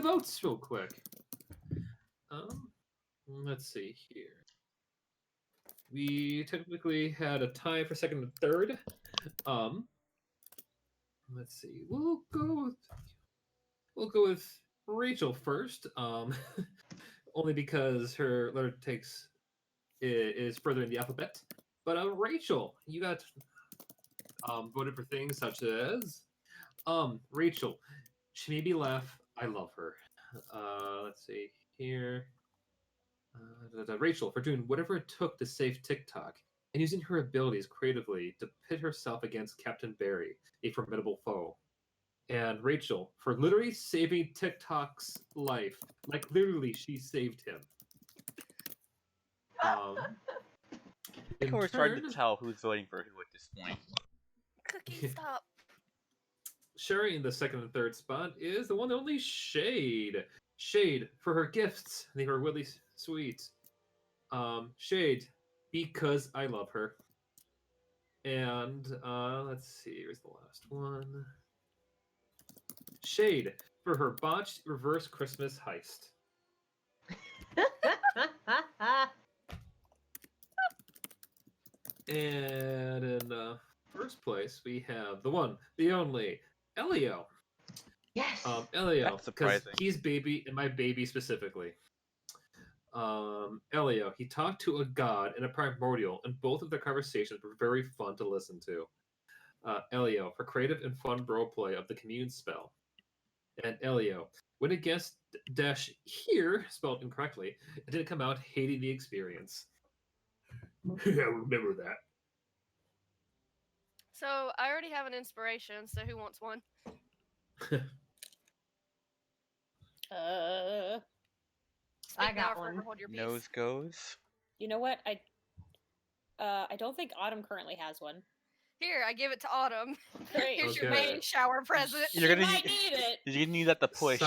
the votes real quick. Let's see here. We technically had a tie for second and third. Let's see. We'll go with Rachel first. Only because her letter is further in the alphabet. But Rachel, you got voted for things such as Rachel. She made me laugh. I love her. Let's see here. Rachel for doing whatever it took to save TikTok and using her abilities creatively to pit herself against Captain Barry, a formidable foe. And Rachel for literally saving TikTok's life. Like literally, she saved him. I think we're starting to tell who's voting for who at this point. Cookie, stop. Sharing the second and third spot is the one and only Shade. Shade for her gifts. They were really sweet. Shade because I love her. And let's see, here's the last one. Shade for her botched reverse Christmas heist. And in first place, we have the one, the only, Elio. Yes. Elio, That's surprising. He's baby, and my baby specifically. Elio, he talked to a god and a primordial, and both of their conversations were very fun to listen to. Elio, for creative and fun roleplay of the commune spell. And Elio, when it gets dash here, spelled incorrectly, it didn't come out hating the experience. I remember that. So I already have an inspiration, so who wants one? I got one. Hold your peace. Nose goes. You know what? I don't think Autumn currently has one. Here, I give it to Autumn. Great. Here's your Okay. baby shower present. You're gonna I need it. You're gonna need that to push.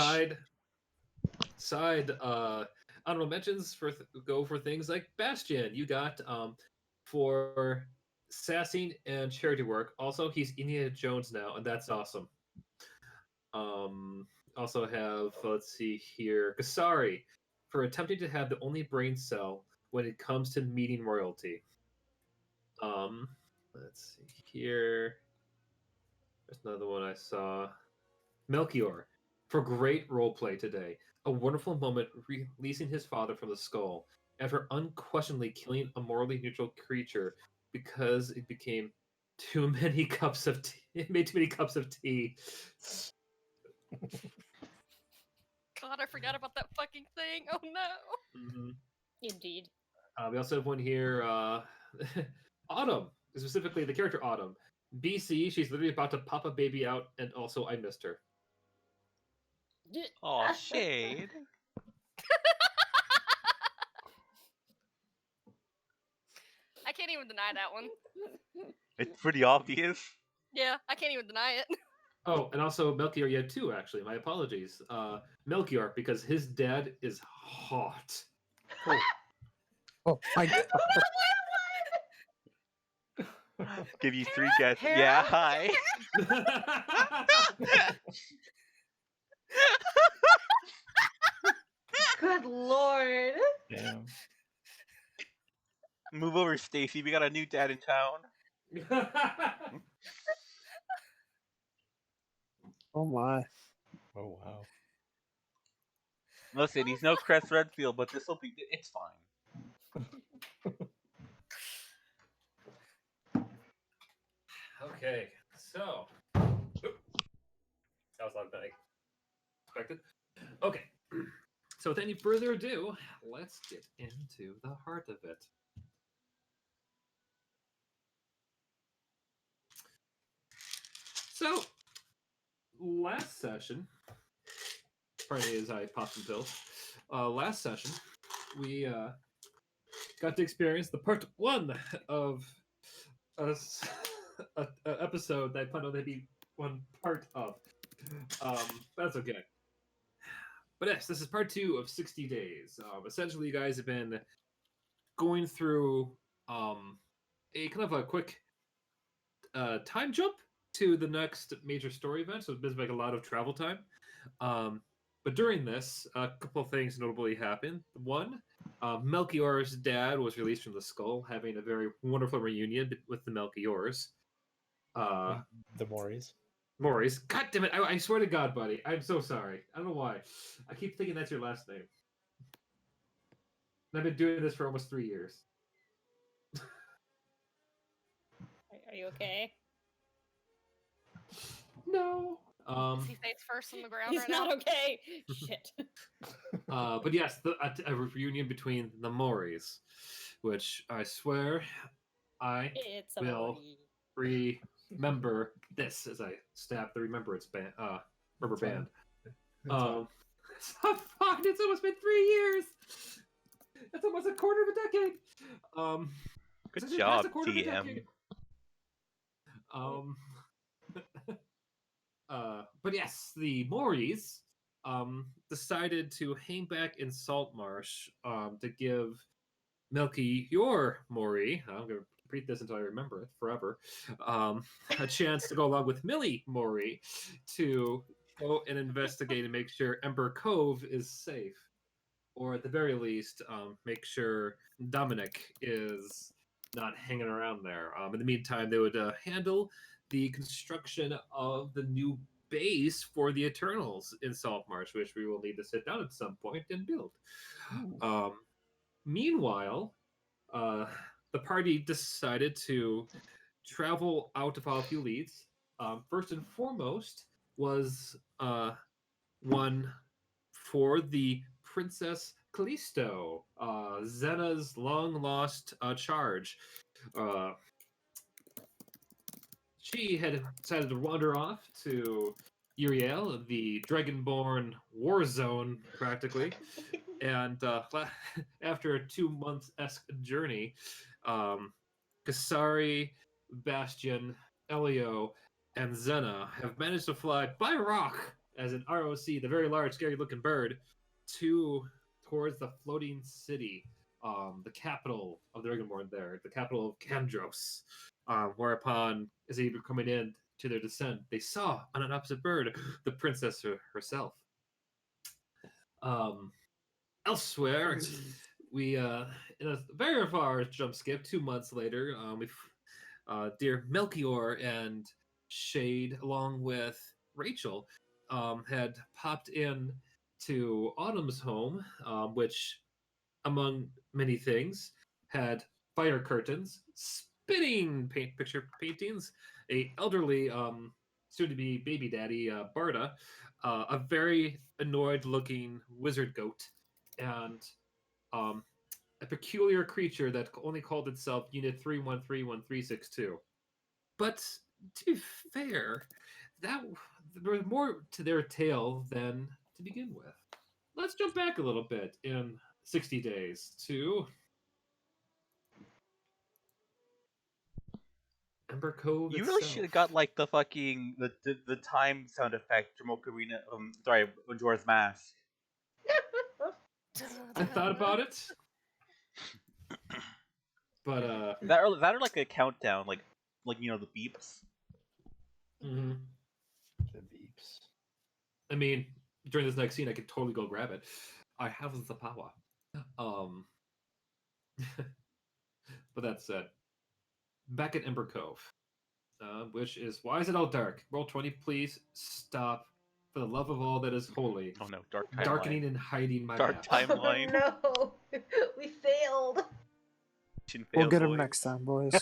Side honorable mentions go for things like Bastion. You got for sassing and charity work. Also, he's Indiana Jones now, and that's awesome. Also have, let's see here, Gasari for attempting to have the only brain cell when it comes to meeting royalty. Let's see here. There's another one I saw. Melchior for great roleplay today. A wonderful moment releasing his father from the skull after unquestionably killing a morally neutral creature because it became too many cups of tea. It made too many cups of tea. God, I forgot about that fucking thing. Oh no. Mm-hmm. Indeed. We also have one here. Autumn, specifically the character Autumn. BC, she's literally about to pop a baby out, and also I missed her. Aw, Shade. I can't even deny that one. It's pretty obvious. Yeah, I can't even deny it. Oh, and also Melchior, you had two, actually. My apologies. Melchior, because his dad is hot. Oh my god. Give you three guesses. Yeah, hi. Good lord. Damn. Move over, Stacy. We got a new dad in town. Oh my. Oh wow. Listen, he's no Crest Redfield, but this will be. It's fine. Okay, so that was louder than I expected. Okay, so with any further ado, let's get into the heart of it. So, last session, pardon me as I pop some pills. Last session, we got to experience the part one of an episode that I plan on to be one part of. That's okay. But yes, this is part two of 60 days. Essentially, you guys have been going through a kind of a quick time jump to the next major story event, so it's been like a lot of travel time. But during this, a couple of things notably happened. One, Melchior's dad was released from the skull, having a very wonderful reunion with the Melchiors. The Moris. Maurice. God damn it. I swear to God, buddy. I'm so sorry. I don't know why. I keep thinking that's your last name. And I've been doing this for almost 3 years. Are you okay? No. Is he face first on the ground He's right not now? okay. Shit. But yes, a reunion between the Moris, which I swear I It's a will Mori. remember this as I stab the remembrance band, rubber It's fine. band. It's fine. It's not fine. It's almost been 3 years. That's almost a quarter of a decade. Good it's job, past a quarter of a TM. decade. But yes, the Moris decided to hang back in Saltmarsh to give Melchior Mori, I'm going to repeat this until I remember it forever, a chance to go along with Millie Mori to go and investigate and make sure Ember Cove is safe. Or at the very least, make sure Dominic is not hanging around there. In the meantime, they would handle the construction of the new base for the Eternals in Saltmarsh, which we will need to sit down at some point and build. Meanwhile, the party decided to travel out to follow a few leads. First and foremost was one for the Princess Callisto, Zena's long-lost charge. She had decided to wander off to Uriel, the Dragonborn war zone, practically. And after a 2-month-esque journey, Kasari, Bastion, Elio, and Zena have managed to fly by rock as an ROC, the very large, scary-looking bird, towards the floating city, the capital of the Dragonborn there, the capital of Kandros. Whereupon, as they were coming in to their descent, they saw on an opposite bird the princess herself. Elsewhere, we in a very far jump skip, 2 months later, dear Melchior and Shade, along with Rachel, had popped in to Autumn's home, which, among many things, had fire curtains, spinning picture paintings, a elderly, soon-to-be baby daddy, Barda, a very annoyed-looking wizard goat, and a peculiar creature that only called itself Unit 3131362. But to be fair, there was more to their tale than to begin with. Let's jump back a little bit in 60 days to Ember Cove You really itself. should have got like the fucking the time sound effect from Ocarina. Sorry, Majora's Mask. I thought about it, but That or like a countdown, like you know the beeps. mhm. The beeps. I mean, during this next scene, I could totally go grab it. I have the power. But that said, back at Ember Cove, which is why is it all dark? Roll 20, please. Stop. For the love of all that is holy. Oh no, dark timeline. Darkening and hiding my Dark map. timeline. Oh no, we failed. Mission We'll failed, get him boys. next time, boys.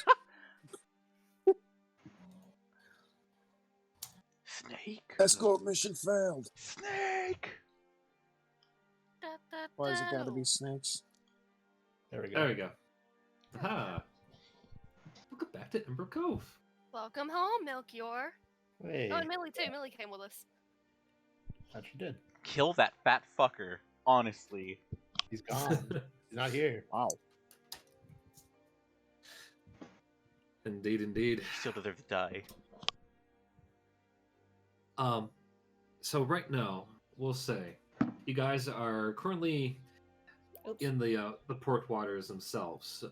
Snake. Escort mission failed. Snake. Why is it gotta be snakes? There we go. There we go. Aha. Welcome back to Ember Cove. Welcome home, Melchior. Hey, Oh, and Millie too. Millie came with us. thought you did. Kill that fat fucker. Honestly. He's gone. He's not here. Wow. Indeed, indeed. You still deserve to die. So right now, we'll say you guys are currently Oops. in the port waters themselves.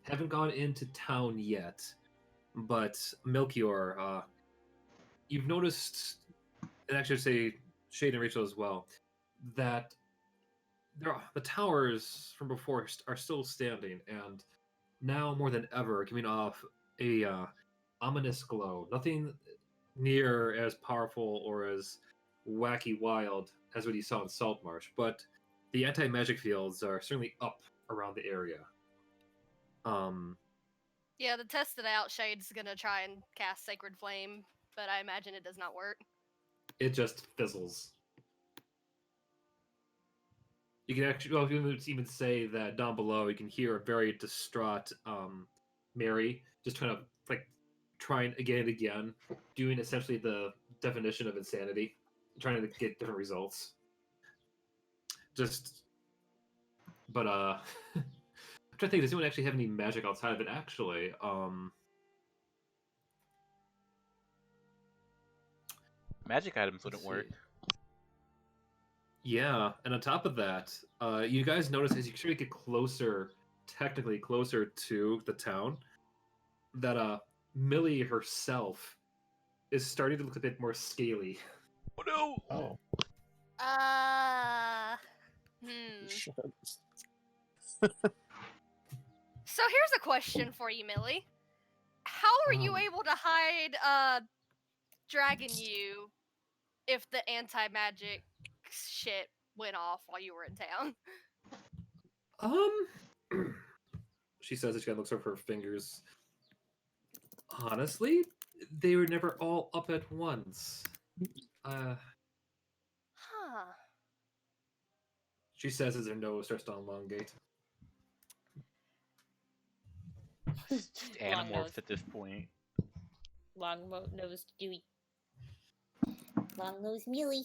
Haven't gone into town yet, but Melchior, you've noticed, and actually say Shade and Rachel as well, that the towers from before are still standing, and now more than ever giving off a ominous glow. Nothing near as powerful or as wacky wild as what you saw in Saltmarsh, but the anti-magic fields are certainly up around the area. Yeah, to test it out, Shade's gonna try and cast Sacred Flame, but I imagine it does not work. It just fizzles. You can actually, well, you can even say that down below you can hear a very distraught Mary just trying to like trying again and again, doing essentially the definition of insanity, trying to get different results. But I'm trying to think, does anyone actually have any magic outside of it? Actually, Magic items let's wouldn't work. see. Yeah, and on top of that, you guys notice as you sort of get closer, technically closer to the town, that Millie herself is starting to look a bit more scaly. Oh no! Oh, Shit. So here's a question for you, Millie. How are you able to hide Dragon You if the anti-magic shit went off while you were in town? She says as she kind of looks over her fingers. Honestly, they were never all up at once. Huh. She says as her nose starts to elongate. Just Long Animorphs nose. at this point. Long-nosed Dewey. Long-nosed Millie.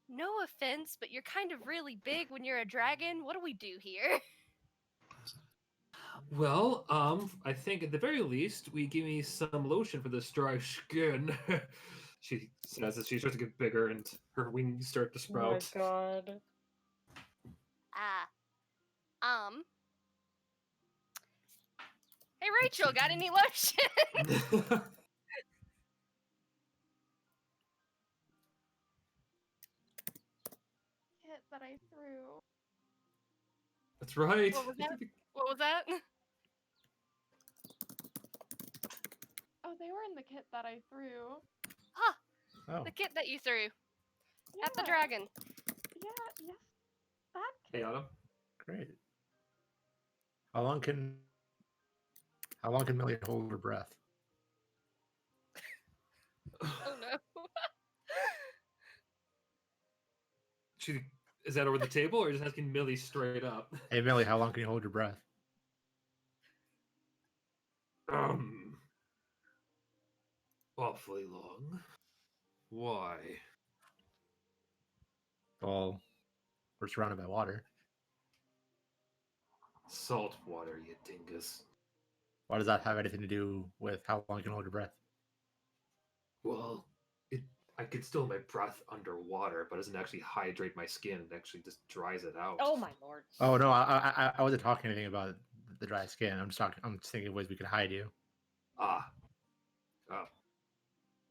No offense, but you're kind of really big when you're a dragon. What do we do here? Well, I think at the very least we give me some lotion for this dry skin. She says as she starts to get bigger and her wings start to sprout. Oh my god. Hey Rachel, got any lotion? Kit that I threw. That's right. What was that? What was that? Oh, they were in the kit that I threw. Huh, oh, the kit that you threw Yeah, at the dragon. Yeah, yes. That kit. Hey, Autumn. great. How long can Millie hold her breath? Oh no. Is that over the table or just asking Millie straight up? Hey, Millie, how long can you hold your breath? Awfully long. Why? Well, we're surrounded by water. Salt water, you dingus. Why does that have anything to do with how long you can hold your breath? Well, I could still hold my breath underwater, but it doesn't actually hydrate my skin. It actually just dries it out. Oh my lord. Oh no, I wasn't talking anything about the dry skin. I'm just thinking of ways we could hide you. Ah.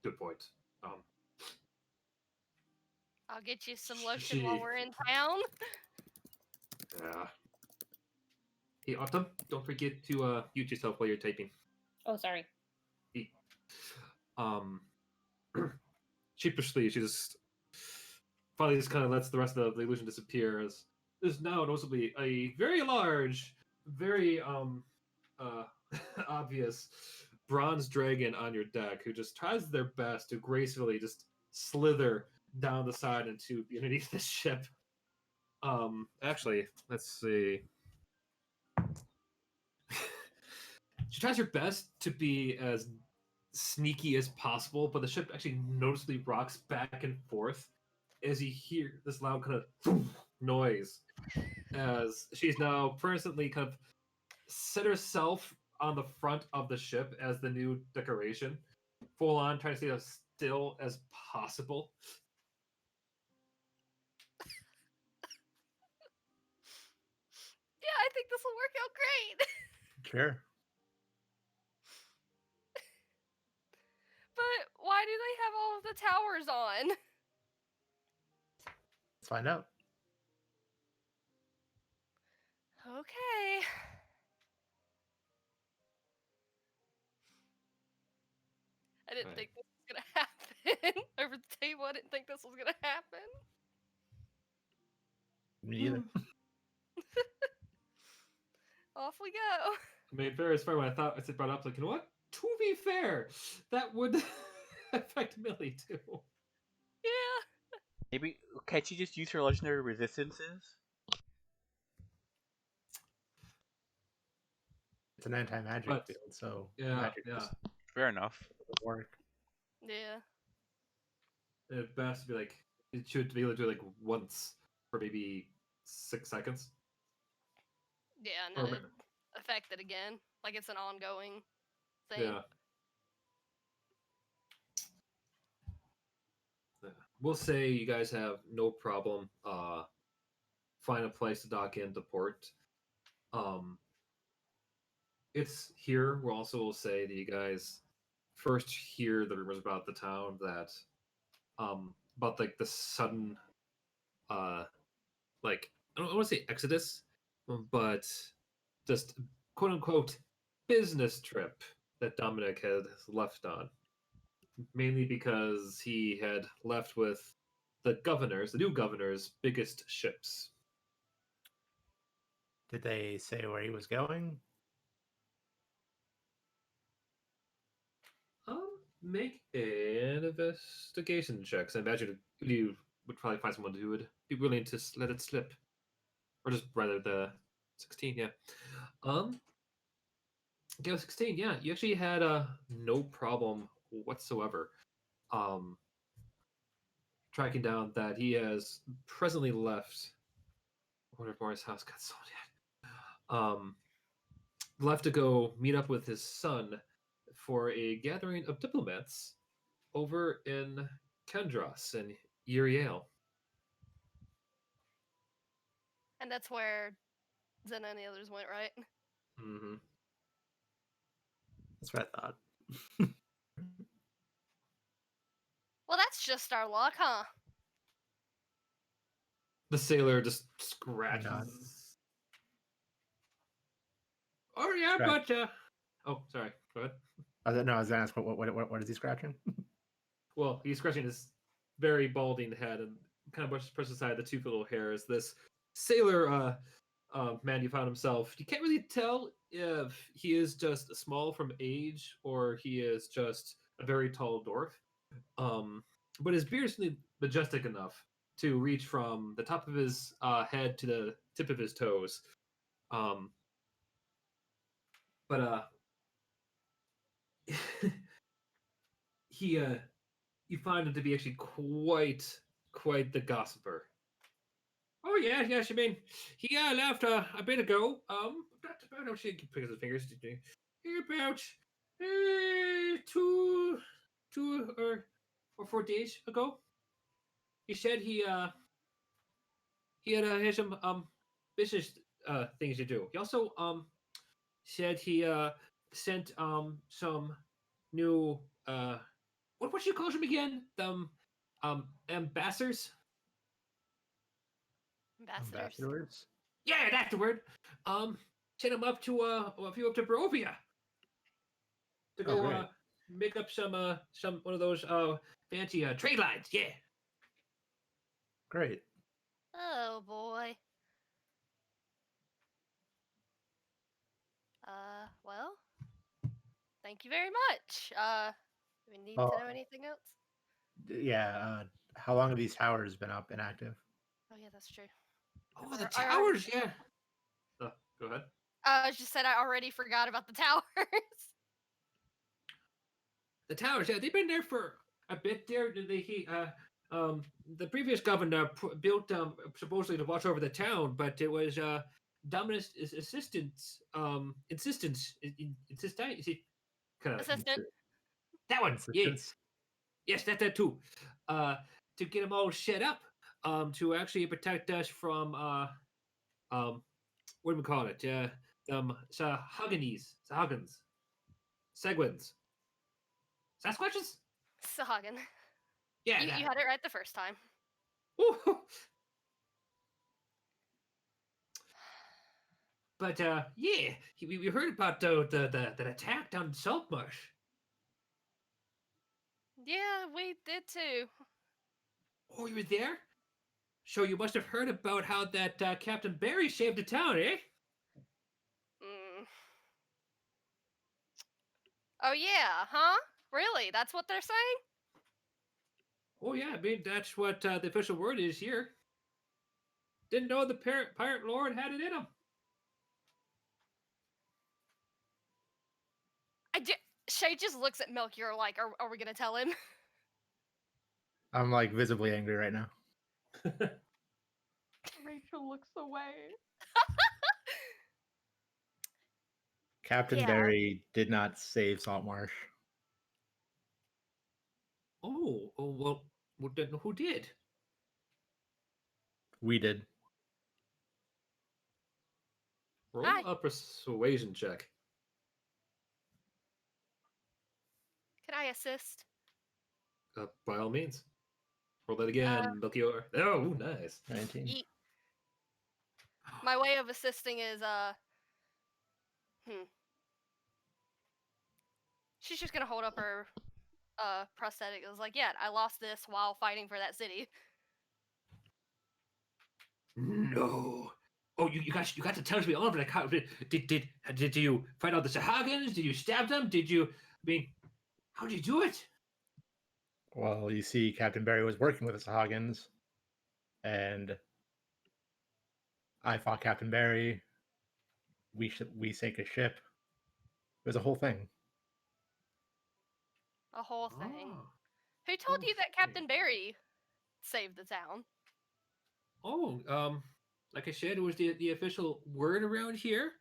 Good point. I'll get you some lotion while Gee. we're in town. Yeah. Hey, Autumn, don't forget to mute yourself while you're typing. Oh, sorry. Sheepishly, she just finally just kind of lets the rest of the illusion disappear as there's now noticeably a very large, very obvious bronze dragon on your deck who just tries their best to gracefully just slither down the side into underneath the ship. Actually, let's see. She tries her best to be as sneaky as possible, but the ship actually noticeably rocks back and forth as you hear this loud kind of noise as she's now presently kind of set herself on the front of the ship as the new decoration, full on trying to stay as still as possible. Yeah, I think this will work out great. Sure. But why do they have all of the towers on? find out. Okay. I didn't Right. think this was gonna happen. Over the table, I didn't think this was gonna happen. Me either. Off we go. I mean, fair is fair. When I thought I said brought up, like, you know what? To be fair, that would affect Millie too. Yeah. Maybe can't she just use her legendary resistances? It's an anti-magic But- field, so Yeah, magic yeah. just Fair enough. doesn't work. Yeah. It best to be like it should be able to do it like once for maybe 6 seconds. Yeah, Or and then it affected again. Like it's an ongoing thing. yeah. Yeah. We'll say you guys have no problem find a place to dock into port. It's here. We'll also say that you guys first hear the rumors about the town that about like the sudden like I don't want to say exodus, but just quote unquote business trip that Dominic had left on. Mainly because he had left with the new governor's biggest ships. Did they say where he was going? Make an investigation check. I imagine you would probably find someone who would be willing to let it slip, or just rather the 16. Yeah. Okay, 16. Yeah, you actually had no problem whatsoever. Tracking down that he has presently left. I wonder if Morris' house got sold yet. Left to go meet up with his son for a gathering of diplomats over in Kendros and Uriel. And that's where Zena and the others went, right? Mm-hmm. That's what I thought. Well, that's just our luck, huh? The sailor just scratches. God. Oh yeah, Scratch. but oh, sorry. Go ahead. I was gonna ask what is he scratching? Well, he's scratching his very balding head and kind of pushes aside the two little hairs. This sailor man you found himself. You can't really tell if he is just small from age or he is just a very tall dwarf. But his beard is really majestic enough to reach from the top of his head to the tip of his toes. But he you find him to be actually quite the gossiper. Oh yeah, yes. I mean, he left a bit ago. About how she picks his fingers. About two or 4 days ago. He said he had some business things to do. He also said he sent some new what you call them again? Ambassadors. Ambassadors. Yeah, that's the word. Sent him up to a few up to Barovia to go great. make up some one of those fancy trade lines. Yeah. Great. Oh boy. Well, thank you very much. Do we need to Oh. know anything else? Yeah. How long have these towers been up and active? Oh yeah, that's true. Oh, the I towers. Yeah. Go ahead. I just said I already forgot about the towers. The towers. Yeah, they've been there for a bit. There, the previous governor built them supposedly to watch over the town, but it was Dominus' insistence, kind of Assistant. that one. Yeah. Assistance? Yes, that too. To get them all set up, to actually protect us from what do we call it? Sahagans, Segwins, Sasquatches. Sahagan. Yeah, You had it right the first time. Ooh, But yeah, we heard about that attack down in Saltmarsh. Yeah, we did too. Oh, you were there? So you must have heard about how that Captain Barry saved the town, eh? Mm. Oh yeah, huh? Really? That's what they're saying? Oh yeah, I mean that's what the official word is here. Didn't know the pirate lord had it in him. Shay just looks at Melchior like, are we gonna tell him? I'm like visibly angry right now. Rachel looks away. Captain Yeah. Barry did not save Saltmarsh. Oh, well, then who did? We did. Roll I- a persuasion check. Can I assist? By all means. Roll that again, Melchior. Oh, nice. 19. My way of assisting is she's just gonna hold up her prosthetic. It was like, yeah, I lost this while fighting for that city. No. Oh, you got to tell me all of it. Did you fight all the Sahagins? Did you stab them? Did you? I mean, how did you do it? Well, you see, Captain Barry was working with the Sahagins, and I fought Captain Barry. We sank a ship. It was a whole thing. A whole thing. Oh. Who told whole you that thing. Captain Barry saved the town? Oh, like I said, it was the official word around here.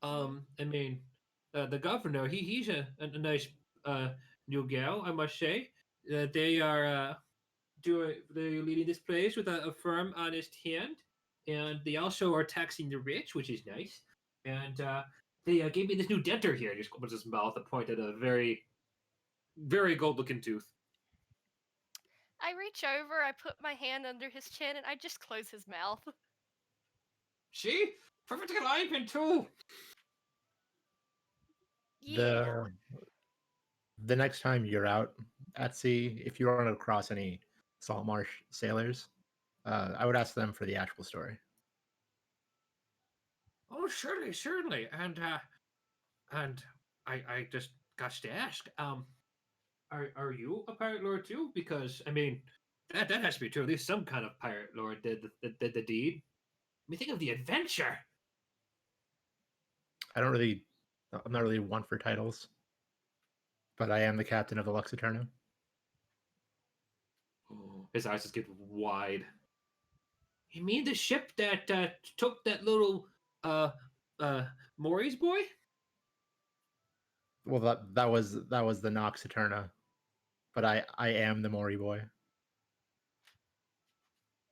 I mean, the governor, he's a nice new gal, I must say. They are they're leading this place with a firm, honest hand, and they also are taxing the rich, which is nice. And they gave me this new denter here. He just opens his mouth and pointed at a very, very gold-looking tooth. I reach over, I put my hand under his chin, and I just close his mouth. See, perfect alignment too. Yeah. The next time you're out at sea, if you run across any Saltmarsh sailors, I would ask them for the actual story. Oh, certainly, and I just got to ask, are you a pirate lord too? Because I mean, that has to be true. At least some kind of pirate lord did the deed. I mean, think of the adventure. I'm not really one for titles, but I am the captain of the Aeterna. Oh, his eyes just get wide. You mean the ship that took that little Maury's boy? Well, that was the Nox Aeterna, but I am the Mori boy.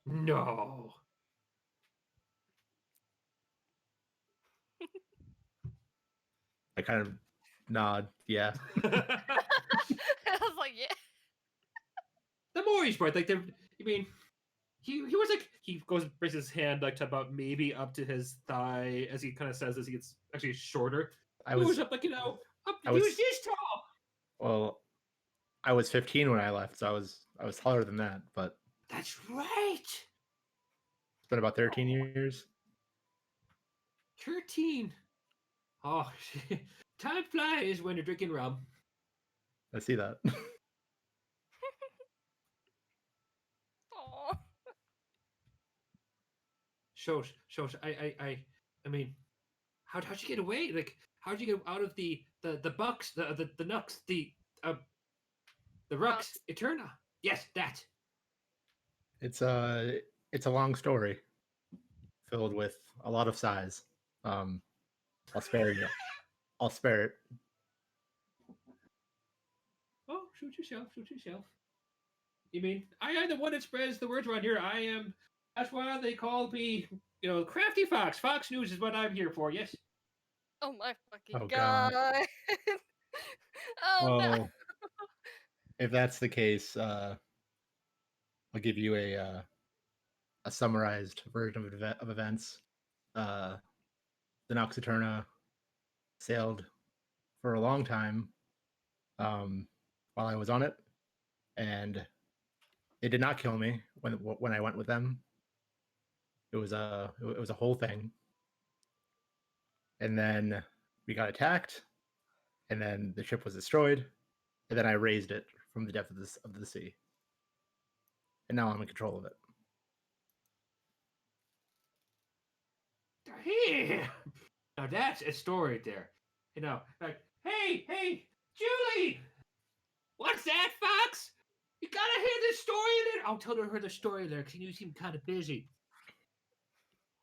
No. I kind of nod. Yeah, I was like, yeah. The Maury's boy, like you mean he was like he goes brings his hand like to about maybe up to his thigh as he kind of says as he gets actually shorter. I He was was up like up. I He was was- this tall. well, I was 15 when I left, so I was taller than that. But That's right. it's been about 13 years. 13. Oh, time flies when you're drinking rum. I see that. Aw. Shows. I mean, how'd you get away? Like, how'd you get out of the bucks, the Nux, the Rux, Aeterna? Yes, that. It's a long story filled with a lot of sighs. I'll spare you. I'll spare it. Oh, shoot yourself, shoot yourself. You mean I am the one that spreads the words around here? I am. That's why they call me, crafty fox. Fox News is what I'm here for. Yes. Oh my fucking Oh, god. God. Oh no. Well, if that's the case, I'll give you a summarized version of events. the Nox Aeterna sailed for a long time while I was on it, and it did not kill me when I went with them. It was a whole thing, and then we got attacked, and then the ship was destroyed, and then I raised it from the depth of the sea, and now I'm in control of it. Yeah. Now that's a story there. You know, like, hey, Julie! What's that, Fox? You gotta hear this story later. I'll tell her the story later because you seem kind of busy.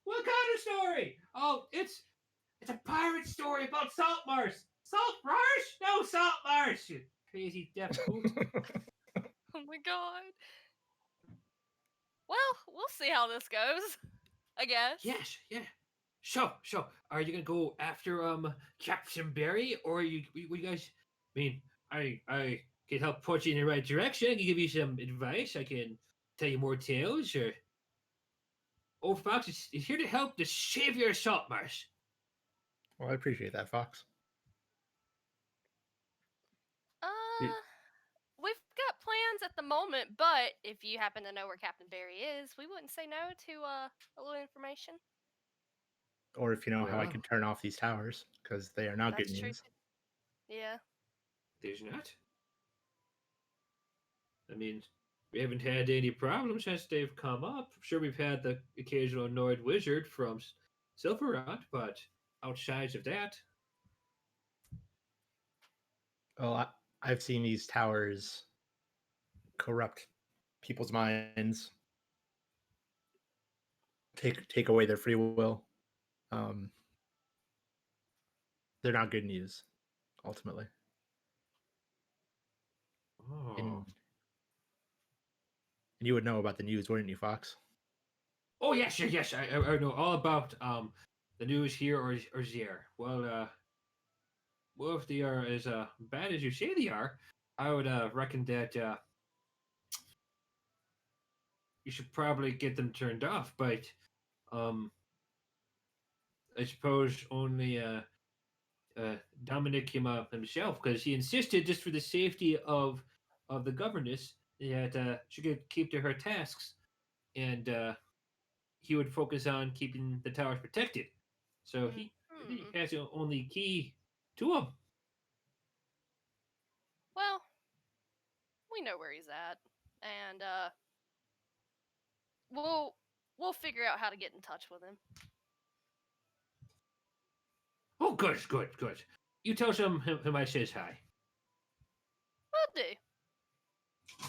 What kind of story? Oh, it's a pirate story about Salt Marsh. Salt Marsh? No, Salt Marsh, you crazy deaf coot. Oh my god. Well, we'll see how this goes. I guess. Yes, yeah. So, are you gonna go after Captain Barry, or are you guys? I mean, I can help point you in the right direction. I can give you some advice. I can tell you more tales. Or Old Fox is here to help to save your salt marsh. Well, I appreciate that, Fox. We've got plans at the moment, but if you happen to know where Captain Barry is, we wouldn't say no to a little information. Or if you know how I Well, can turn off these towers, because they are not good That's true. news. Yeah. there's not. I mean, we haven't had any problems since they've come up. Sure, we've had the occasional annoyed wizard from Silverrod, but outside of that, Well, I've seen these towers corrupt people's minds, take away their free will. Um, they're not good news, ultimately. oh. And you would know about the news, wouldn't you, Fox? Oh yes, yes. I know all about the news here or there. Well, if they are as bad as you say they are, I would reckon that you should probably get them turned off. But um, I suppose only Dominic himself, because he insisted just for the safety of the governess that she could keep to her tasks, and he would focus on keeping the towers protected. So he has the only key to them. Well, we know where he's at, and we'll figure out how to get in touch with him. Oh, good. You tell him I says hi. Will do.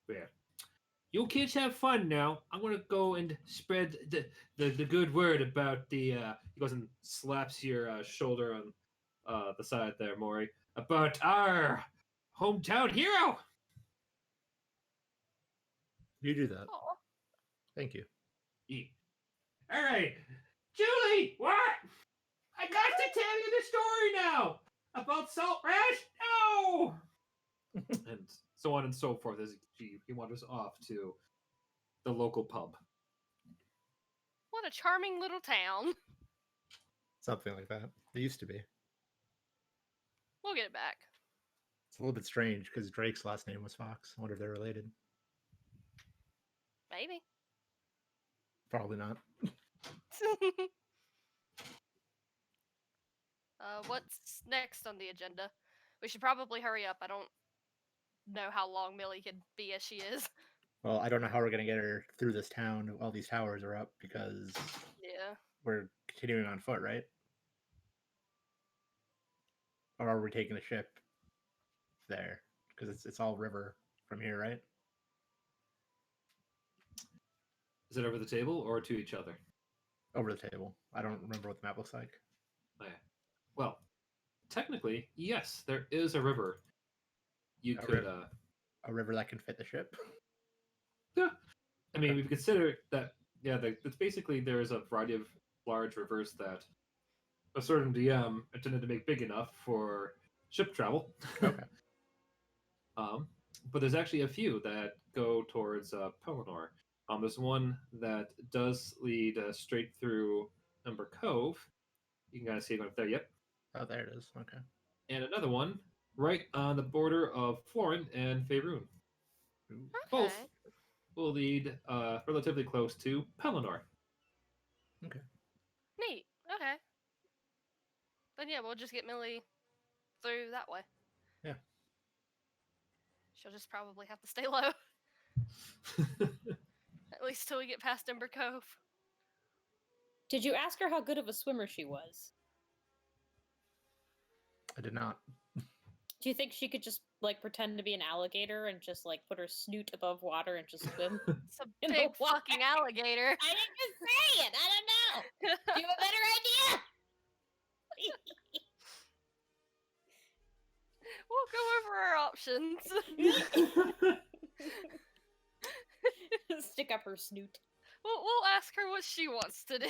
There. You kids have fun now. I'm gonna go and spread the good word about the. He goes and slaps your shoulder on the side there, Maury, about our hometown hero. You do that. Aw. Thank you. Yeah. All right, Julie. What? I got to tell you the story now about Salt Rash. No. And so on and so forth as he wanders off to the local pub. What a charming little town. Something like that. It used to be. We'll get it back. It's a little bit strange because Drake's last name was Fox. I wonder if they're related. Maybe. Probably not. What's next on the agenda? We should probably hurry up. I don't know how long Millie could be as she is. Well, I don't know how we're gonna get her through this town while these towers are up because Yeah. we're continuing on foot, right? Or are we taking the ship there? Because it's all river from here, right? Is it over the table or to each other? Over the table. I don't remember what the map looks like. Oh, yeah. Well, technically, yes, there is a river. You A could, river. A river that can fit the ship. yeah. I mean, we consider that. Yeah, it's basically there's a variety of large rivers that a certain DM intended to make big enough for ship travel. Okay. But there's actually a few that go towards Pelennor. There's one that does lead straight through Ember Cove. You can kind of see it going up there. Yep. Oh, there it is. Okay. And another one right on the border of Florin and Faerun. Ooh. Both Okay. will lead relatively close to Pelennor. Okay. Neat. Okay. Then yeah, we'll just get Millie through that way. Yeah. She'll just probably have to stay low. At least till we get past Ember Cove. Did you ask her how good of a swimmer she was? I did not. Do you think she could just like pretend to be an alligator and just like put her snoot above water and just swim? It's a In the big water. fucking alligator. I didn't just say it. I don't know. Do you have a better idea? We'll go over our options. Stick up her snoot. We'll ask her what she wants to do.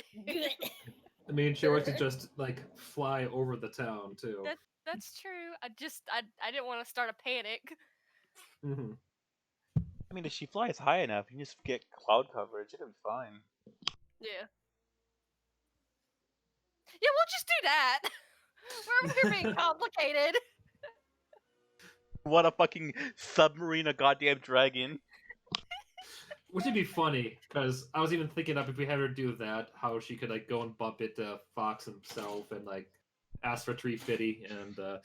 I mean, she wants to just like fly over the town too. That's true. I didn't want to start a panic. Hmm. I mean, if she flies high enough, you can just get cloud coverage. It'll be fine. Yeah. Yeah, we'll just do that. We're being complicated. What a fucking submarine, a goddamn dragon. Which would be funny, because I was even thinking up if we had her do that, how she could like go and bump into Fox himself and like ask for Tree Fitty and Oh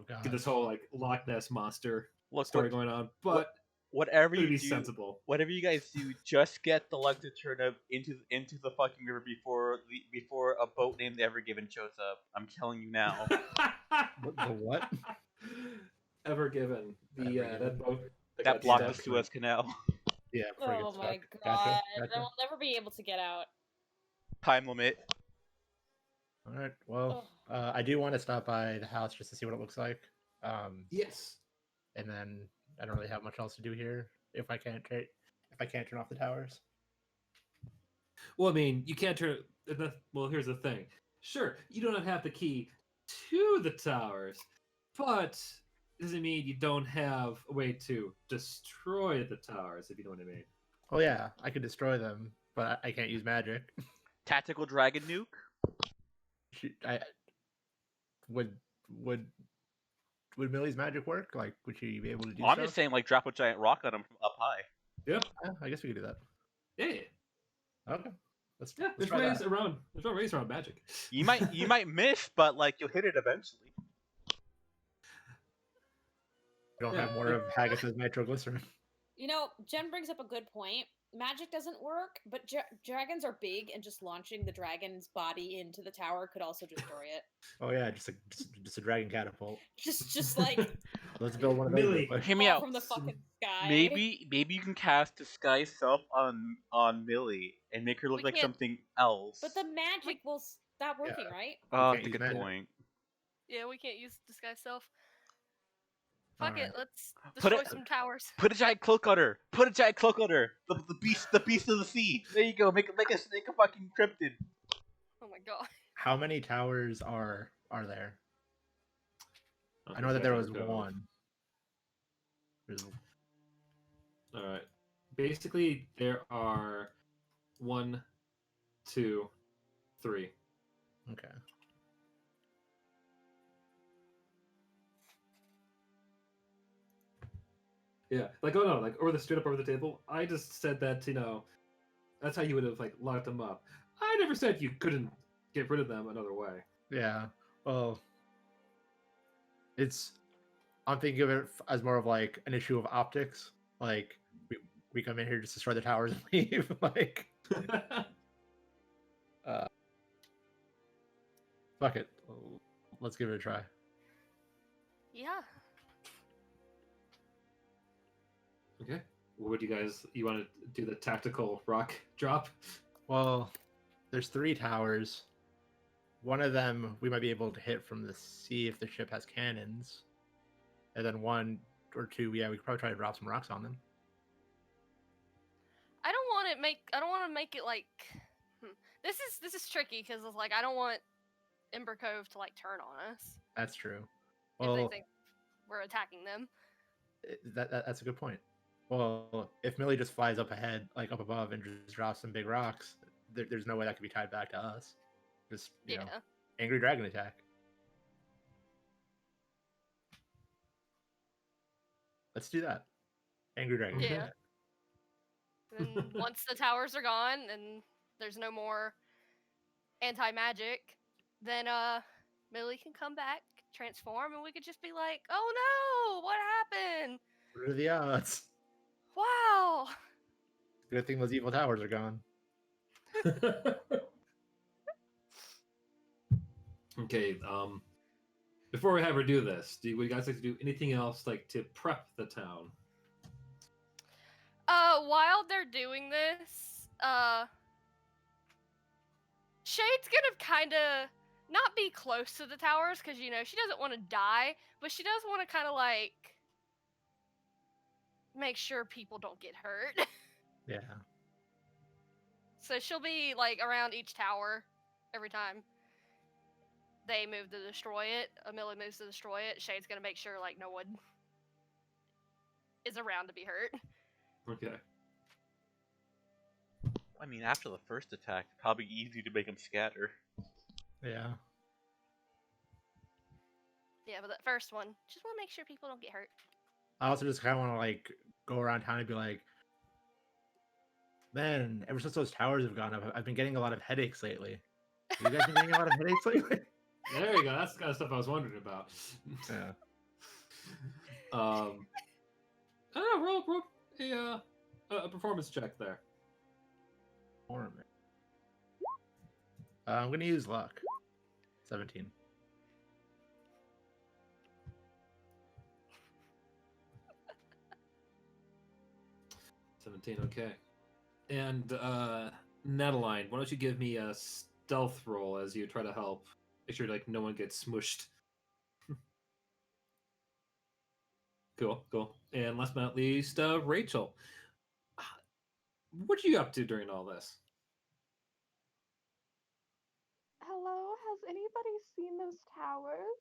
god. get this whole like Loch Ness monster Look, story going on. But whatever it would you be do, sensible. whatever you guys do, just get the luck to turn up into the fucking river before a boat named Ever Given shows up. I'm telling you now. The what? Ever Given. The Ever Given. that boat That got blocked the stuck. Suez Canal. Yeah. before it Oh gets my stuck. god. Gotcha. I Gotcha. will never be able to get out. Time limit. All right. Well, I do want to stop by the house just to see what it looks like. Yes. And then I don't really have much else to do here if I can't turn off the towers. Well, I mean, you can't turn. Well, here's the thing. Sure, you do not have the key to the towers, but doesn't mean you don't have a way to destroy the towers, if you know what I mean. Oh yeah, I could destroy them, but I can't use magic. Tactical dragon nuke. I would Millie's magic work? Like, would she be able to do I'm stuff? just saying, like, drop a giant rock on him from up high. Yeah. Yeah, I guess we could do that. Yeah. Okay. Let's There's try ways that. around. There's no ways around magic. You might miss, but like you'll hit it eventually. We don't Yeah. have more of Haggis's nitroglycerin. You know, Jen brings up a good point. Magic doesn't work, but dragons are big, and just launching the dragon's body into the tower could also destroy it. Oh yeah, just a dragon catapult. Just like Let's build one of those. Millie. real quick. Hear me fall out. from the fucking sky. Maybe you can cast disguise self on Millie and make her look We like can't- something else. But the magic will stop working, Yeah. right? Oh, can't use good magic. point. Yeah, we can't use disguise self. Fuck Alright. it, let's Put destroy it- some towers. Put a giant cloak on her. Put a giant cloak on her. The beast of the sea. There you go. Make a fucking cryptid. Oh my god. How many towers are there? I Okay, know that back there to was the code. one. All right. Basically, there are 1, 2, 3. Okay. Yeah, like oh no, like straight up over the table. I just said that that's how you would have like locked them up. I never said you couldn't get rid of them another way. Yeah. Well, I'm thinking of it as more of like an issue of optics. Like we come in here just destroy the towers and leave. Like, fuck it. Let's give it a try. Yeah. Okay. What would you want to do the tactical rock drop? Well, there's 3 towers. One of them we might be able to hit from the sea if the ship has cannons. And then 1 or 2, yeah, we could probably try to drop some rocks on them. I don't want to make it like this is tricky because it's like I don't want Ember Cove to like turn on us That's true. if Well, they think we're attacking them. that's a good point. Well, if Millie just flies up ahead, like up above, and just drops some big rocks, there's no way that could be tied back to us. Just Yeah. angry dragon attack. Let's do that. Angry dragon Okay. Yeah. attack. And once the towers are gone and there's no more anti-magic, then Millie can come back, transform, and we could just be like, "Oh no, what happened? What are the odds? Wow." Good thing those evil towers are gone. Okay. Before we have her do this, would you guys like to do anything else, like to prep the town? While they're doing this, Shade's gonna kind of not be close to the towers because she doesn't want to die, but she does want to kind of like make sure people don't get hurt. Yeah. So she'll be like around each tower every time they move to destroy it. Millie moves to destroy it. Shade's gonna make sure like no one is around to be hurt. Okay. I mean, after the first attack, probably easy to make them scatter. Yeah. Yeah, but that first one, just want to make sure people don't get hurt. I also just kind of want to like go around town and be like, man, ever since those towers have gone up, I've been getting a lot of headaches lately. You guys been getting a lot of headaches lately? There you go. That's the kind of stuff I was wondering about. Yeah. I don't know. Roll a performance check there. I'm gonna use luck. 17. Okay. And Nataline, why don't you give me a stealth roll as you try to help make sure like no one gets smushed. Cool. And last but not least, Rachel. What you up to during all this? Hello, has anybody seen those towers?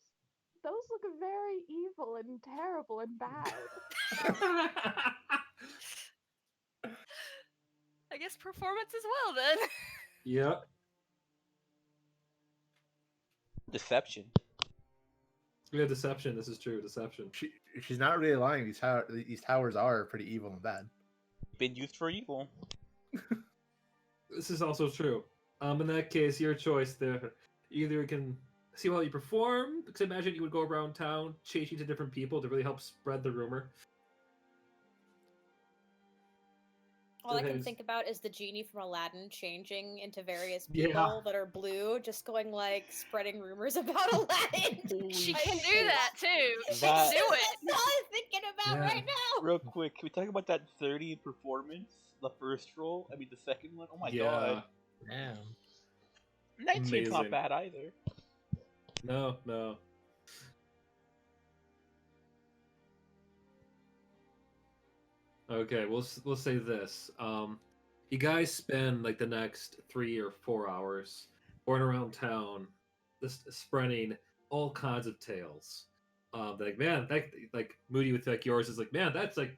Those look very evil and terrible and bad. I guess performance as well then. Yep. Deception. Yeah, deception. This is true. Deception. She's not really lying. These towers are pretty evil and bad. Been used for evil. This is also true. In that case, your choice there. Either you can see how you perform, because imagine you would go around town chasing to different people to really help spread the rumor. All I can Depends. think about is the genie from Aladdin changing into various Yeah. people that are blue, just going like spreading rumors about Aladdin. She can do that too. She That- can do it. That's all I'm thinking about Yeah. right now. Real quick, can we talk about that 30 in performance? The first roll? I mean, the second one? Oh my god. Damn. 19's not Amazing. bad either. No. Okay, we'll say this. You guys spend like the next 3 or 4 hours going around town, just spreading all kinds of tales. Like man, that like Moody with like yours is like man, that's like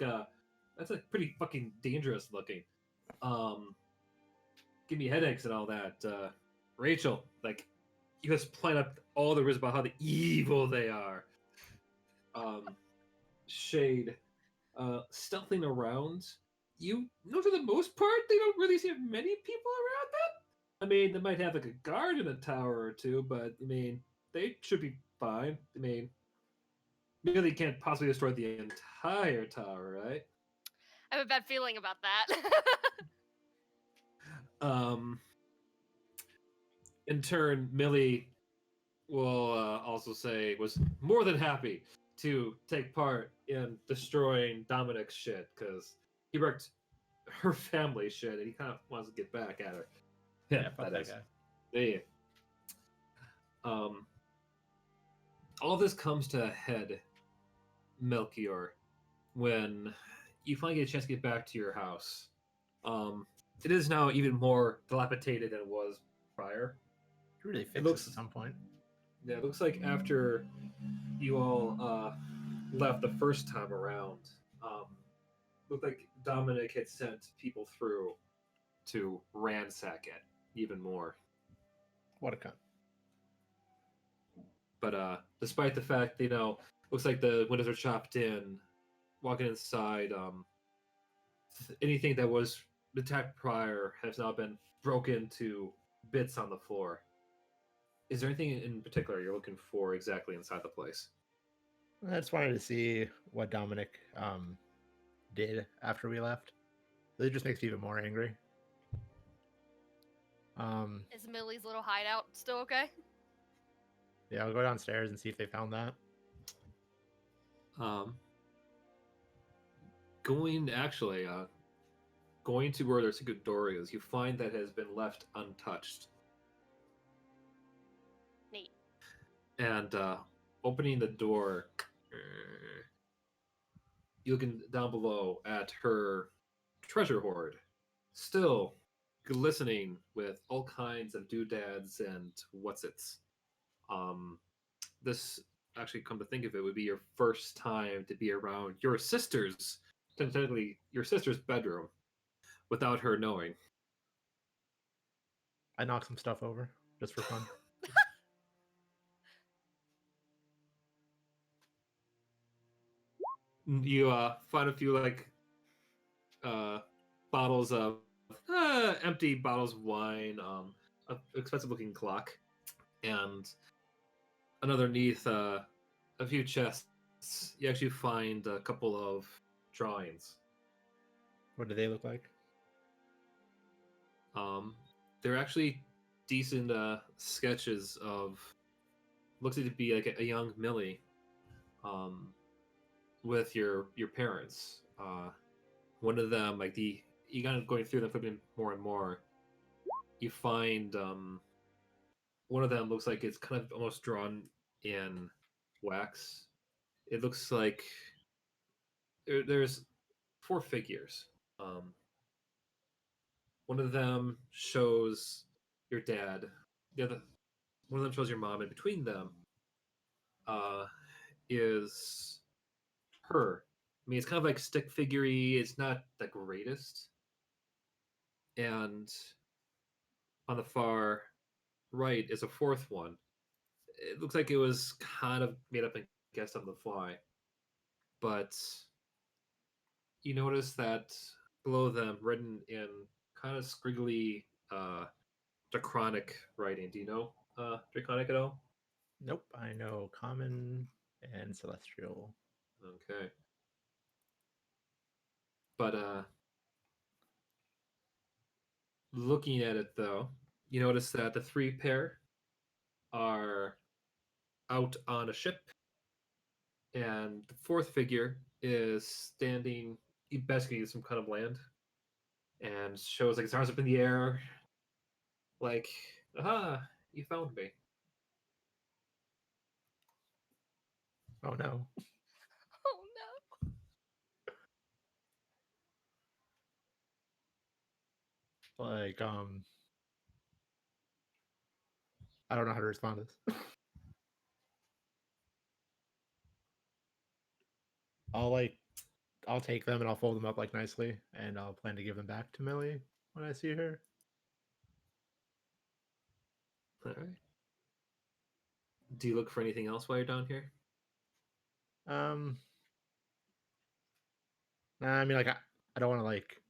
pretty fucking dangerous looking. Give me headaches and all that. Rachel, like you just plan up all the rumors about how the evil they are. Shade, stealthing around. You know, for the most part, they don't really see many people around them. I mean, they might have like a guard in a tower or two, but I mean, they should be fine. I mean, really can't possibly destroy the entire tower, right? I have a bad feeling about that. In turn, Millie will also say was more than happy to take part in destroying Dominic's shit because he wrecked her family shit and he kind of wants to get back at her. Yeah, fuck that is. guy. Yeah. All this comes to a head, Melchior, when you finally get a chance to get back to your house. It is now even more dilapidated than it was prior. Really fix looks- this at some point. Yeah, it looks like after you all left the first time around, looked like Dominic had sent people through to ransack it even more. What a cunt. But despite the fact, looks like the windows are chopped in, walking inside, anything that was attacked prior has now been broken to bits on the floor. Is there anything in particular you're looking for exactly inside the place? I just wanted to see what Dominic did after we left. It just makes me even more angry. Is Millie's little hideout still okay? Yeah, I'll go downstairs and see if they found that. Going to where their secret door is, you find that it has been left untouched. Neat. And opening the door, you're looking down below at her treasure hoard, still glistening with all kinds of doodads and what's-its. This, actually, come to think of it, would be your first time to be around your sister's, technically your sister's bedroom, without her knowing. I knocked some stuff over just for fun. You find a few bottles of empty bottles of wine, an expensive looking clock, and underneath a few chests, you actually find a couple of drawings. What do they look like? They're actually decent sketches of, looks like to be like a young Millie, with your parents. One of them, you kind of going through them, flipping more and more. You find one of them looks like it's kind of almost drawn in wax. It looks like there's 4 figures. One of them shows your dad. The other one of them shows your mom, and between them is her. I mean, it's kind of like stick figure-y. It's not the greatest. And on the far right is a 4th one. It looks like it was kind of made up and guessed on the fly. But you notice that below them, written in kind of scriggly Draconic writing. Do you know Draconic at all? Nope, I know common and celestial. Okay. But looking at it though, you notice that the 3 pair are out on a ship, and the 4th figure is standing basically in some kind of land, and shows like his arms up in the air, like, aha, you found me. Oh no. Oh no. Like, I don't know how to respond to this. I'll take them and I'll fold them up like nicely, and I'll plan to give them back to Millie when I see her. All right. Do you look for anything else while you're down here? Nah, I mean, like, I don't want to like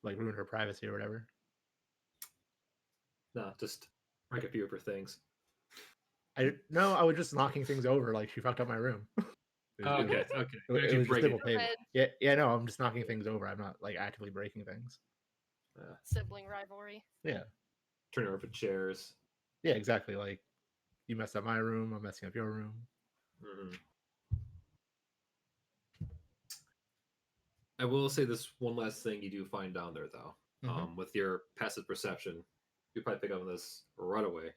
ruin her privacy or whatever. No, just break a few of her things. No, I was just knocking things over. Like, she fucked up my room. Okay. It was just break little it. table. Red. Yeah, no, I'm just knocking things over. I'm not like actively breaking things. Sibling rivalry. Yeah, Turn over chairs. yeah, exactly. Like, you messed up my room, I'm messing up your room. Mm-hmm. I will say this one last thing you do find down there, though. With your passive perception, you probably pick up on this right away.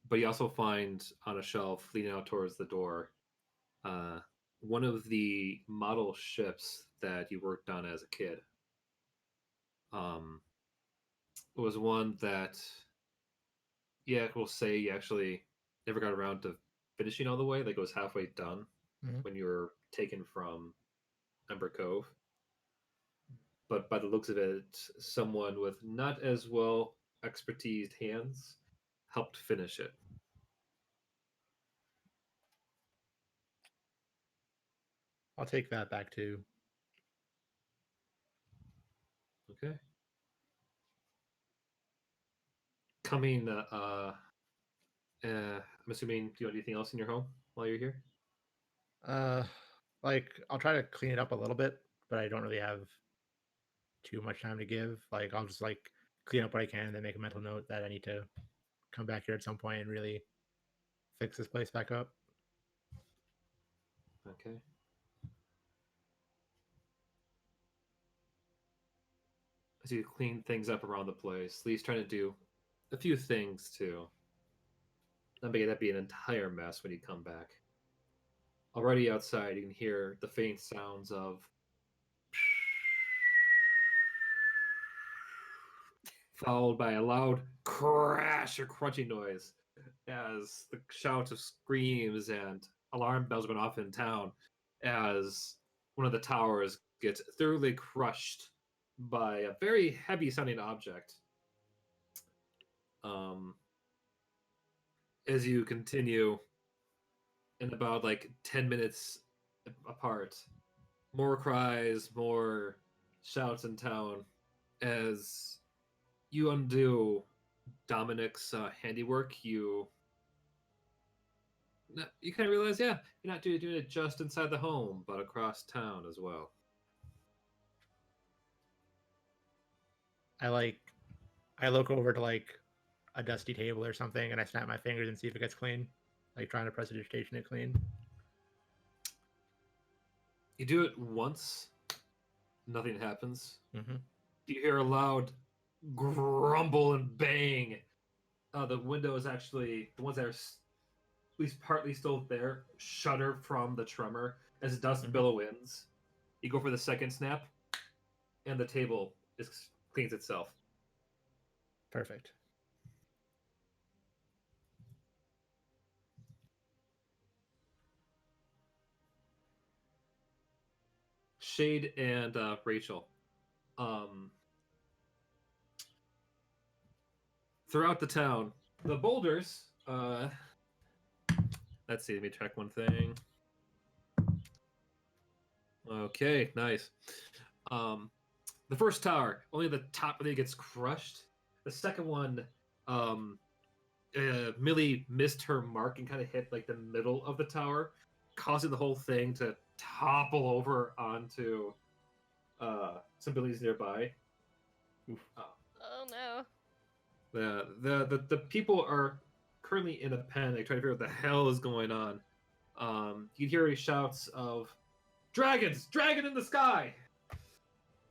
But you also find on a shelf leading out towards the door, one of the model ships that you worked on as a kid. Was one that, yeah, we'll say you actually never got around to finishing all the way. Like it was halfway done Mhm. when you were taken from Ember Cove. But by the looks of it, someone with not as well expertised hands helped finish it. I'll take that back too. Okay. Coming, I'm assuming, do you want anything else in your home while you're here? Like I'll try to clean it up a little bit, but I don't really have too much time to give. Like I'll just like clean up what I can and then make a mental note that I need to come back here at some point and really fix this place back up. Okay. As you clean things up around the place, Lee's trying to do a few things to not make that be an entire mess when you come back. Already outside, you can hear the faint sounds of followed by a loud crash or crunching noise as the shouts of screams and alarm bells went off in town as one of the towers gets thoroughly crushed by a very heavy sounding object. As you continue in about like 10 minutes apart, more cries, more shouts in town as you undo Dominic's handiwork. You kind of realize, yeah, you're not doing it just inside the home, but across town as well. I look over to like a dusty table or something and I snap my fingers and see if it gets clean. Like trying to prestidigitation it clean. You do it once, nothing happens. Mm-hmm. You hear a loud grumble and bang. The windows actually, the ones that are at least partly still there, shudder from the tremor as dust billows. You go for the second snap, and the table cleans itself. Perfect. Shade and Rachel. Throughout the town, the boulders. Let's see. Let me check one thing. Okay, nice. The first tower, only the top really gets crushed. The second one, Millie missed her mark and kind of hit like the middle of the tower, causing the whole thing to topple over onto some buildings nearby. Oh no. The people are currently in a panic, trying to figure out what the hell is going on. You hear shouts of "Dragons! Dragon in the sky!"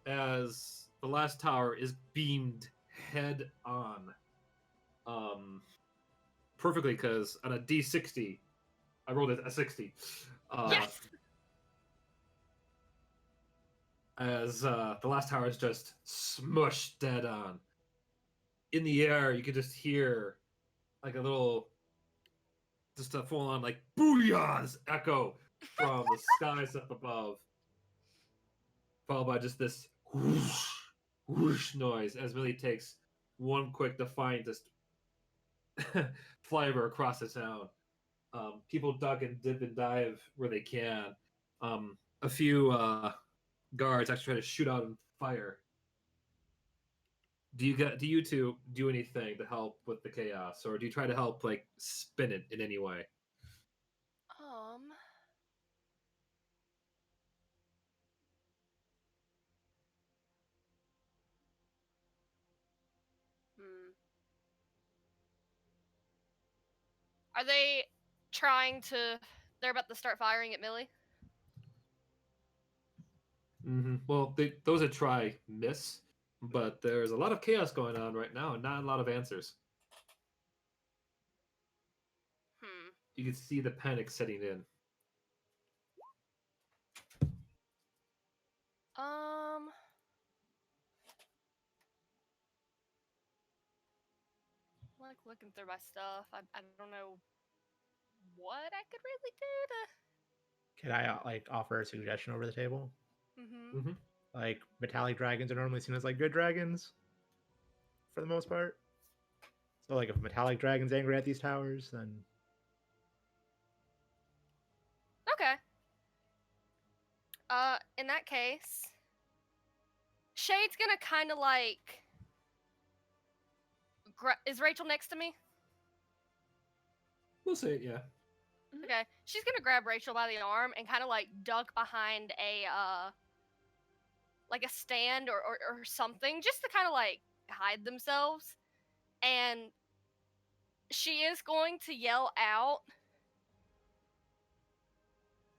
as the last tower is beamed head on. Perfectly, because on a D60, I rolled a 60. Yes! As the last tower is just smushed dead on. In the air, you can just hear like a little, just a full on like booyahs echo from the skies up above, followed by just this whoosh, whoosh noise as Millie takes one quick defiant just flyover across the town. People duck and dip and dive where they can. A few guards actually try to shoot out and fire. Do you two do anything to help with the chaos, or do you try to help like spin it in any way? Are they trying to? They're about to start firing at Millie. Mm-hmm. Well, those that try miss, but there's a lot of chaos going on right now, and not a lot of answers. You can see the panic setting in. Like looking through my stuff. I don't know what I could really do Can I like offer a suggestion over the table? to. Mm-hmm. Like metallic dragons are normally seen as like good dragons for the most part. So like if a metallic dragon's angry at these towers, then Okay. In that case, Shade's gonna kind of like. Is Rachel next to me? We'll say it, yeah. Okay. She's gonna grab Rachel by the arm and kind of like duck behind a like a stand or something, just to kind of like hide themselves. And she is going to yell out.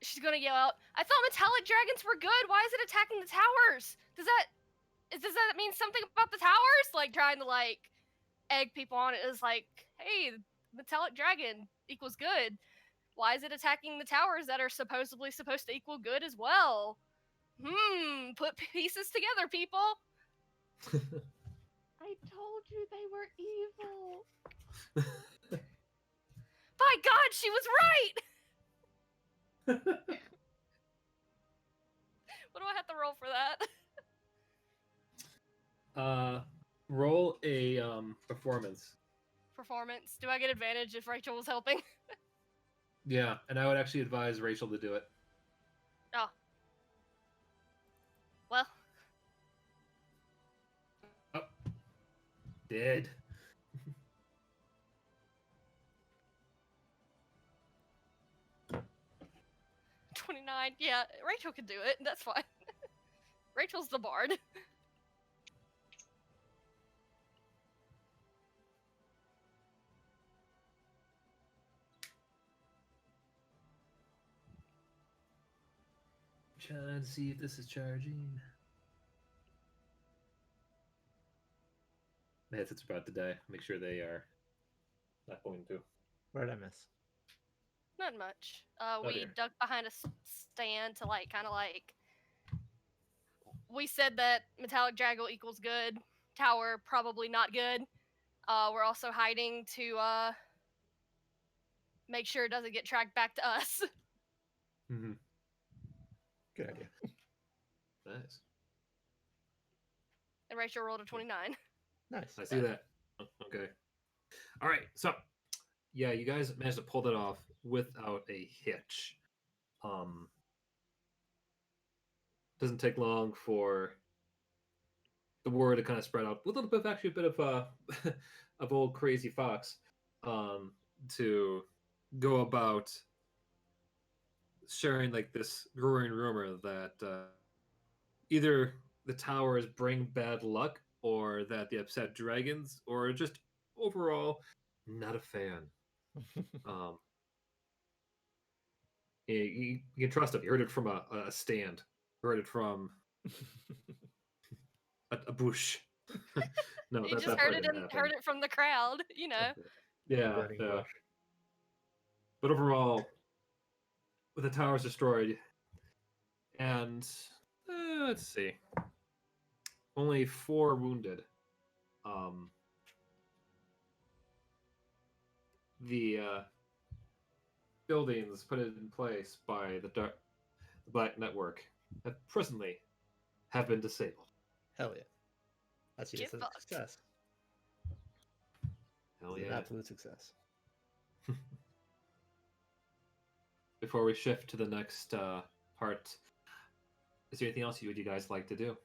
She's gonna yell out, "I thought metallic dragons were good. Why is it attacking the towers? Does that mean something about the towers?" Like trying to like egg people on it is like, hey, metallic dragon equals good. Why is it attacking the towers that are supposedly supposed to equal good as well? Put pieces together, people. I told you they were evil. By God, she was right! What do I have to roll for that? Roll a performance. Performance. Do I get advantage if Rachel was helping? Yeah, and I would actually advise Rachel to do it. Oh. Well. Oh. Dead. 29. Yeah, Rachel can do it. That's fine. Rachel's the bard. Trying to see if this is charging. My headset's about to die. Make sure they are not going to. what did I miss? Not much. Oh, We dear. ducked behind a stand to like, kind of like. We said that metallic dragon equals good. Tower probably not good. We're also hiding to make sure it doesn't get tracked back to us. Mm-hmm. Good idea. Nice. And Rachel rolled a 29. Nice. I see that. Okay. All right. So, yeah, you guys managed to pull that off without a hitch. Doesn't take long for the word to kind of spread out. A little bit, actually, a bit of of old crazy fox, to go about sharing like this growing rumor that either the towers bring bad luck, or that they upset dragons, or just overall not a fan. Um, you can trust it. You heard it from a stand. You heard it from a bush. No, You just that heard part it didn't and happen. heard it from the crowd, you know. Yeah, Burning yeah. bush. But overall, with the towers destroyed, and let's see, only 4 wounded. The buildings put in place by the Black Network have presently have been disabled. Hell yeah. That's Get just a fucked. success. Hell It's an yeah! absolute success. Before we shift to the next part, is there anything else you guys like to do?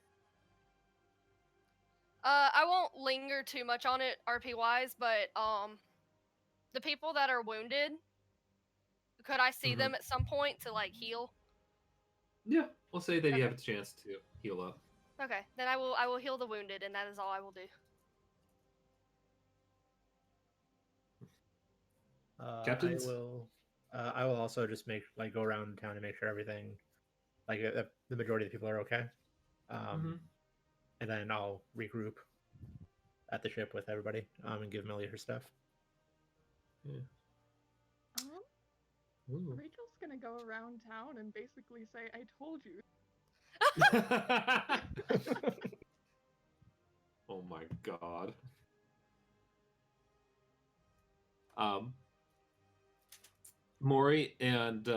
I won't linger too much on it RP wise, but the people that are wounded, could I see them at some point to like heal? Yeah, we'll say that you have a chance to heal up. Okay, then I will heal the wounded, and that is all I will do. Captains? I will also just go around town and make sure everything, the majority of the people are okay. And then I'll regroup at the ship with everybody and give Millie her stuff. Yeah. Rachel's gonna go around town and basically say, "I told you." Oh my god. Maury and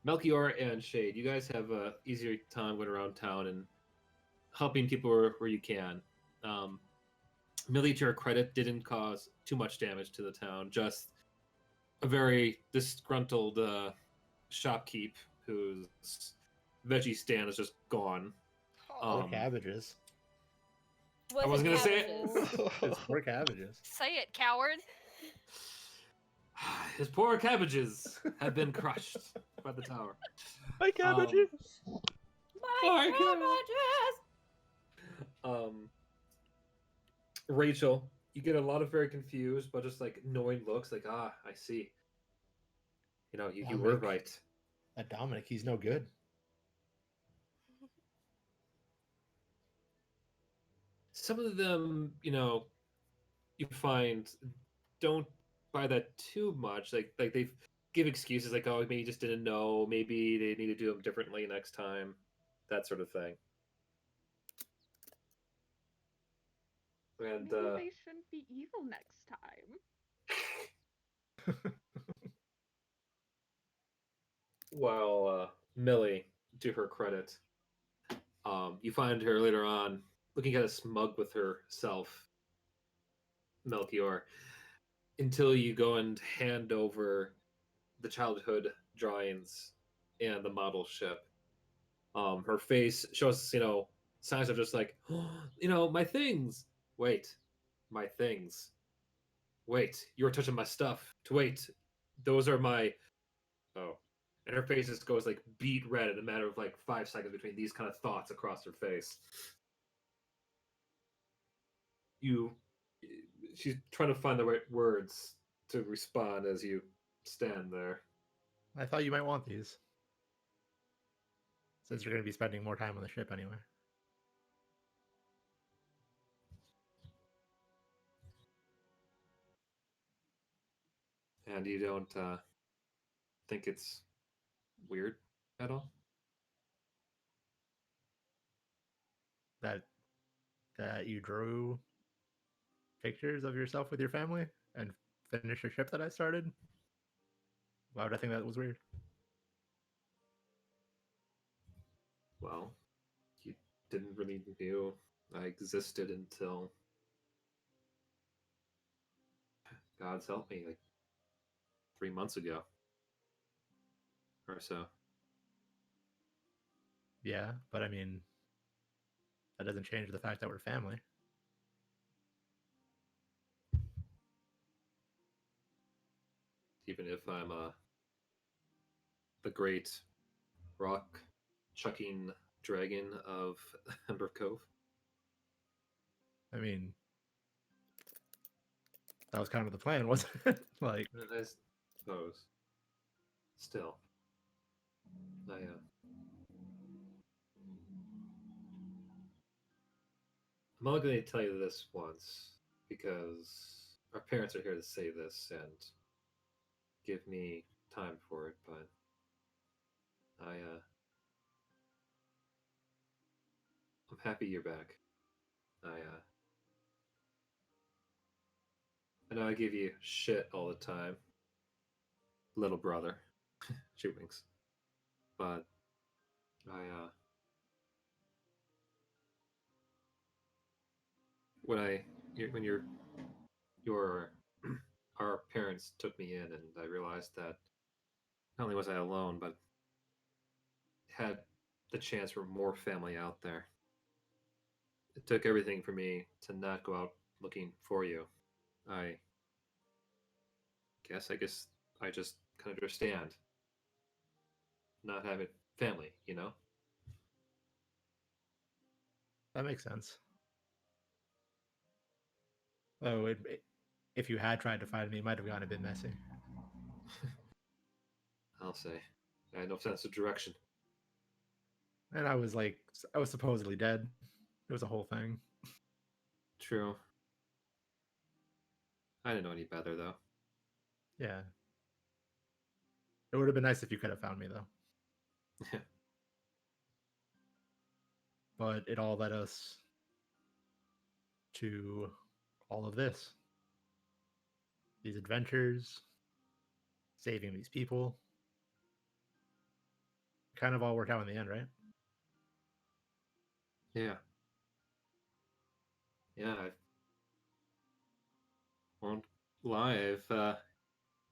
Melchior and Shade, you guys have a easier time going around town and helping people where you can. Millie, to her credit, didn't cause too much damage to the town. Just a very disgruntled shopkeep whose veggie stand is just gone. Poor Um, cabbages. Was I wasn't it gonna say it. cabbages? It's poor cabbages. Say it, coward. His poor cabbages have been crushed by the tower. My cabbages. My My God. cabbages! Rachel, you get a lot of very confused, but just like knowing looks, like I see. You know, you were Dominic. right. That Dominic, he's no good. Some of them, you find don't buy that too much. Like they give excuses like, oh, maybe you just didn't know, maybe they need to do them differently next time, that sort of thing. And Maybe they shouldn't be evil next time. while Millie, to her credit, you find her later on looking kind of smug with herself, Melchior, until you go and hand over the childhood drawings and the model ship. Her face shows, signs of just like, my things. Wait, my things. Wait, you were touching my stuff. Wait, those are my. Oh, and her face just goes like beet red in a matter of like 5 seconds between these kind of thoughts across her face. You, she's trying to find the right words to respond as you stand there. I thought you might want these. Since you're going to be spending more time on the ship anyway. And you don't think it's weird at all? That you drew pictures of yourself with your family and finished a ship that I started? Why would I think that was weird? Well, you didn't really know I existed until God's help me, like 3 months ago or so. Yeah, but I mean, that doesn't change the fact that we're family. Even if I'm the great rock chucking dragon of Ember Cove. I mean, that was kind of the plan, wasn't it? Like, I suppose. Still, I'm only going to tell you this once because our parents are here to say this and give me time for it, but I'm happy you're back. I know I give you shit all the time, little brother. She winks. But when your our parents took me in, and I realized that not only was I alone, but had the chance for more family out there. It took everything for me to not go out looking for you. I guess I just can understand not having family, that makes sense. Oh, if you had tried to find me, it might have gotten a bit messy. I'll say. I had no sense of direction. And I was supposedly dead. It was a whole thing. True. I didn't know any better, though. Yeah. It would have been nice if you could have found me, though. Yeah. But it all led us to all of this. These adventures, saving these people. Kind of all worked out in the end, right? Yeah. Yeah, I won't lie. I've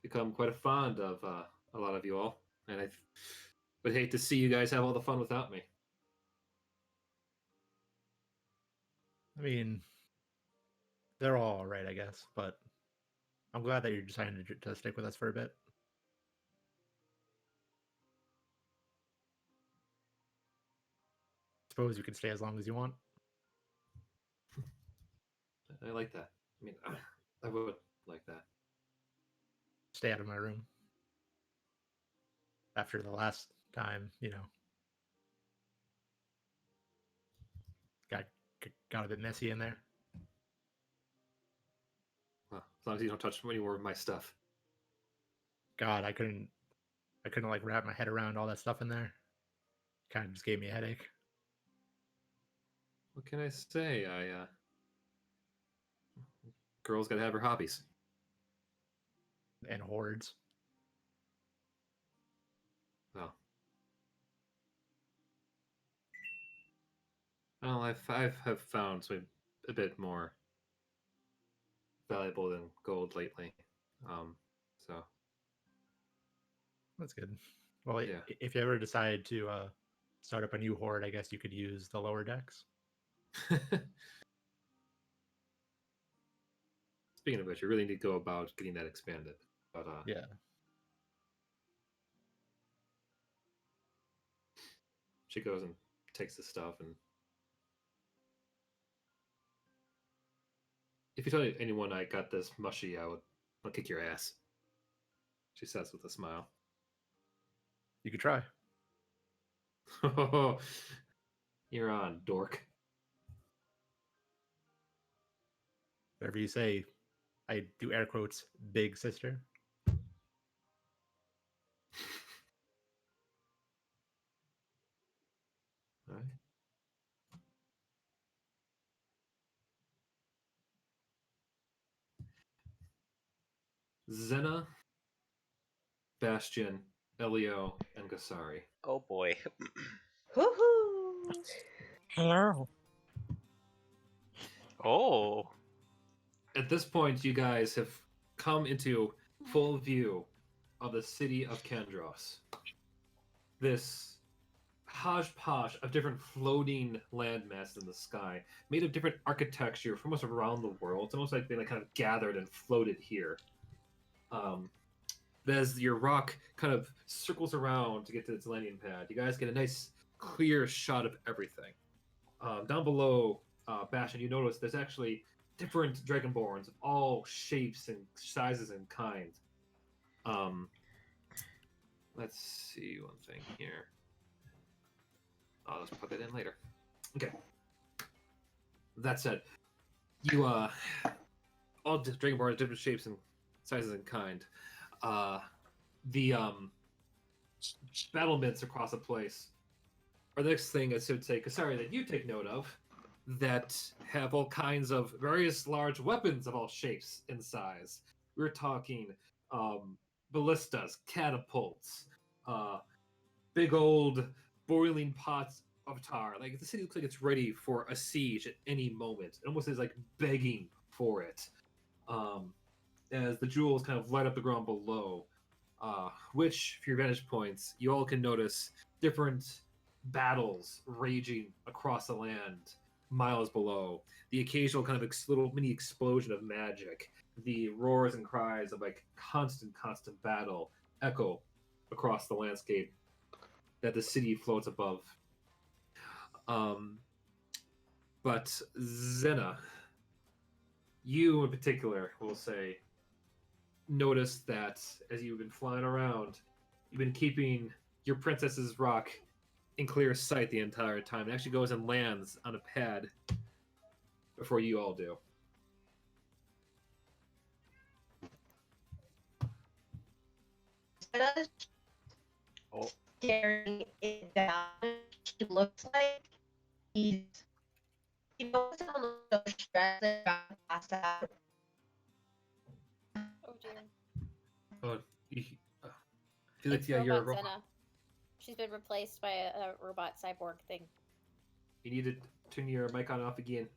become quite fond of a lot of you all, and I would hate to see you guys have all the fun without me. I mean, they're all right, I guess, but I'm glad that you're deciding to stick with us for a bit. Suppose you can stay as long as you want. I like that. I mean, I would like that. Stay out of my room. After the last time, got a bit messy in there. Well, as long as you don't touch any more of my stuff. God, I couldn't like wrap my head around all that stuff in there. Kind of just gave me a headache. What can I say? Girls gotta have her hobbies. And hordes. Well, I've found something a bit more valuable than gold lately. So That's good. Well, yeah. if you ever decide to start up a new horde, I guess you could use the lower decks. Speaking of which, you really need to go about getting that expanded. But Yeah. she goes and takes the stuff, and if you tell anyone I got this mushy, I'll kick your ass. She says with a smile. You could try. You're on, dork. Whatever you say. I do air quotes, big sister. All right. Zena, Bastion, Elio, and Gasari. Oh boy. Woohoo! Hello. Oh. At this point, you guys have come into full view of the city of Kandros. This hodgepodge of different floating landmasses in the sky, made of different architecture from almost around the world. It's almost like they kind of gathered and floated here. As your rock kind of circles around to get to its landing pad, you guys get a nice, clear shot of everything. Down below Bastion, you notice there's actually different dragonborns of all shapes and sizes and kinds. Let's see one thing here. I'll just put that in later. Okay. That said, you all dragonborns, different shapes and sizes and kind. The battlements across the place are the next thing I should say, Kasari, that you take note of, that have all kinds of various large weapons of all shapes and size. We're talking ballistas, catapults, big old boiling pots of tar. Like the city looks like it's ready for a siege at any moment. It almost is like begging for it. As the jewels kind of light up the ground below, which, from your vantage points, you all can notice different battles raging across the land miles below. The occasional kind of little mini explosion of magic, the roars and cries of like constant battle echo across the landscape that the city floats above. But Zena, you in particular, will say, notice that as you've been flying around, you've been keeping your princess's rock in clear sight the entire time. It actually goes and lands on a pad before you all do. Oh. Staring it down. She looks like he's, someone so stressed that they're about to pass out. Oh dear. Oh, Felix, It's yeah, you're a robot robot. Senna. She's been replaced by a robot cyborg thing. You need to turn your mic on and off again.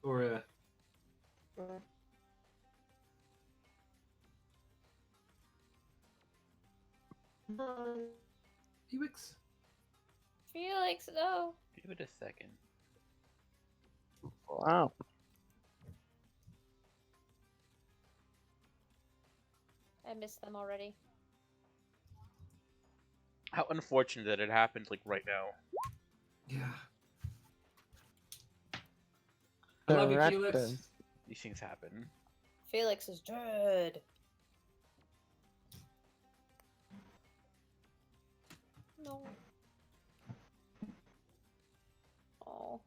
Or, Felix? Felix, no. Give it a second. Wow. I missed them already. How unfortunate that it happened like right now. Yeah. I love you, Felix. Corrected. These things happen. Felix is dead. No. Oh.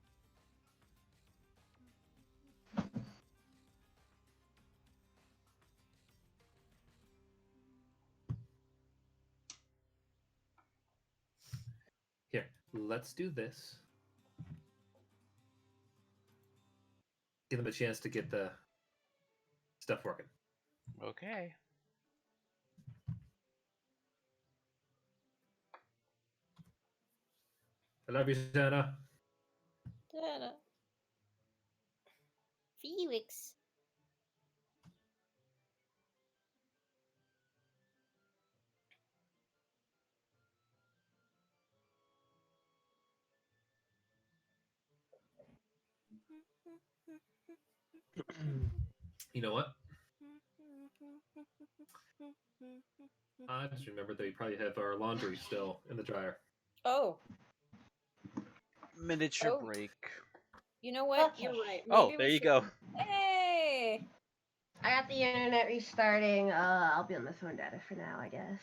Here, let's do this. Give them a chance to get the stuff working. Okay. I love you, Santa. Dana. Felix. You know what? I just remembered that we probably have our laundry still in the dryer. Oh. Miniature Oh. break. You know what? Okay. You're right. Oh, Maybe there we you should- go. Hey! I got the internet restarting. I'll be on the phone data for now, I guess.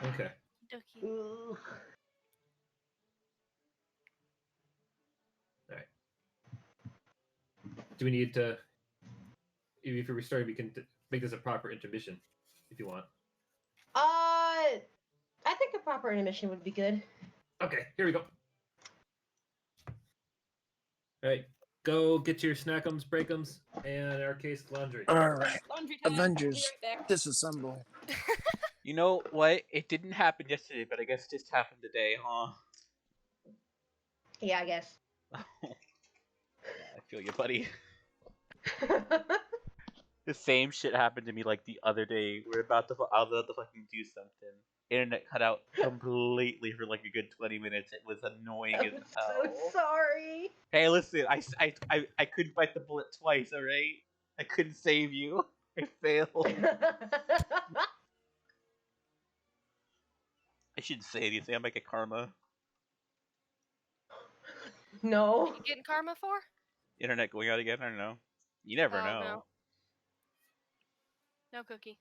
Okay. Dookie. Ooh. Do we need to? If we restart, we can make this a proper intermission, if you want. I think a proper intermission would be good. Okay, here we go. All right, go get your snackums, breakums, and in our case, laundry. All right. Laundry time. Avengers, I'll be right back. disassemble. You know what? It didn't happen yesterday, but I guess it just happened today, huh? Yeah, I guess. I feel you, buddy. The same shit happened to me like the other day. I was about to fucking do something. Internet cut out completely for like a good 20 minutes. It was annoying I'm as hell. so sorry. Hey, listen, I couldn't bite the bullet twice, alright? I couldn't save you. I failed. I shouldn't say anything. I might get karma. No. What you getting karma for? Internet going out again? I don't know. You never Oh, know. no. No cookie.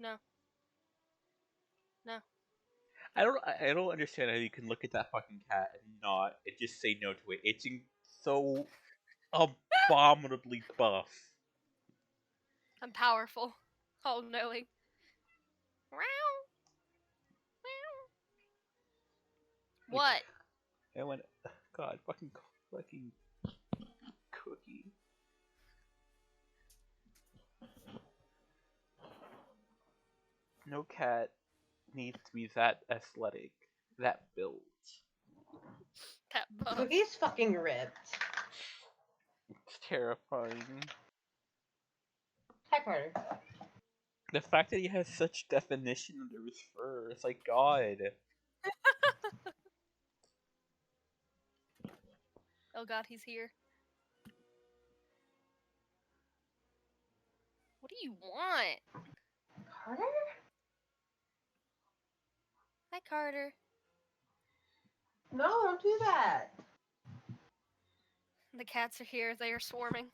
No. No. I don't understand how you can look at that fucking cat and just say no to it. It's so abominably buff. I'm powerful. All knowing. Meow. Meow. What? And when God fucking cookie. No cat needs to be that athletic, that built. That buff. Cookie's fucking ripped. It's terrifying. Hi, Carter. The fact that he has such definition under his fur, it's like God. Oh god, he's here. What do you want? Carter? Hi, Carter. No, don't do that. The cats are here. They are swarming.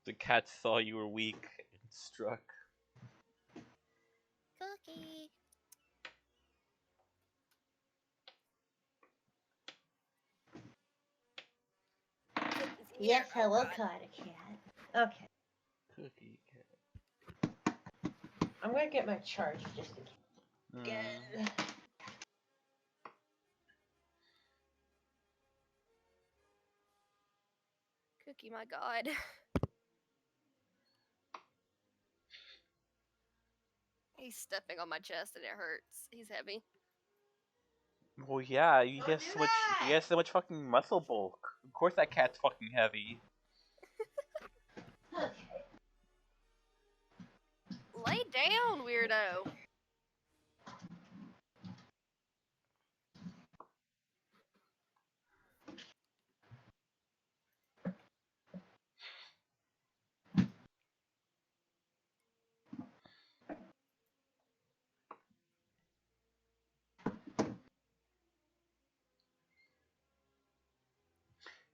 The cat saw you were weak and struck. Cookie. Cookie's here. Yes, Oh, hello, God. Carter cat. Okay. Cookie cat. I'm gonna get my charge just in case. Mm. Again. Cookie, my god. He's stepping on my chest and it hurts. He's heavy. Well, yeah, he Don't has do so much. He that! has so much fucking muscle bulk. Of course, that cat's fucking heavy. Okay. Lay down, weirdo.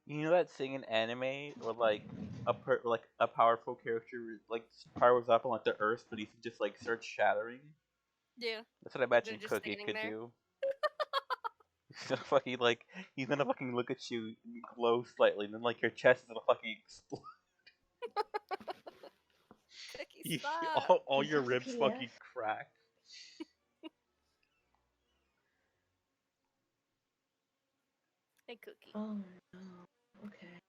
You know that thing in anime where like a powerful character like powers up on like the earth, but he just like starts shattering. Yeah. That's what I They're imagine just Cookie standing could there. do. He's gonna fucking look at you, and glow slightly, and then like your chest is gonna fucking explode. Cookie, stop. all This your is a ribs PDF? fucking crack. Hey, Cookie. Oh no. Okay.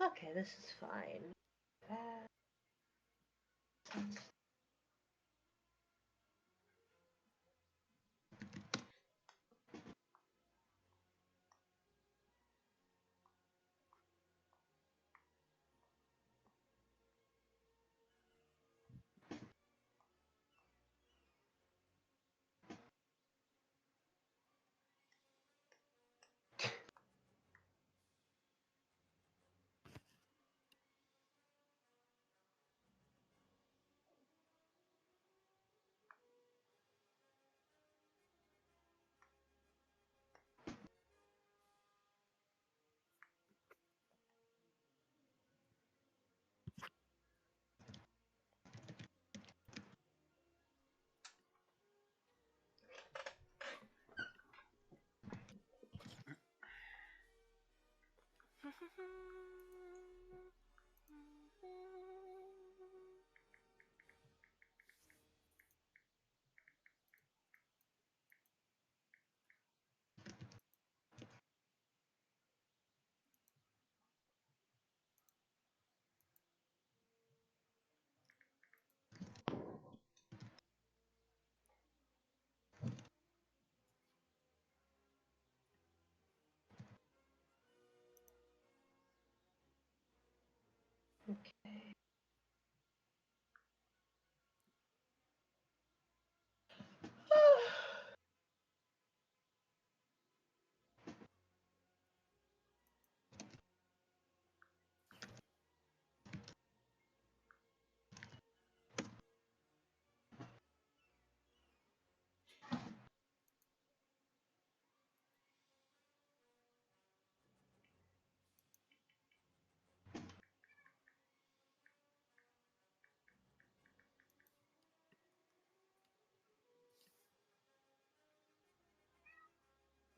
Okay, this is fine. Okay.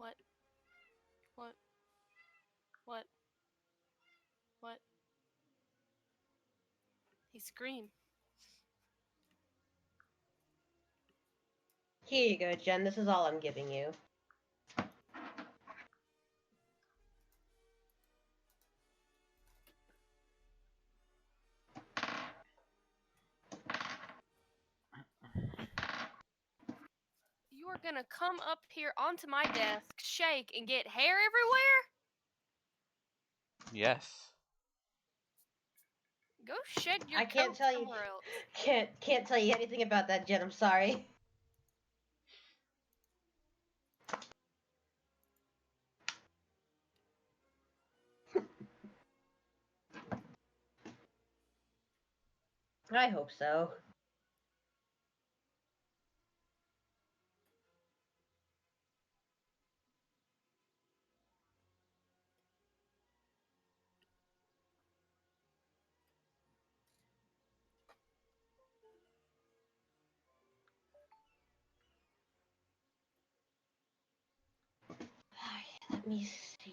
What? What? What? What? He screamed. Here you go, Jen. This is all I'm giving you. You are gonna come up here onto my desk, shake, and get hair everywhere? Yes. Go shed your I can't coat tell you. somewhere else. Can't tell you anything about that, Jen. I'm sorry. I hope so. Let me see.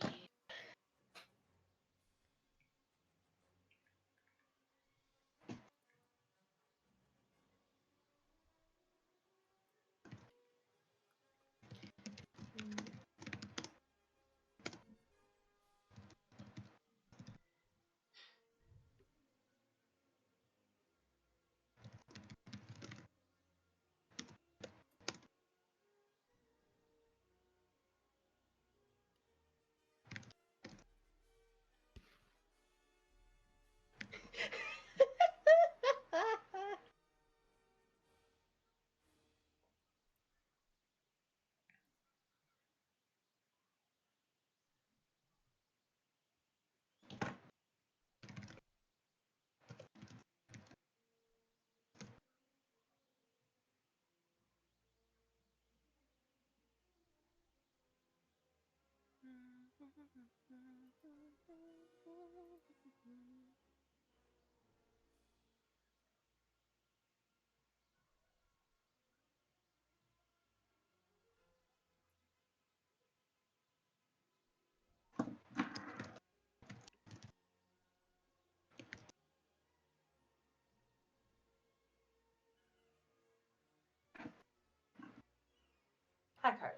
Hi, Carter.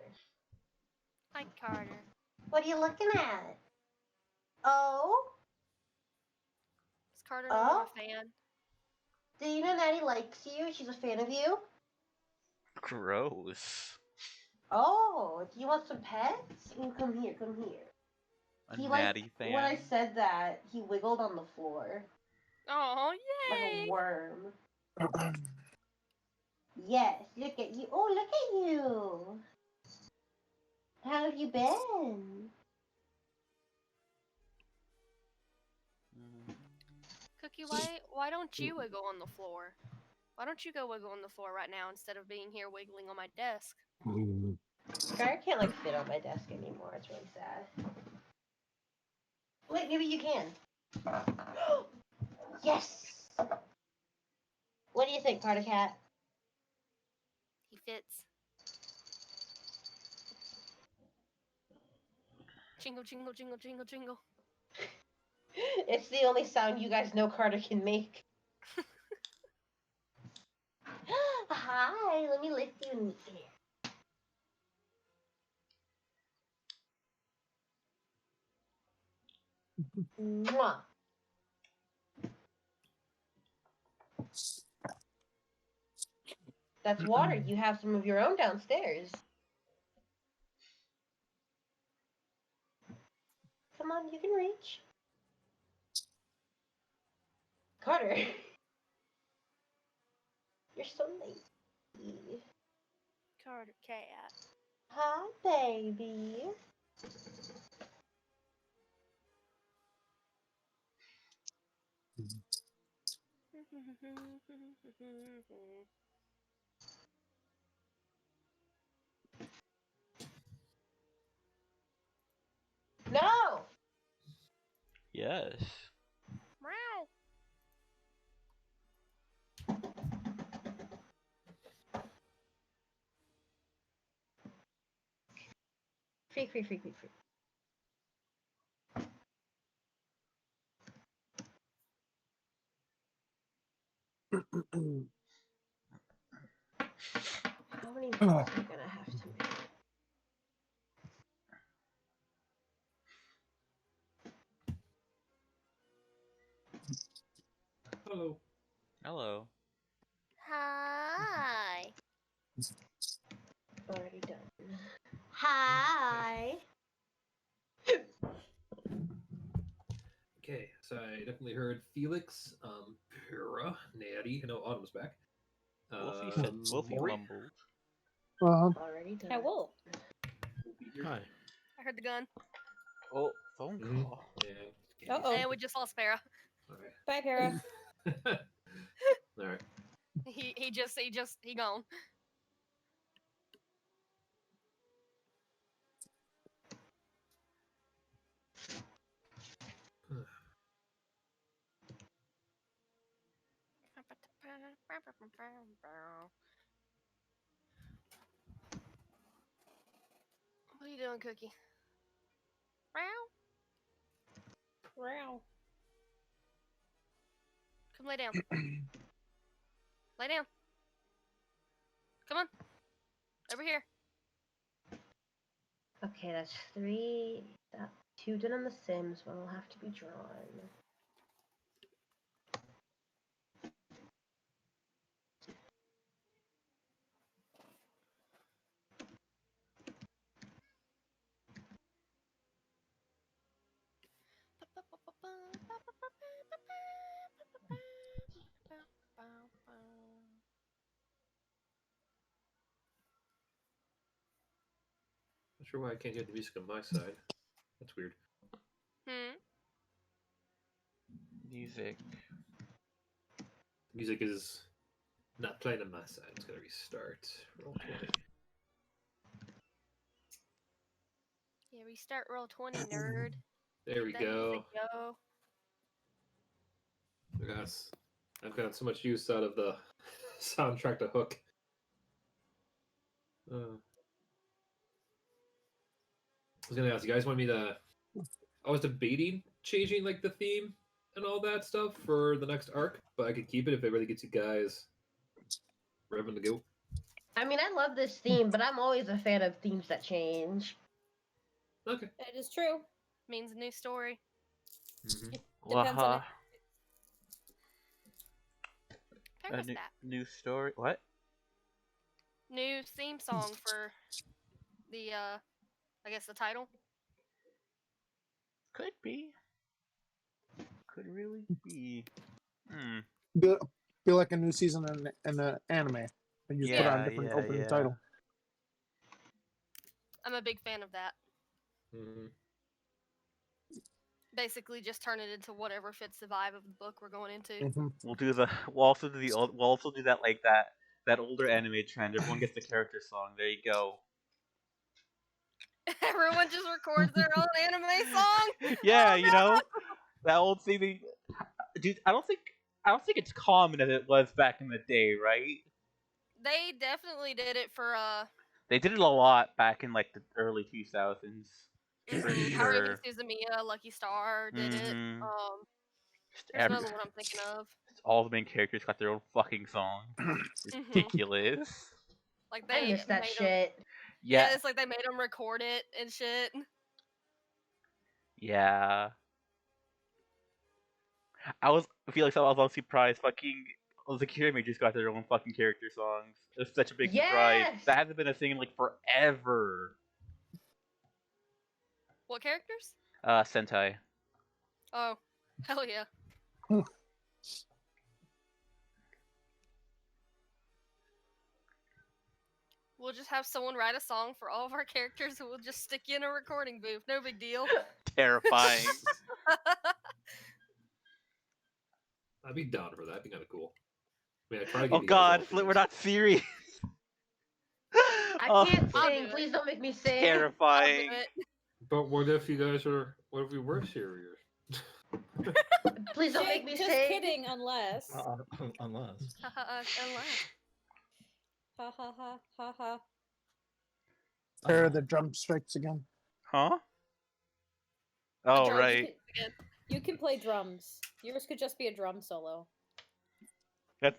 Hi, Carter. What are you looking at? Oh? Is Carter not a fan? Do you know Natty likes you? She's a fan of you? Gross. Oh, do you want some pets? Ooh, come here, come here. A He natty fan. when I said that, he wiggled on the floor. Oh, Like yay! a worm. Yes, look at you. Oh, look at you. How have you been? Cookie, why don't you wiggle on the floor? Why don't you go wiggle on the floor right now instead of being here wiggling on my desk? Skyr can't like fit on my desk anymore. It's really sad. Wait, maybe you can. Yes. What do you think, Carter Cat? He fits. Jingle, jingle, jingle, jingle, jingle. It's the only sound you guys know Carter can make. Hi, let me lift you in the air. Mwah. That's water. You have some of your own downstairs. Come on, you can reach. Carter. You're so lazy. Carter Cat. Hi, baby. No! Yes. Meow. Free, free, free, free, free. How many balls are we gonna have to make? Hello. Hello. Hi. Already done. Hi. Okay, I definitely heard Felix, Pura, Natty. I know Autumn's back. Wolfie Maury mumbled. Already done. I will. will be here. Hi. I heard the gun. Oh, phone Mhm. call. Yeah. Uh-oh. And we just lost Farah. All right. Bye, Para. All right. He gone. What are you doing, Cookie? Meow. Wow. Come lay down. Lay down. Come on. Over here. Okay, that's 3. 2 done on the Sims. One will have to be drawn. Not sure why I can't hear the music on my side. That's weird. Music. Music is not playing on my side. It's gotta restart. Roll 20. Yeah, restart roll 20, nerd. There we Get that music, go. yo. I've got so much use out of the soundtrack to Hook. I was gonna ask you guys want me to. I was debating changing like the theme and all that stuff for the next arc, but I could keep it if it really gets you guys revving to go. I mean, I love this theme, but I'm always a fan of themes that change. Okay. That is true. Means a new story. Mm-hmm. Depends on it. Where was that? New story. What? New theme song for the I guess the title. Could be. Could really be. Feel like a new season in an anime. And you just put on a different opening title. I'm a big fan of that. Mm-hmm. Basically, just turn it into whatever fits the vibe of the book we're going into. Mm-hmm. We'll also do that like that older anime trend. Everyone gets the character song. There you go. Everyone just records their own anime song. Yeah, Oh, you know that old thing. Dude, I don't think it's common as it was back in the day, right? They definitely did it for They did it a lot back in like the early 2000s. For Haruhi sure. Suzumiya, Lucky Star did it. There's another one I'm thinking of. All the main characters got their own fucking song. Ridiculous. Like I they miss that made shit. Yeah. it's like they made them record it and shit. Yeah. I was surprised. Fucking Zakirame just got their own fucking character songs. It's such a big surprise. Yes! That hasn't been a thing in like forever. What characters? Sentai. Oh, hell yeah. We'll just have someone write a song for all of our characters and we'll just stick you in a recording booth. No big deal. Terrifying. I'd be down for that. That'd be kind of cool. I mean, I try to Oh give you guys all god, Flip, we're themes. not serious. I can't I'll sing. do it. Please don't make me sing. Terrifying. I'll do it. But what if you guys are? What if we were serious? Please don't make Jake, me just sing. kidding, unless. Unless. Unless. Ha ha ha ha ha. There are the drum strikes again. Huh? Oh George, right. You can play drums. Yours could just be a drum solo. But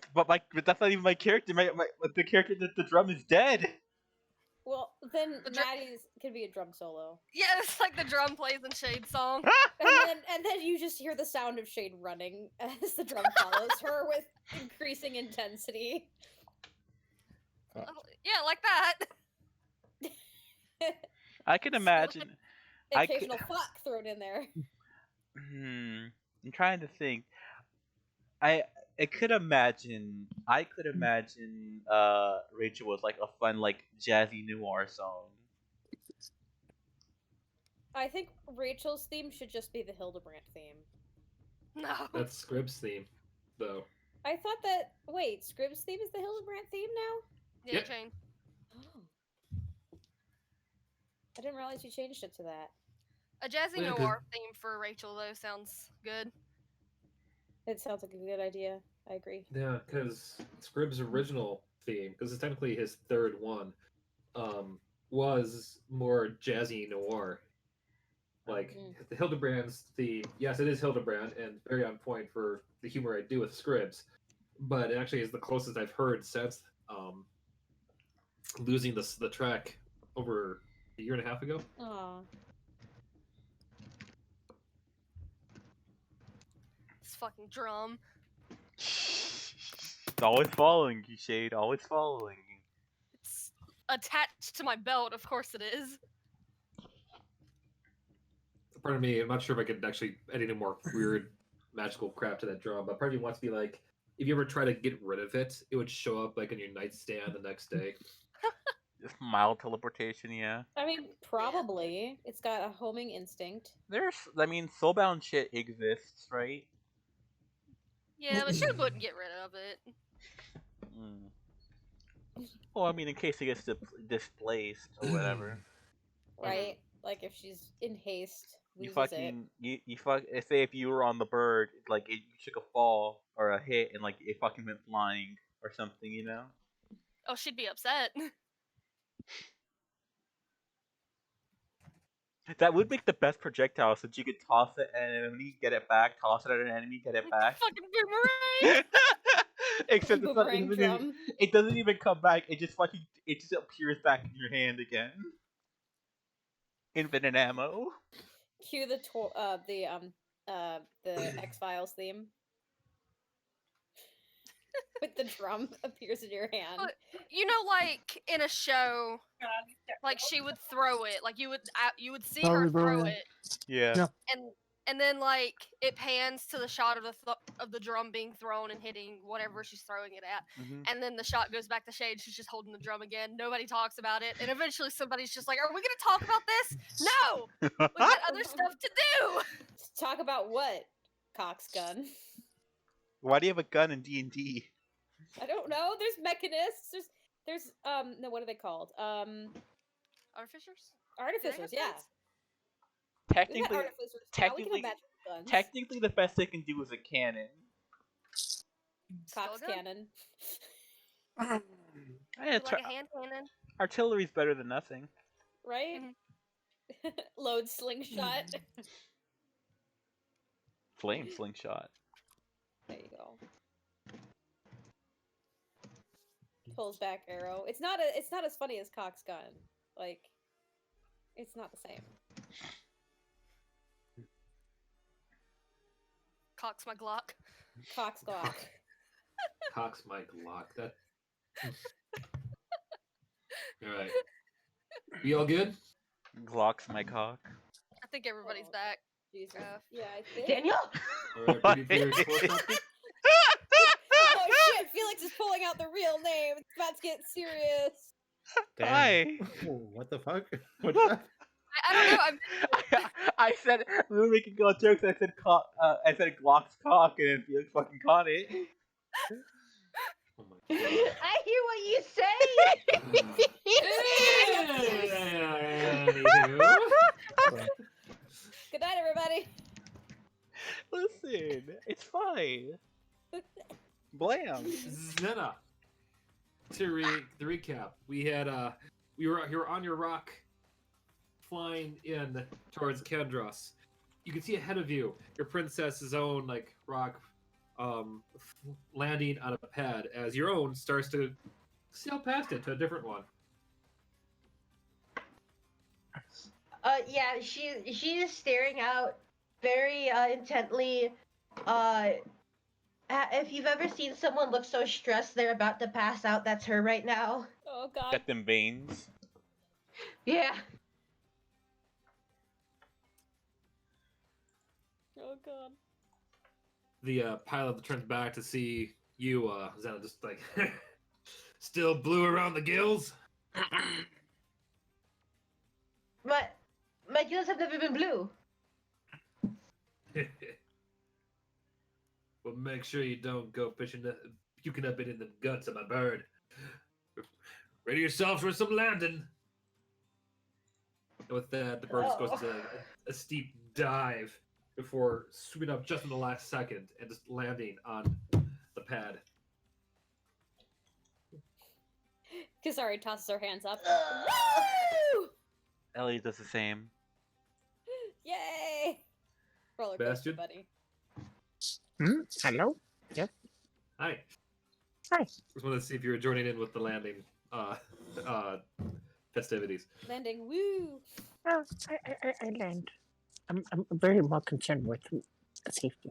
that's not even my character. The character that the drum is dead. Well, then The drum- Maddie's could be a drum solo. Yeah, it's like the drum plays in Shade song. And then you just hear the sound of Shade running as the drum follows her with increasing intensity. Yeah, like that. I can imagine. Occasional fuck thrown in there. I'm trying to think. I I could imagine. I could imagine. Rachel was like a fun, like jazzy noir song. I think Rachel's theme should just be the Hildebrandt theme. No. That's Scribb's theme, though. I thought that. Wait, Scribb's theme is the Hildebrandt theme now? Yeah, Yep. Jane. Oh. I didn't realize you changed it to that. A jazzy Yeah, 'cause- noir theme for Rachel though sounds good. It sounds like a good idea. I agree. Yeah, because Scribb's original theme, because it's technically his third one, was more jazzy noir. Like the Hildebrand's theme, yes, it is Hildebrand and very on point for the humor I do with Scribbs, but it actually is the closest I've heard since losing the track over a year and a half ago. Aw. This fucking drum. It's always following you, Shade. Always following you. It's attached to my belt, of course it is. Part of me, I'm not sure if I could actually add any more weird magical crap to that drum, but part of me wants to be like, if you ever try to get rid of it, it would show up like on your nightstand the next day. Just mild teleportation, yeah. I mean, probably. It's got a homing instinct. I mean, soulbound shit exists, right? Yeah, but she wouldn't get rid of it. Well, I mean, in case it gets displaced or whatever. Right? Like if she's in haste, You loses fucking say if you were on the bird, like you took a fall or a hit and like it fucking went flying or something, you know? Oh, she'd be upset. That would make the best projectile since you could toss it at an enemy, get it back, toss it at an enemy, get it back. Fucking boomerang! Except Boomerang drum. it doesn't even come back. It just appears back in your hand again. Infinite ammo. Cue the X-Files theme. With the drum appears in your hand. You know, like in a show, like she would throw it, like you would see her throw it, Yeah. and then like it pans to the shot of the drum being thrown and hitting whatever she's throwing it at, and then the shot goes back to Shade. She's just holding the drum again. Nobody talks about it, and eventually somebody's just like, "Are we gonna talk about this? No, we got other stuff to do." Talk about what? Cox gun. Why do you have a gun in D&D? I don't know. There's mechanists. There's no, what are they called? Artificers. Artificers. Yeah. Technically, artificers. technically, the best they can do is a cannon. Cox cannon. Like a hand cannon. Artillery's better than nothing. Right? Load slingshot. Flame slingshot. There you go. Pulls back arrow. It's not as funny as Cox gun. Like, it's not the same. Cocks my Glock. Cox Glock. Cox my Glock. That. All right. We all good? Glock's my cock. I think everybody's back. Jesus. Yeah, I think. Daniel? All right, pretty close up. Oh shit! Felix is pulling out the real name. It's about to get serious. Damn. Hi. Oh, what the fuck? What's that? I don't know. I said we were making God jokes. I said I said Glock's cock, and then Felix fucking caught it. Oh my God. I hear what you say. Good night, everybody. Listen, it's fine. Blam. Znena. To recap, we had we were on your rock, flying in towards Kendros. You can see ahead of you your princess's own like rock, landing on a pad as your own starts to sail past it to a different one. Yeah, she's staring out very intently. If you've ever seen someone look so stressed they're about to pass out, that's her right now. Oh god. Got them veins. Yeah. Oh god. The pilot turns back to see you, Xana, just like still blue around the gills. My gills have never been blue. Well, make sure you don't go puking up it in the guts of my bird. Ready yourselves for some landing. And with that, the bird just goes to a steep dive before swooping up just in the last second and just landing on the pad. Kisari tosses her hands up. Ugh. Woo! Ellie does the same. Yay! Roller coaster, Bastion? buddy. Hello? Hi. Hi. Just wanted to see if you were joining in with the landing festivities. Landing, woo! I land. I'm very more concerned with safety.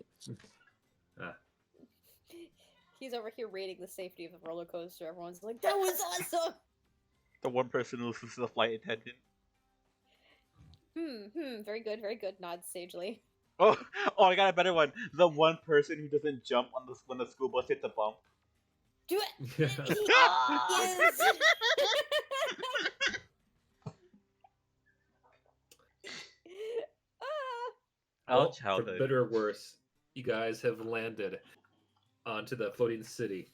He's over here rating the safety of the roller coaster. Everyone's like, that was awesome! The one person who listens to the flight attendant. Very good, very good. Nods sagely. Oh, I got a better one. The one person who doesn't jump on when the school bus hits the bump. Do it! Yes. Oh, For childhood. better or worse, you guys have landed onto the floating city.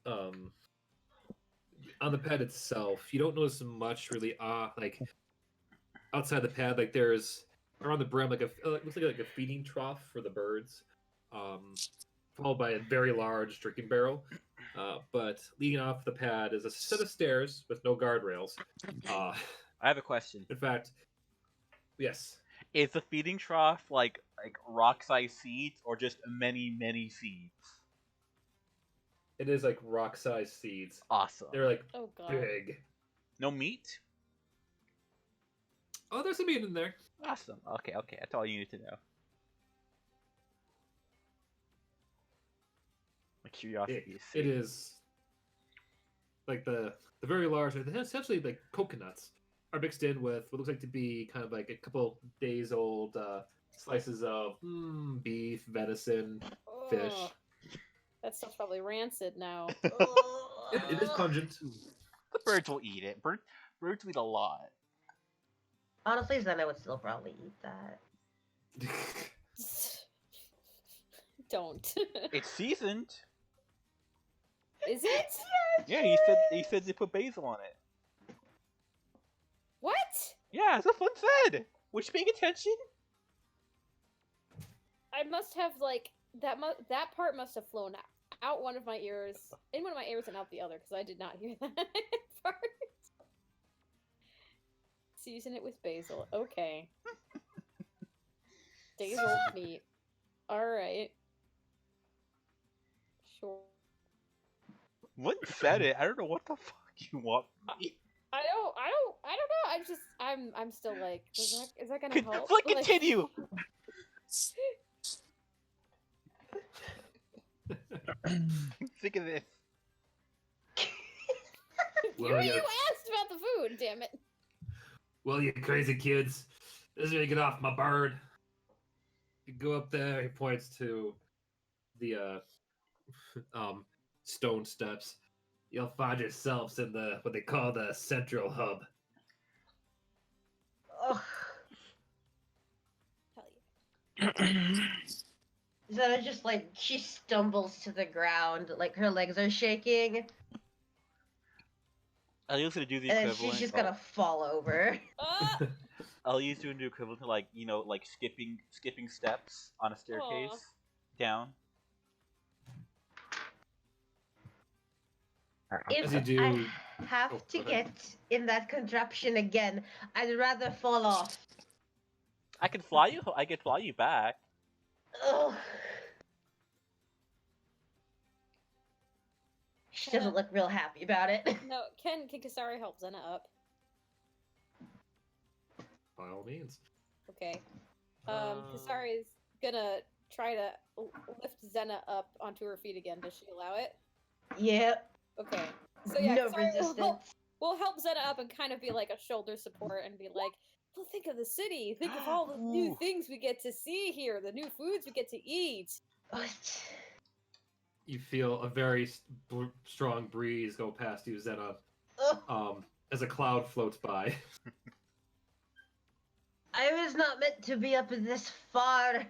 On the pad itself, you don't notice much really. Like outside the pad, like there's around the brim, like it looks like a feeding trough for the birds, followed by a very large drinking barrel. But leading off the pad is a set of stairs with no guardrails. I have a question. In fact, yes. Is the feeding trough like rock-sized seeds or just many seeds? It is like rock-sized seeds. Awesome. They're like Oh god. big. No meat? Oh, there's some meat in there. Awesome. Okay. That's all you need to know. My curiosity is It safe. is like the very large, essentially like coconuts are mixed in with what looks like to be kind of like a couple days old slices of beef, venison, fish. Ugh. That stuff's probably rancid now. It is pungent. The birds will eat it. Birds eat a lot. Honestly, Xena would still probably eat that. Don't. It's seasoned. Is it? Yeah, he said they put basil on it. What? Yeah, that's what Fun said. Was you paying attention? I must have like that part must have flown out one of my ears, in one of my ears and out the other, because I did not hear that part. Season it with basil. Okay. Days old meat. Alright. Sure. What said it? I don't know what the fuck you want from me. I don't know. I'm still like, is that gonna help? Like, Like- continue. Think of this. Well, you yeah. asked about the food, damn it. Well, you crazy kids, this is where you get off my bird. You go up there. He points to the stone steps. You'll find yourselves in the what they call the central hub. Ugh. Hell yeah. Xena just like she stumbles to the ground, like her legs are shaking, I'll use it to do the and then equivalent. she's just gonna fall over. Ah! I'll use doing the equivalent to like skipping steps on a staircase down. If As you do, I have Oh, to go ahead. get in that contraption again, I'd rather fall off. I can fly you. I can fly you back. Ugh. She doesn't look real happy about it. No, can Kisari help Xena up? by all means. Okay. Kisari's gonna try to lift Xena up onto her feet again. Does she allow it? Yep. Okay. So yeah, No Kisari will help, resistance. we'll help Xena up and kind of be like a shoulder support and be like, well, think of the city. Think of all the new Ooh. things we get to see here, the new foods we get to eat. What? You feel a very strong breeze go past you, Zena, Oh, as a cloud floats by. I was not meant to be up this far.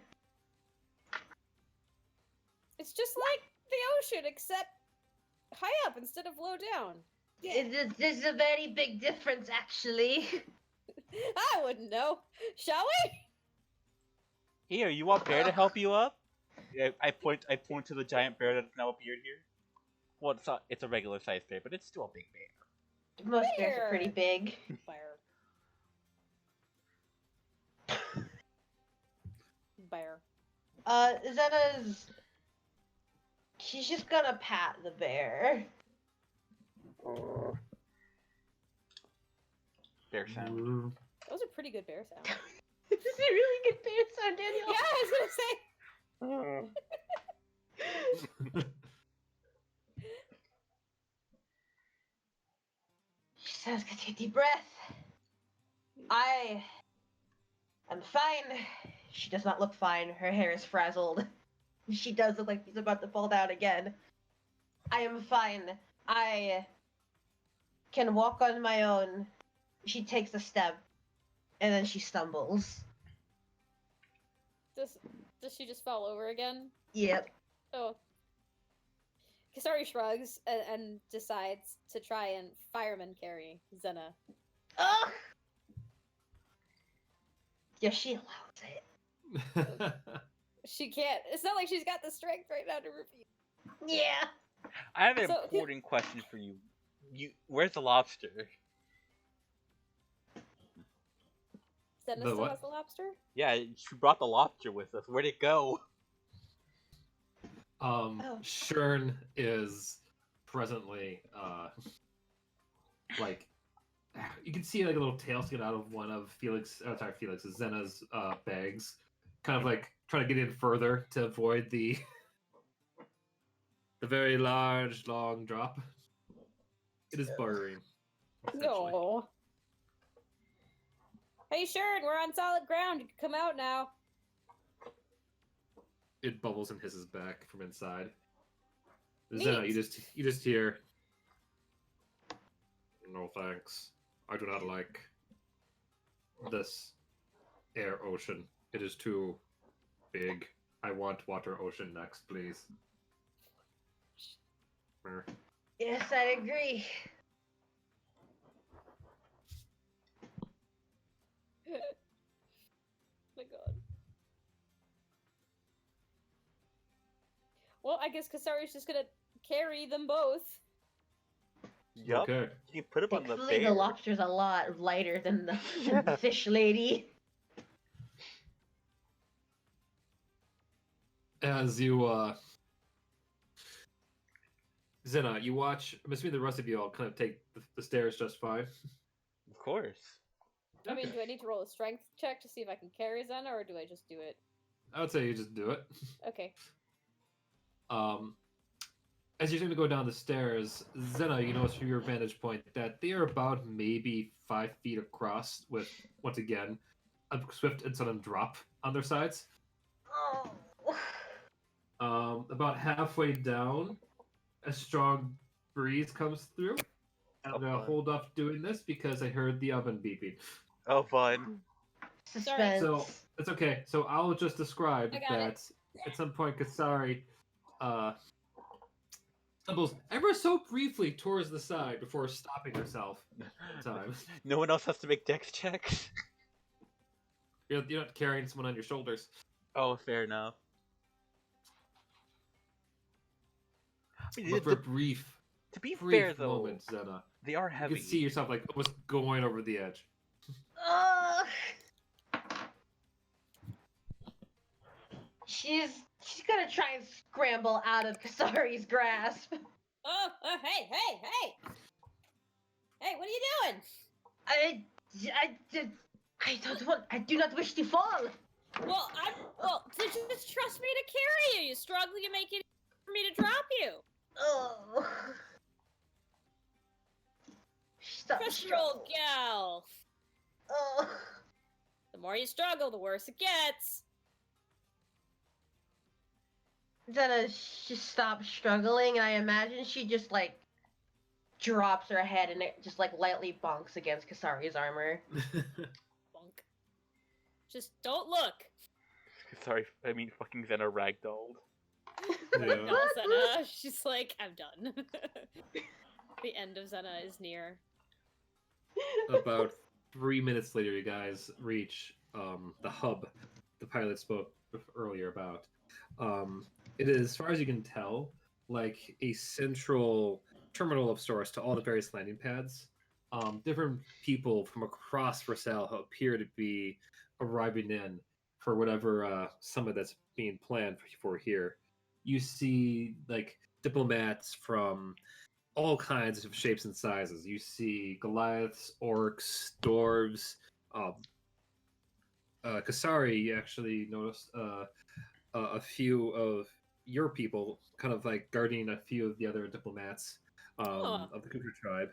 It's just like the ocean, except high up instead of low down. There's a very big difference, actually. I wouldn't know. Shall we? Here, you want Bear to help you up? Yeah, I point to the giant bear that's now appeared here. Well, it's not. It's a regular sized bear, but it's still a big bear. Most bears are pretty Bear. big. Bear. Bear. Zena's... She's just gonna pat the bear. Bear sound. Those are pretty good bear sounds. This is a really good bear sound, Daniel. Yeah, I was gonna say. She says, take a deep breath. I am fine. She does not look fine. Her hair is frazzled. She does look like she's about to fall down again. I am fine. I can walk on my own. She takes a step, and then she stumbles. Does she just fall over again? Yep. Oh. Kasari shrugs and decides to try and fireman carry Zena. Oh! Yeah, she allows it. She can't. It's not like she's got the strength right now to refuse. Yeah. I have an So- important question for you. Where's the lobster? Zena The still what? has the lobster? Yeah, she brought the lobster with us. Where'd it go? Shern is presently like you can see like a little tail sticking out of one of Zena's bags, kind of like trying to get in further to avoid the very large long drop. It is burrowing. essentially. No. Hey, Shern, we're on solid ground. You can come out now. It bubbles and hisses back from inside. Neat. Zena, you just hear. No thanks. I do not like this air ocean. It is too big. I want water ocean next, please. Yes, I agree. My god. Well, I guess Kasari's just gonna carry them both. Yup. Okay. You put him on the Thankfully, bear. the lobster's a lot lighter than the fish lady. As you Zena, you watch. I'm assuming the rest of you all kind of take the stairs just fine. Of course. I mean, do I need to roll a strength check to see if I can carry Zena, or do I just do it? I would say you just do it. Okay. As you're going to go down the stairs, Zena, you notice from your vantage point that they are about maybe 5 feet across, with once again a swift and sudden drop on their sides. Oh. About halfway down, a strong breeze comes through. I'm Oh, gonna fun. hold off doing this because I heard the oven beeping. Oh, fun. Suspense. So it's okay. So I'll just describe I got that it. at some point Kasari stumbles ever so briefly towards the side before stopping herself at times. No one else has to make dex checks? You're not carrying someone on your shoulders. Oh, fair enough. But for a brief To be fair, though, moment, Zena, they are you heavy. can see yourself like almost going over the edge. She's gonna try and scramble out of Kasari's grasp. Oh, hey! Hey, what are you doing? I do not wish to fall. Well, just trust me to carry you. You struggle, you make it for me to drop you. Oh. Stop Trust your old gal. Oh. The more you struggle, the worse it gets. Zena just stops struggling, and I imagine she just like drops her head and it just like lightly bonks against Kasari's armor. Bonk. Just don't look. Sorry, I mean fucking Zena ragdolled. Yeah. No, Zena. She's like, I'm done. The end of Zena is near. About 3 minutes later, you guys reach the hub the pilot spoke earlier about. It is, as far as you can tell, like a central terminal of sorts to all the various landing pads. Different people from across Versailles appear to be arriving in for whatever summit that's being planned for here. You see, like, diplomats from all kinds of shapes and sizes. You see Goliaths, orcs, dwarves. Kasari, you actually noticed a few of your people kind of like guarding a few of the other diplomats Oh. of the Kuka tribe.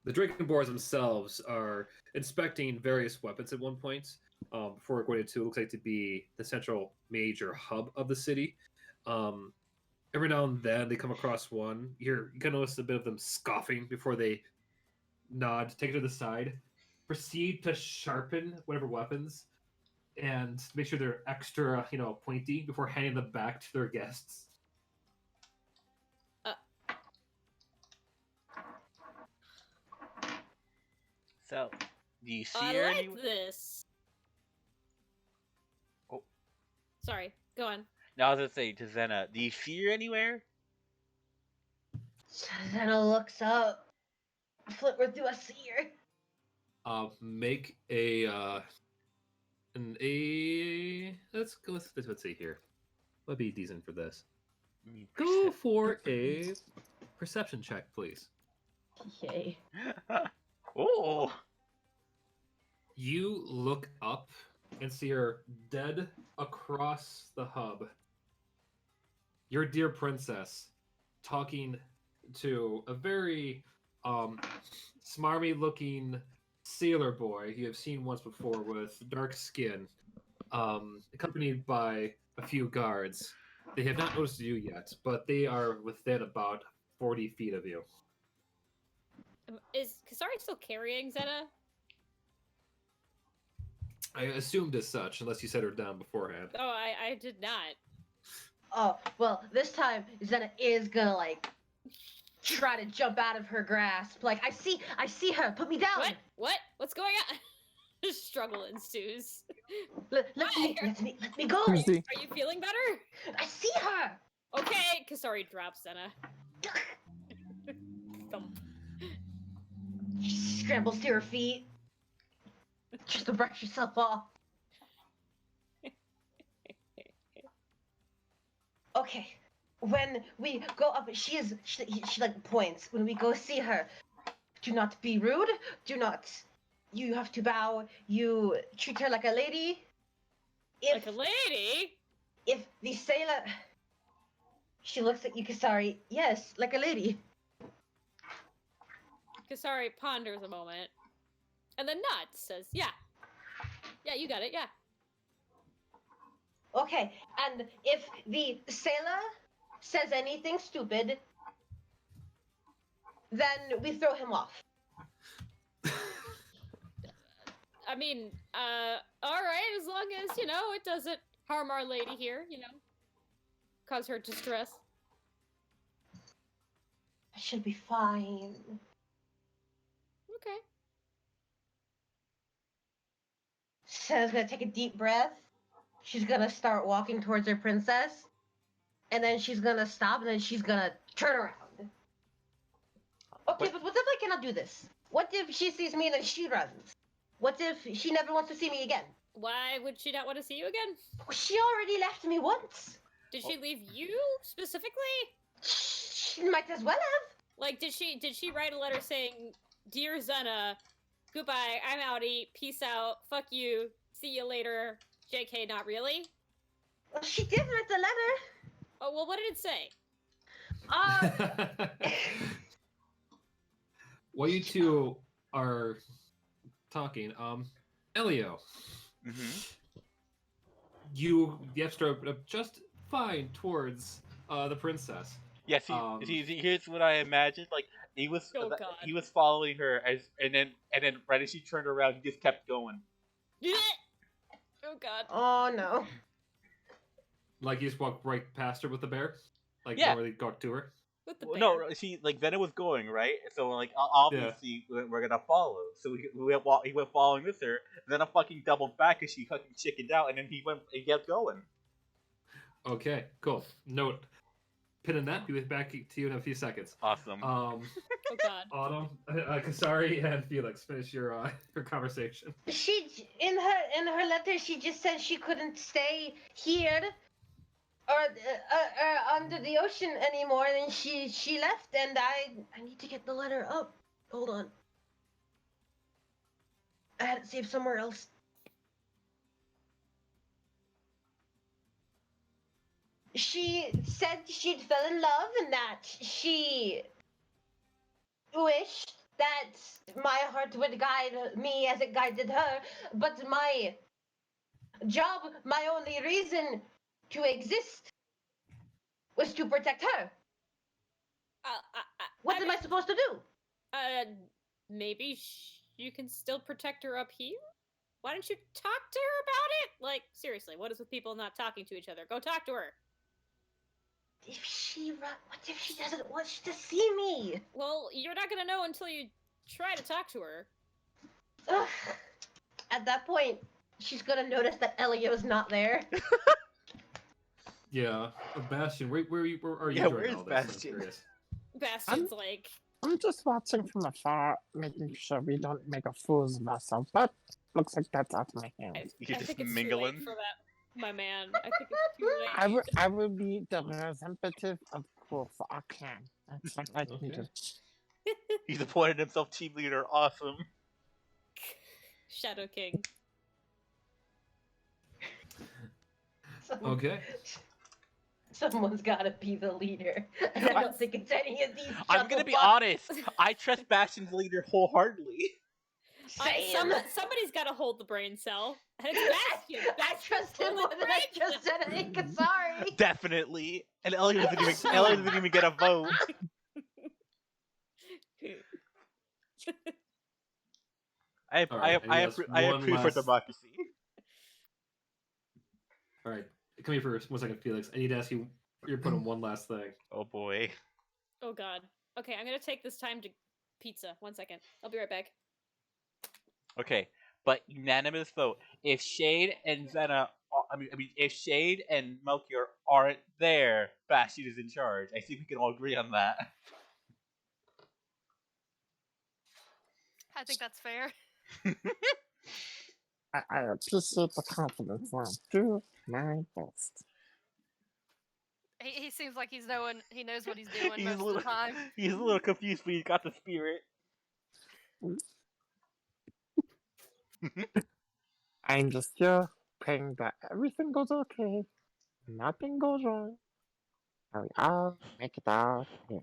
The Dragonborns themselves are inspecting various weapons at one point before going into what looks like to be the central major hub of the city. Every now and then they come across one. You can notice a bit of them scoffing before they nod, take it to the side, proceed to sharpen whatever weapons, and make sure they're extra, pointy before handing them back to their guests. So, do you see I her like anywhere? this. Oh. Sorry, go on. Now I was gonna say to Zena, do you see her anywhere? Zena looks up. Flipper, do I see her? Make a let's see here. What'd be decent for this? Go for a perception check, please. Yay. Oh. You look up and see her dead across the hub. Your dear princess talking to a very smarmy looking sailor boy you have seen once before with dark skin, accompanied by a few guards. They have not noticed you yet, but they are within about 40 feet of you. Is Kasari still carrying Zena? I assumed as such, unless you set her down beforehand. Oh, I did not. Oh, well, this time Zena is gonna like try to jump out of her grasp. Like, I see her. Put me down. What? What's going on? Struggle ensues. Let me go. Who's the? Are you feeling better? I see her. Okay, Kasari drops Zena. Thump. She scrambles to her feet. Just to brush herself off. Okay. When we go up, she like points. When we go see her, do not be rude. Do not. You have to bow. You treat her like a lady. Like a lady? If the sailor, she looks at you, Kasari. Yes, like a lady. Kasari ponders a moment, and then nods. Says, "Yeah, yeah, you got it. Yeah." Okay, and if the sailor says anything stupid, then we throw him off. I mean, all right, as long as it doesn't harm our lady here, cause her distress. I should be fine. Okay. Sarah's gonna take a deep breath. She's gonna start walking towards her princess. And then she's gonna stop, and then she's gonna turn around. Okay, but what if I cannot do this? What if she sees me and then she runs? What if she never wants to see me again? Why would she not want to see you again? She already left me once. Did she leave you specifically? She might as well have. Like, did she write a letter saying, "Dear Zena, goodbye, I'm outie, peace out, fuck you, see you later, JK, not really"? Well, she did write the letter. Oh, well, what did it say? While you two are talking, Elio, you strode up just fine towards the princess. Yeah, see, here's what I imagined. Like he was, Oh, God. he was following her, and then right as she turned around, he just kept going. Oh god. Oh no. Like you just walked right past her with the bear, like Yeah. don't really go to her. With the Well, bear. no, see, like Venom was going right, so like obviously we're gonna follow. So he went following with her. Then I fucking doubled back because she fucking chickened out, and then he kept going. Okay, cool. Note, pin in that. Be with back to you in a few seconds. Awesome. Oh god. Autumn, Kasari, and Felix, finish your conversation. She in her letter she just said she couldn't stay here or under the ocean anymore, and she left, and I need to get the letter up. Hold on. I had it saved somewhere else. She said she'd fell in love and that she wished that my heart would guide me as it guided her, but my job, my only reason to exist was to protect her. What am I supposed to do? Maybe you can still protect her up here? Why don't you talk to her about it? Like, seriously, what is with people not talking to each other? Go talk to her. What if she doesn't want to see me? Well, you're not gonna know until you try to talk to her. Ugh. At that point, she's gonna notice that Elio's not there. Yeah, Bastion, where are you Yeah, doing where is all this? I'm Bastion? curious. Bastion's like, I'm just watching from afar, making sure we don't make a fool's of ourselves, but looks like that's out of my hands. You're I just think it's too mingling. late for that, my man. I think it's too late. I will be the representative of cool for our clan. That's what I can do. He's appointed himself team leader. Awesome. Shadow King. Okay. Someone's gotta be the leader. And I don't think it's any of these. I'm gonna be chucklefucks. honest. I trust Bastion's leader wholeheartedly. Same. Somebody's got to hold the brain cell. And it's Bastion. I trust him more than I trust Kasari. Definitely. And Elliot doesn't even get a vote. I approve for democracy. All right, come here for 1 second, Felix. I need to ask you. You're putting one last thing. Oh boy. Oh god. Okay, I'm gonna take this time to pizza. 1 second. I'll be right back. Okay, but unanimous vote. If Shade and Zena, if Shade and Melchior aren't there, Bastion is in charge. I think we can all agree on that. I think that's fair. I appreciate the confidence. I'll do my best. He seems like he knows what he's doing He's most a little, of the time. he's a little confused, but he's got the spirit. I'm just here praying that everything goes okay, nothing goes wrong, and we all make it out here.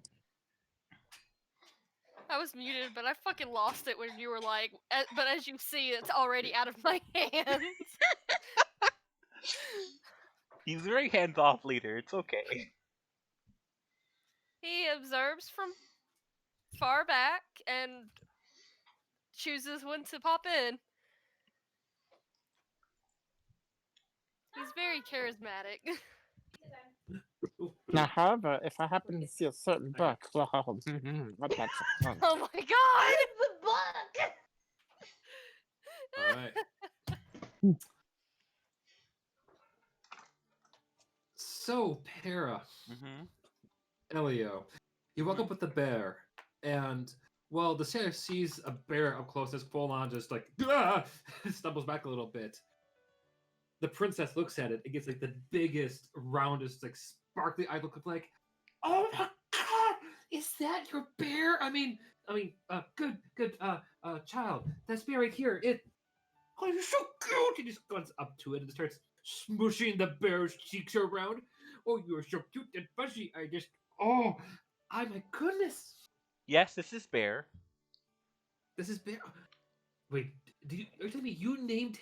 I was muted, but I fucking lost it when you were like, but as you see, it's already out of my hands. He's a very hands-off leader. It's okay. He observes from far back and chooses when to pop in. He's very charismatic. Now, however, if I happen to see a certain book, well, what that's Oh my god! The book! All right. So, Para, Elio, you woke up with the bear, and well, the sailor sees a bear up close, is full on, just like stumbles back a little bit. The princess looks at it. It gets like the biggest, roundest, like sparkly eye look of like, oh my god, is that your bear? Good, child. That's bear right here. Oh, you're so cute. He just goes up to it and starts smushing the bear's cheeks around. Oh, you're so cute and fuzzy. Oh my goodness. Yes, this is Bear. This is bear. Wait, are you telling me you named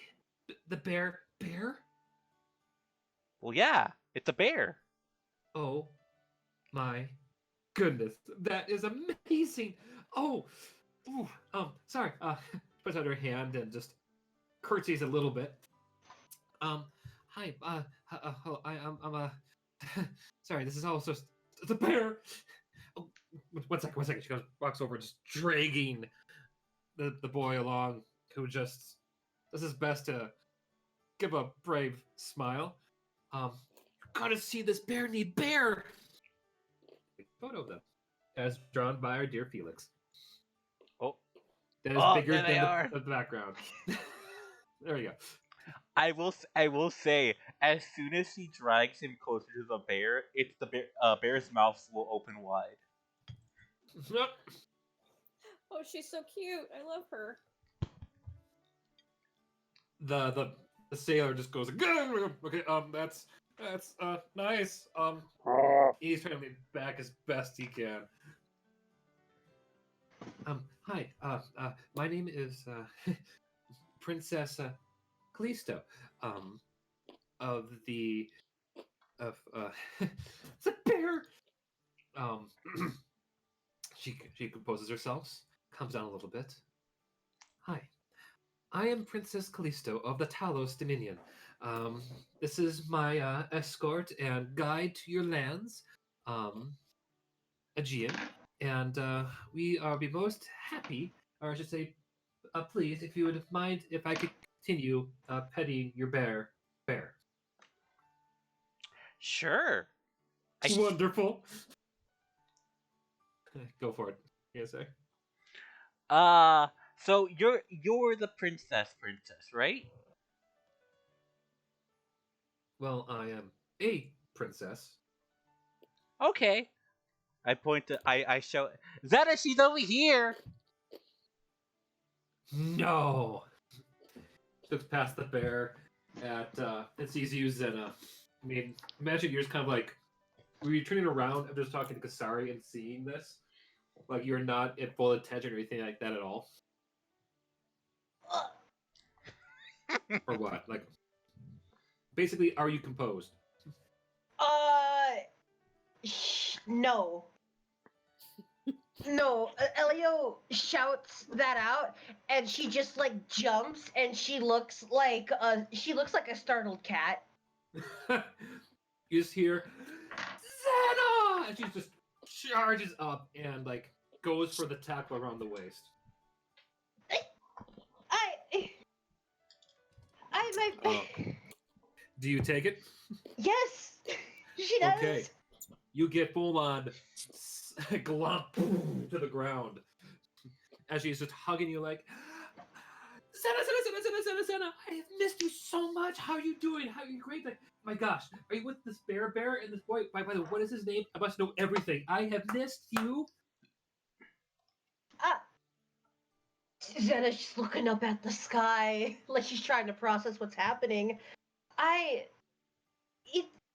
the bear Bear? Well, yeah, it's a bear. Oh my goodness, that is amazing. Oh, ooh, sorry. Puts out her hand and just curtsies a little bit. Hi. Hello, I'm sorry. This is also the bear. Oh, one second. One second. She walks over, just dragging the boy along, who just does his best to give a brave smile. You gotta see this bear need bear. Photo of them, as drawn by our dear Felix. Oh, That is oh, bigger there they than are. the background. There we go. I will say, as soon as she drags him closer to the bear, it's the bear's mouth will open wide. Oh, she's so cute. I love her. The sailor just goes again. Okay, that's nice. Oh, He's trying to make back as best he can. Hi. My name is Princess Callisto. Of the of it's a bear. Um, she composes herself, comes down a little bit. Hi. I am Princess Callisto of the Talos Dominion. This is my escort and guide to your lands, Aegean, and we are be most happy, or I should say, pleased, if you would mind if I could continue petting your bear. Sure. Wonderful. Go for it. Yes, sir. Uh, so you're the princess, right? Well, I am a princess. Okay. I point to I show Zeta. She's over here. No. Looks past the bear at and sees you, Zena. I mean, imagine you're just kind of like, were you turning around and just talking to Kasari and seeing this? Like you're not at full attention or anything like that at all? Or what? Like, basically, are you composed? No. No, Elio shouts that out, and she just like jumps, and she looks like a startled cat. You just hear Zena, and she just charges up and like goes for the tackle around the waist. I my. Do you take it? Yes, she does. Okay. You get full on glomp to the ground as she's just hugging you like, Senna, I have missed you so much. How are you doing? How are you great? Like, my gosh, are you with this bear and this boy? By the way, what is his name? I must know everything. I have missed you. Zena's just looking up at the sky, like she's trying to process what's happening.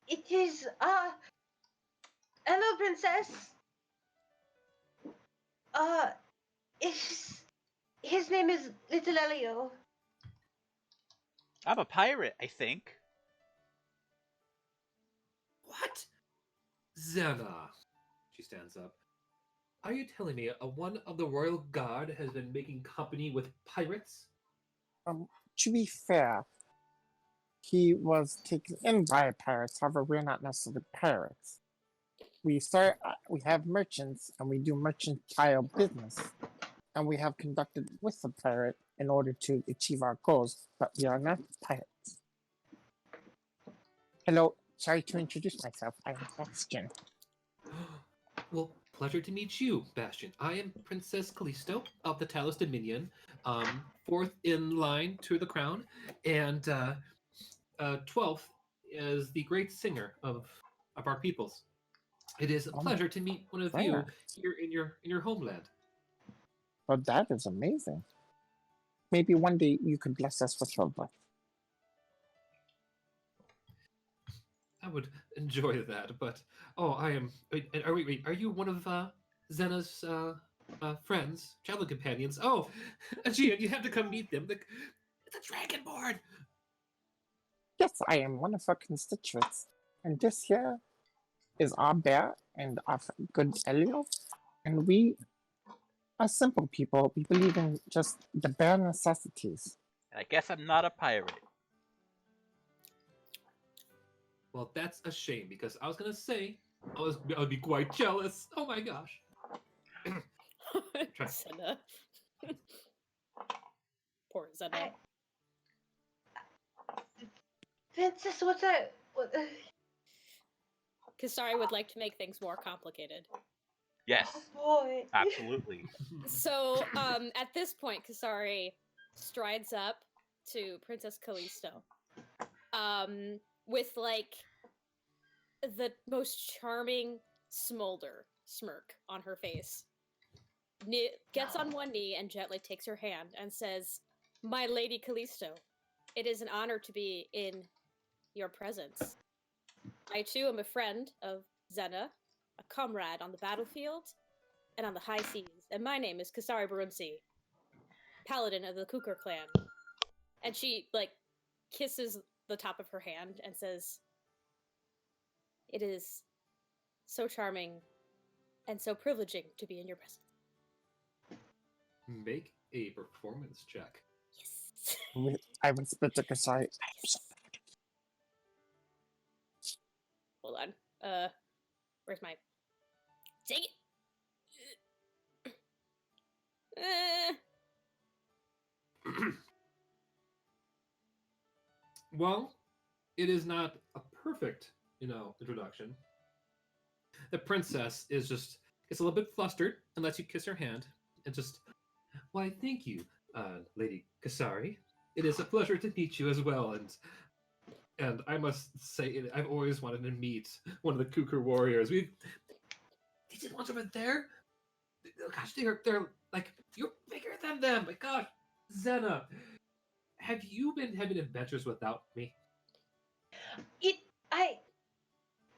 It is, hello, princess. Uh, his name is Little Elio. I'm a pirate, I think. What? Zena. She stands up. Are you telling me one of the royal guard has been making company with pirates? to be fair, he was taken in by pirates. However, we're not necessarily pirates. We have merchants, and we do mercantile business, and we have conducted with the pirate in order to achieve our goals. But we are not pirates. Hello, sorry to introduce myself. I am Bastion. Well, pleasure to meet you, Bastion. I am Princess Callisto of the Talos Dominion, fourth in line to the crown, and 12th is the great singer of our peoples. It is a pleasure to meet one of you here in your homeland. Well, that is amazing. Maybe one day you could bless us with your birth. I would enjoy that, but I am. Are you one of Zena's friends, traveling companions? Oh, Aegean, you have to come meet them. It's a dragonborn. Yes, I am one of our constituents. And this here is our bear and our good Elio. And we are simple people. We believe in just the bare necessities. And I guess I'm not a pirate. Well, that's a shame because I was gonna say I would be quite jealous. Oh my gosh. Try. Zena. Poor Zena. I- Princess, what's that? What? Kasari would like to make things more complicated. Yes, Oh boy. absolutely. So, at this point, Kasari strides up to Princess Callisto, with like the most charming smirk on her face. Gets on one knee and gently takes her hand and says, "My Lady Callisto, it is an honor to be in your presence. I too am a friend of Zena, a comrade on the battlefield and on the high seas, and my name is Kasari Barunsi, paladin of the Kukar clan." And she, like, kisses the top of her hand and says, "It is so charming and so privileging to be in your presence." Make a performance check. Yes. I whispered to Kasari, Hold on. Where's my... Take it! Well, it is not a perfect, introduction. The princess is just gets a little bit flustered and lets you kiss her hand and just, why, thank you, Lady Kasari. It is a pleasure to meet you as well, and I must say, I've always wanted to meet one of the Kukar warriors. These ones over there, gosh, they're like, you're bigger than them. My gosh, Zena, have you been having adventures without me?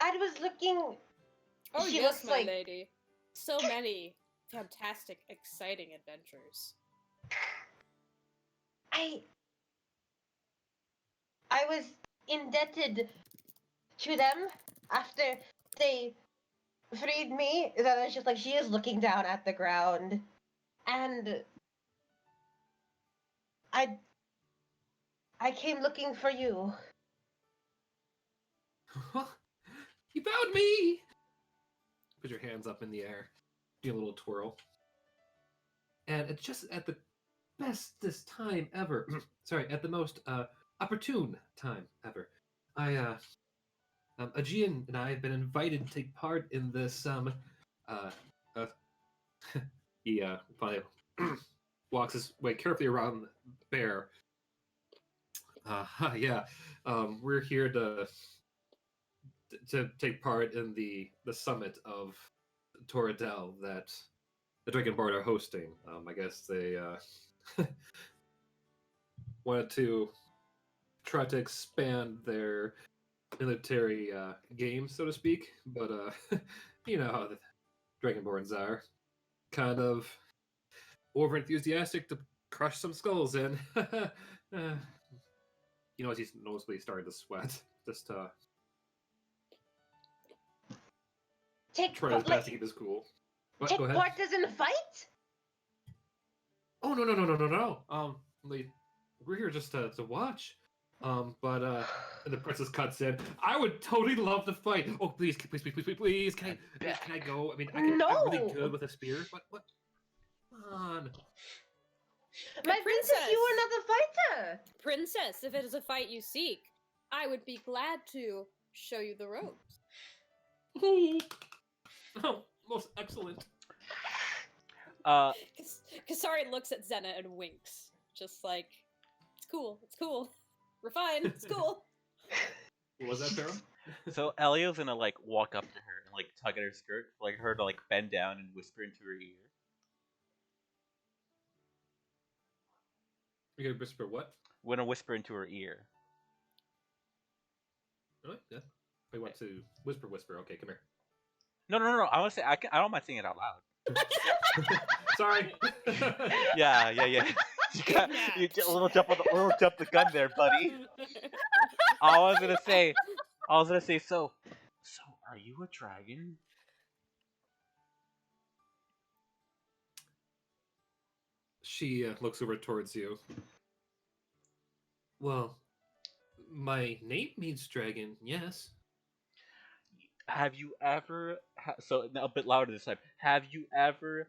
I was looking. Oh She yes, looks my like- lady. So many fantastic, exciting adventures. I was indebted to them after they freed me. That is just like she is looking down at the ground, and I came looking for you. You found me! Put your hands up in the air. Do a little twirl. And it's just at the bestest time ever. Sorry, at the most opportune time ever. Aegean and I have been invited to take part in this, he finally walks his way carefully around the bear. Yeah, we're here to take part in the summit of Torridel that the Dragonborn are hosting. I guess they wanted to try to expand their military game, so to speak, but you know how the Dragonborns are. Kind of over enthusiastic to crush some skulls in. He's noticeably starting to sweat. Just Take try his best to keep his cool. What? take Go ahead. part as in a fight? Oh no! We're here just to watch. And the princess cuts in. I would totally love to fight. Oh, please! Can I go? I mean, I'm really No! good with a spear. What? Come on. My princess, you are not a fighter. Princess, if it is a fight you seek, I would be glad to show you the ropes. Oh, most excellent. Kasari looks at Zena and winks. Just like, it's cool. We're fine, it's cool. What was that, Pharaoh? So Elio's gonna like walk up to her and like tug at her skirt, like her to like bend down and whisper into her ear. You're gonna whisper what? I'm gonna whisper into her ear. Really? Yeah. We want to whisper. Okay, come here. No. I want to say I don't mind saying it out loud. Sorry. Yeah. You got a little jump the gun there, buddy. I was gonna say, so are you a dragon? She looks over towards you. Well, my name means dragon, yes. Have you ever, so a bit louder this time, have you ever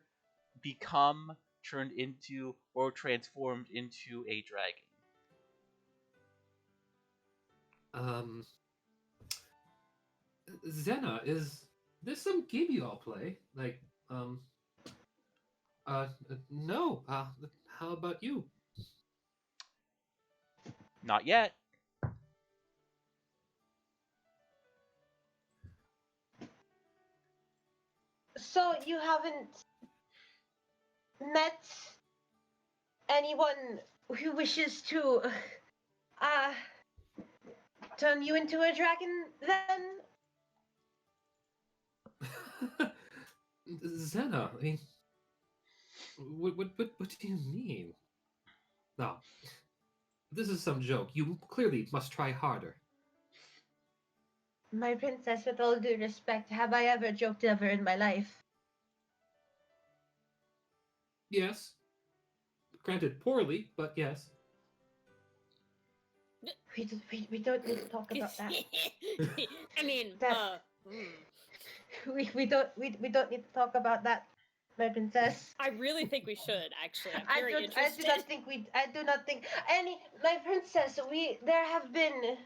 become turned into or transformed into a dragon? Um, Zena, is this some game you all play? Like, no. How about you? Not yet. So you haven't met anyone who wishes to uh turn you into a dragon then? Zena, I mean, what do you mean? No, this is some joke. You clearly must try harder. My princess, with all due respect, have I ever joked ever in my life? Yes. Granted, poorly, but yes. We don't need to talk about that. I mean, That- hmm. We don't need to talk about that, my princess. I really think we should, actually. I'm I very do interested. not think any, my princess, there have been,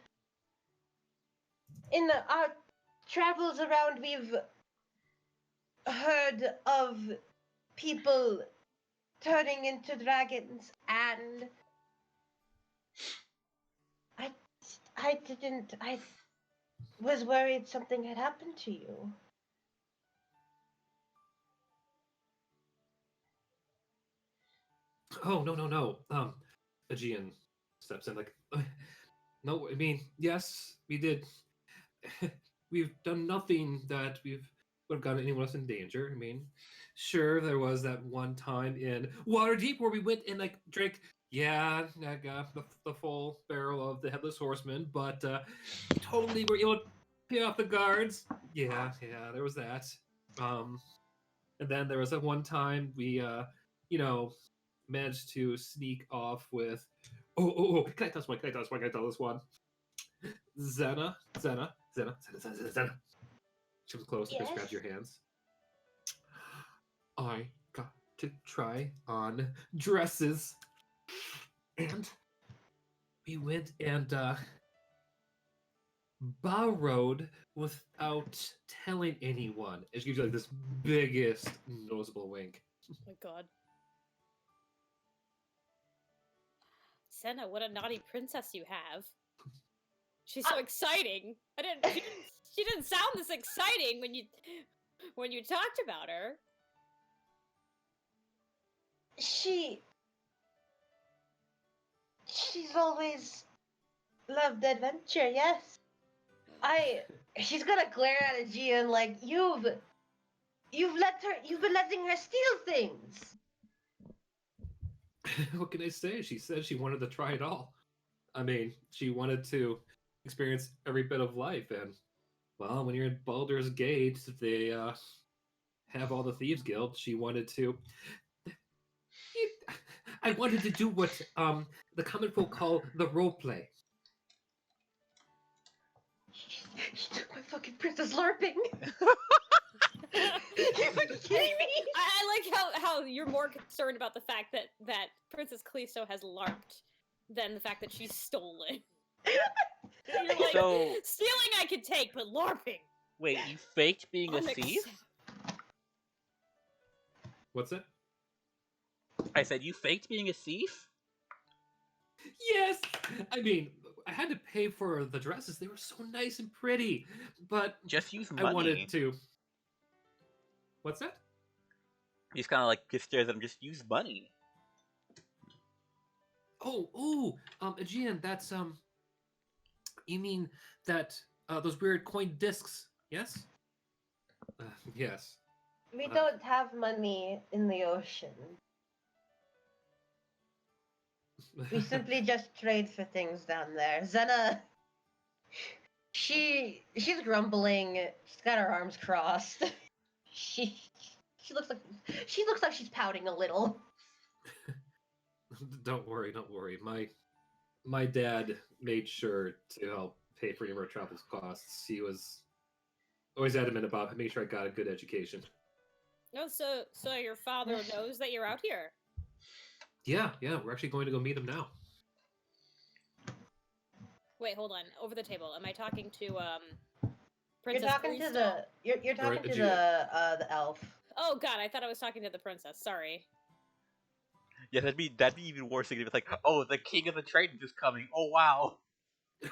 in our travels around, we've heard of people turning into dragons, and I was worried something had happened to you. Oh, no, no, no. Aegean steps in like, no, I mean, yes, we did. We've done nothing that would have gotten anyone else in danger. I mean, sure, there was that one time in Waterdeep where we went and like drank, yeah, I got the full barrel of the Headless Horseman, but totally were able to pay off the guards. Yeah, there was that. And then there was that one time we, you know, managed to sneak off with. Oh! Can I tell this one? Can I tell this one? Zena. She was close. Yes. Grab your hands. I got to try on dresses, and we went and borrowed without telling anyone. It gives you like this biggest noticeable wink. Oh my god. Senna, what a naughty princess you have. She's so exciting. She didn't sound this exciting when you talked about her. She's always loved adventure, yes. She's gonna glare at Aegean like, you've been letting her steal things. What can I say? She said she wanted to try it all. I mean, she wanted to experience every bit of life, and well, when you're in Baldur's Gate, they have all the Thieves Guild. She wanted to. I wanted to do what the common folk call the role play. She took my fucking princess LARPing. You're fucking kidding me? I like how you're more concerned about the fact that Princess Callisto has LARPed than the fact that she's stolen. You're like, So- stealing I could take, but LARPing. Wait, you faked being a thief? What's it? I said you faked being a thief? Yes! I mean, I had to pay for the dresses. They were so nice and pretty. But Just use money. I wanted to. What's that? He's kind of like just stares at him. Just use money. Aegean, that's you mean that those weird coin discs? Yes. Yes. We don't have money in the ocean. We simply just trade for things down there. Zena, She's grumbling. She's got her arms crossed. She she looks like she's pouting a little. Don't worry, don't worry. My dad made sure to help pay for any of our travel costs. He was always adamant about making sure I got a good education. Oh, so your father knows that you're out here. Yeah, we're actually going to go meet him now. Wait, hold on. Over the table. Am I talking to You're Princess talking to Callisto? you're talking to Aegea. the elf. Oh god, I thought I was talking to the princess. Sorry. Yeah, that'd be even worse. If it's like, oh, the king of the Tritons is coming. Oh wow.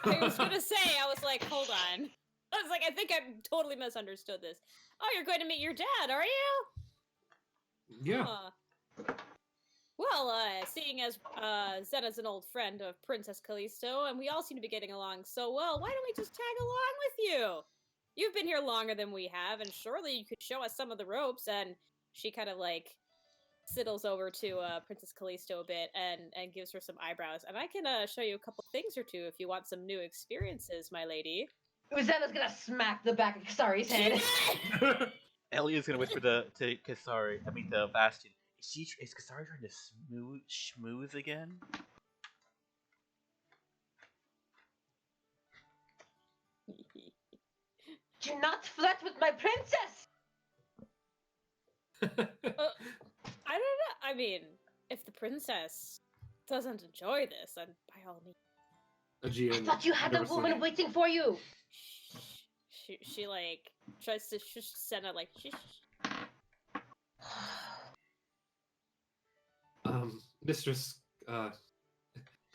I was gonna say, I was like, hold on. I was like, I think I totally misunderstood this. Oh, you're going to meet your dad, are you? Yeah. Huh. Well, seeing as Zena's an old friend of Princess Callisto, and we all seem to be getting along so well, why don't we just tag along with you? You've been here longer than we have, and surely you could show us some of the ropes. And she kind of like sidles over to Princess Callisto a bit and gives her some eyebrows. And I can show you a couple things or two if you want some new experiences, my lady. Uzena's gonna smack the back of Kasari's head. Elliot's gonna whisper to Kasari. I mean, to Bastion. Is Kasari trying to schmooze again? Do not flirt with my princess! I don't know. I mean, if the princess doesn't enjoy this, then by all means. Aegean, I thought you had a nervously. woman waiting for you! She like tries to shush Senna like shh. Mistress,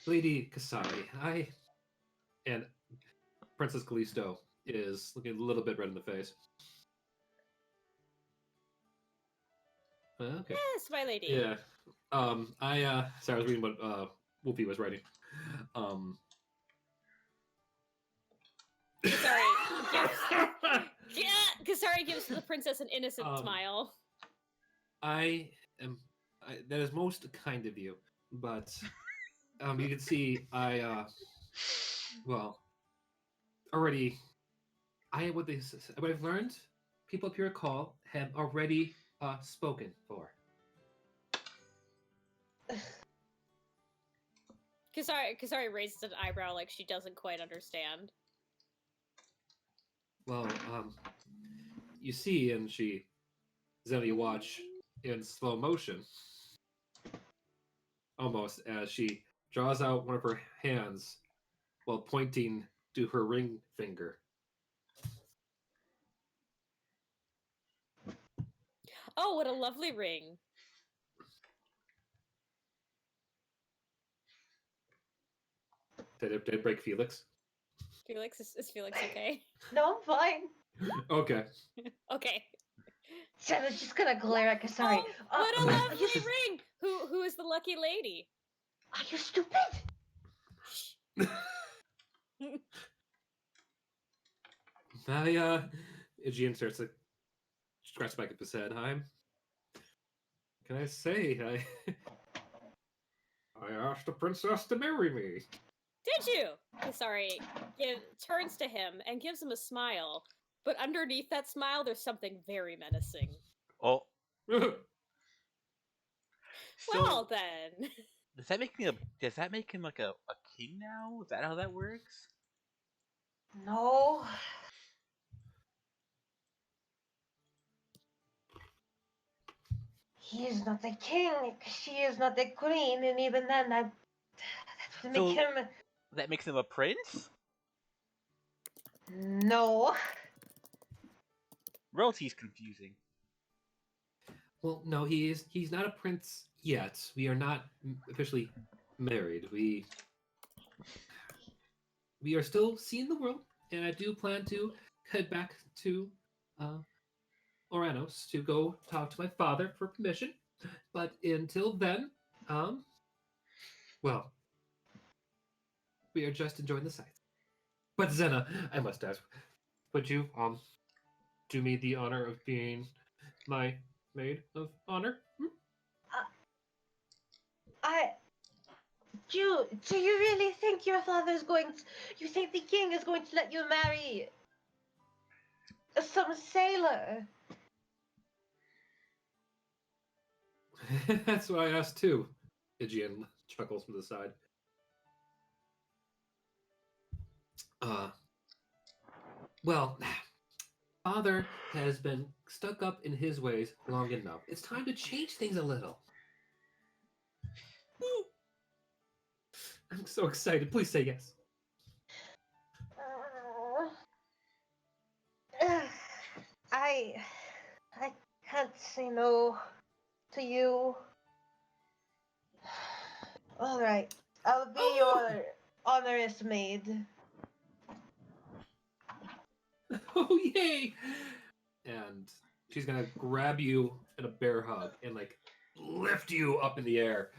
Lady Kasari, and Princess Callisto is looking a little bit red in the face. Okay. Yes, my lady. Yeah. Sorry, I was reading what Whoopi was writing. Kasari gives the princess an innocent smile. That is most kind of you, but you can see already what I've learned, people up here at Call have already spoken for. Kasari raises an eyebrow like she doesn't quite understand. Well, you see, and you watch in slow motion, almost as she draws out one of her hands while pointing to her ring finger. Oh, what a lovely ring. Did it break Felix? Felix, is Felix okay? No, I'm fine. Okay. Okay. Sena's just gonna glare at Kasari. Oh, what a lovely ring! Who is the lucky lady? Are you stupid? Aegean starts to scratch back at his head. Can I say? I asked the princess to marry me. Did you? Kasari turns to him and gives him a smile, but underneath that smile, there's something very menacing. Oh. Well then. Does that make him like a king now? Is that how that works? No. He is not the king. She is not the queen, and even then, that would make him. That makes him a prince? No. Royalty's confusing. Well, no, he's not a prince yet. We are not officially married. We are still seeing the world, and I do plan to head back to Oranos to go talk to my father for permission. But until then, we are just enjoying the sights. But Zena, I must ask, would you do me the honor of being my maid of honor? Do you really think your father's going to, you think the king is going to let you marry some sailor? That's what I asked too. Igian chuckles from the side. Well, father has been stuck up in his ways long enough. It's time to change things a little. I'm so excited. Please say yes. I can't say no to you. All right, I'll be your honorous maid. Oh, yay! And she's gonna grab you in a bear hug and like lift you up in the air.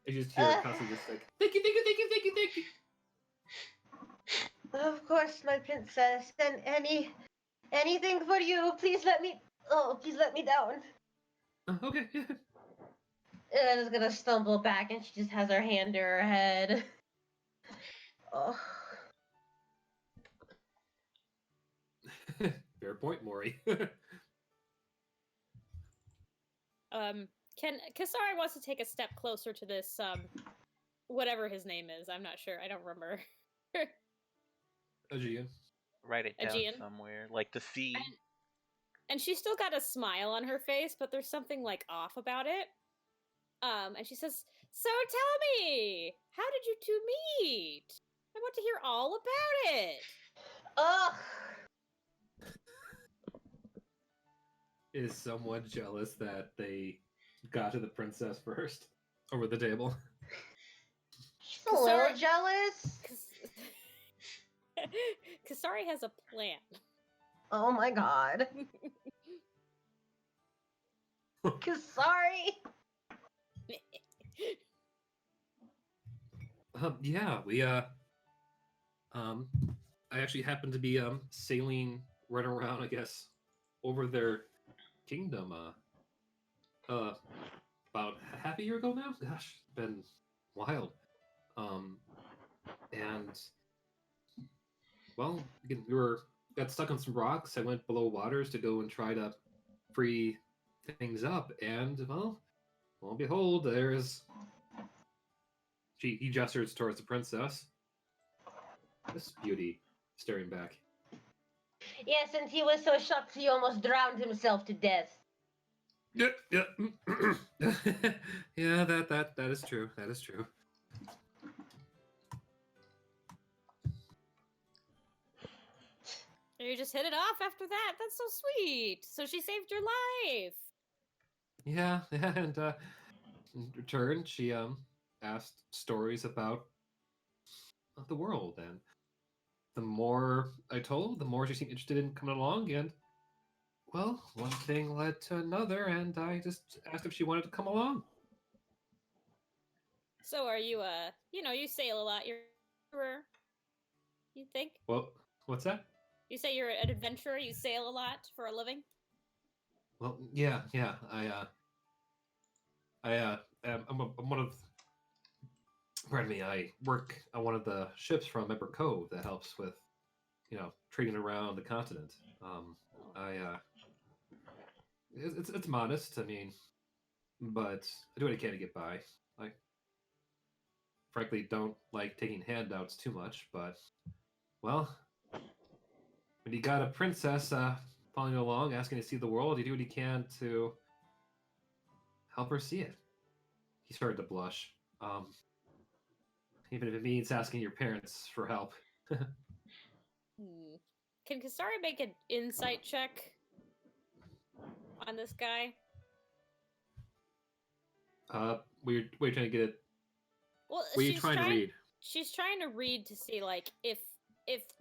And you just hear her constantly just like, thank you, thank you, thank you, thank you, thank you. Of course, my princess. And anything for you. Please let me. Oh, please let me down. Okay, yeah. And is gonna stumble back, and she just has her hand to her head. Oh. Fair point, Maury. Kasari wants to take a step closer to this, whatever his name is. I'm not sure. I don't remember. Aegean. Write it down Aegean. somewhere, like the sea. And she's still got a smile on her face, but there's something like off about it. And she says, "So tell me, how did you two meet? I want to hear all about it." Ugh. Is somewhat jealous that they got to the princess first over the table. She's a little jealous. Kasari has a plan. Oh my god. Sorry. Yeah, we I actually happened to be sailing right around, I guess, over their kingdom about half a year ago now. Gosh, it's been wild. And well, again, got stuck on some rocks. I went below waters to go and try to free things up, and well, lo and behold, there's he gestures towards the princess. This beauty staring back. Yes, and he was so shocked he almost drowned himself to death. Yeah, yeah, yeah. That is true. That is true. You just hit it off after that. That's so sweet. So she saved your life. Yeah, yeah, and in return, she asked stories about the world, and the more I told, the more she seemed interested in coming along, and well, one thing led to another, and I just asked if she wanted to come along. So are you, you sail a lot. You think? Well, what's that? You say you're an adventurer, you sail a lot for a living? Well, yeah, yeah. I'm one of. Pardon me. I work on one of the ships from Ember Cove that helps with, trading around the continent. It's modest. I mean, but I do what I can to get by. I frankly don't like taking handouts too much, but well, when you got a princess following you along, asking to see the world, you do what you can to help her see it. He started to blush. Even if it means asking your parents for help. Can Kasari make an insight check on this guy? We're trying to get it. Well, What are you trying to read? She's trying to read to see like if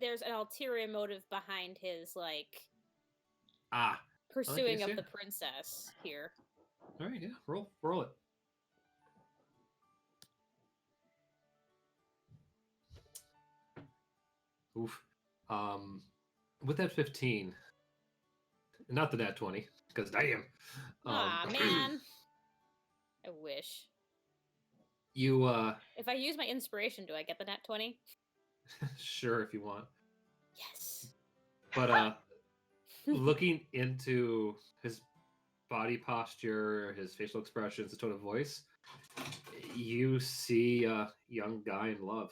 there's an ulterior motive behind his like pursuing of the princess here. All right, yeah, roll it. Oof. With that 15, not the nat 20, because damn. Man. I wish. You If I use my inspiration, do I get the nat 20? sure if you want. Yes. But looking into his body posture, his facial expressions, his tone of voice, you see a young guy in love.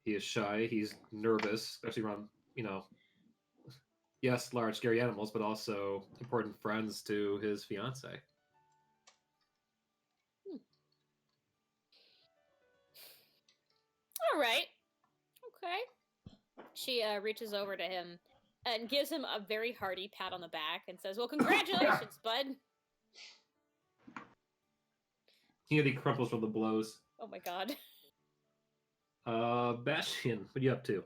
He is shy, he's nervous, especially around, yes, large scary animals, but also important friends to his fiance. All right. Okay. She reaches over to him and gives him a very hearty pat on the back and says, "Well, congratulations, bud." He nearly crumples from the blows. Oh my god. Bastion, what are you up to?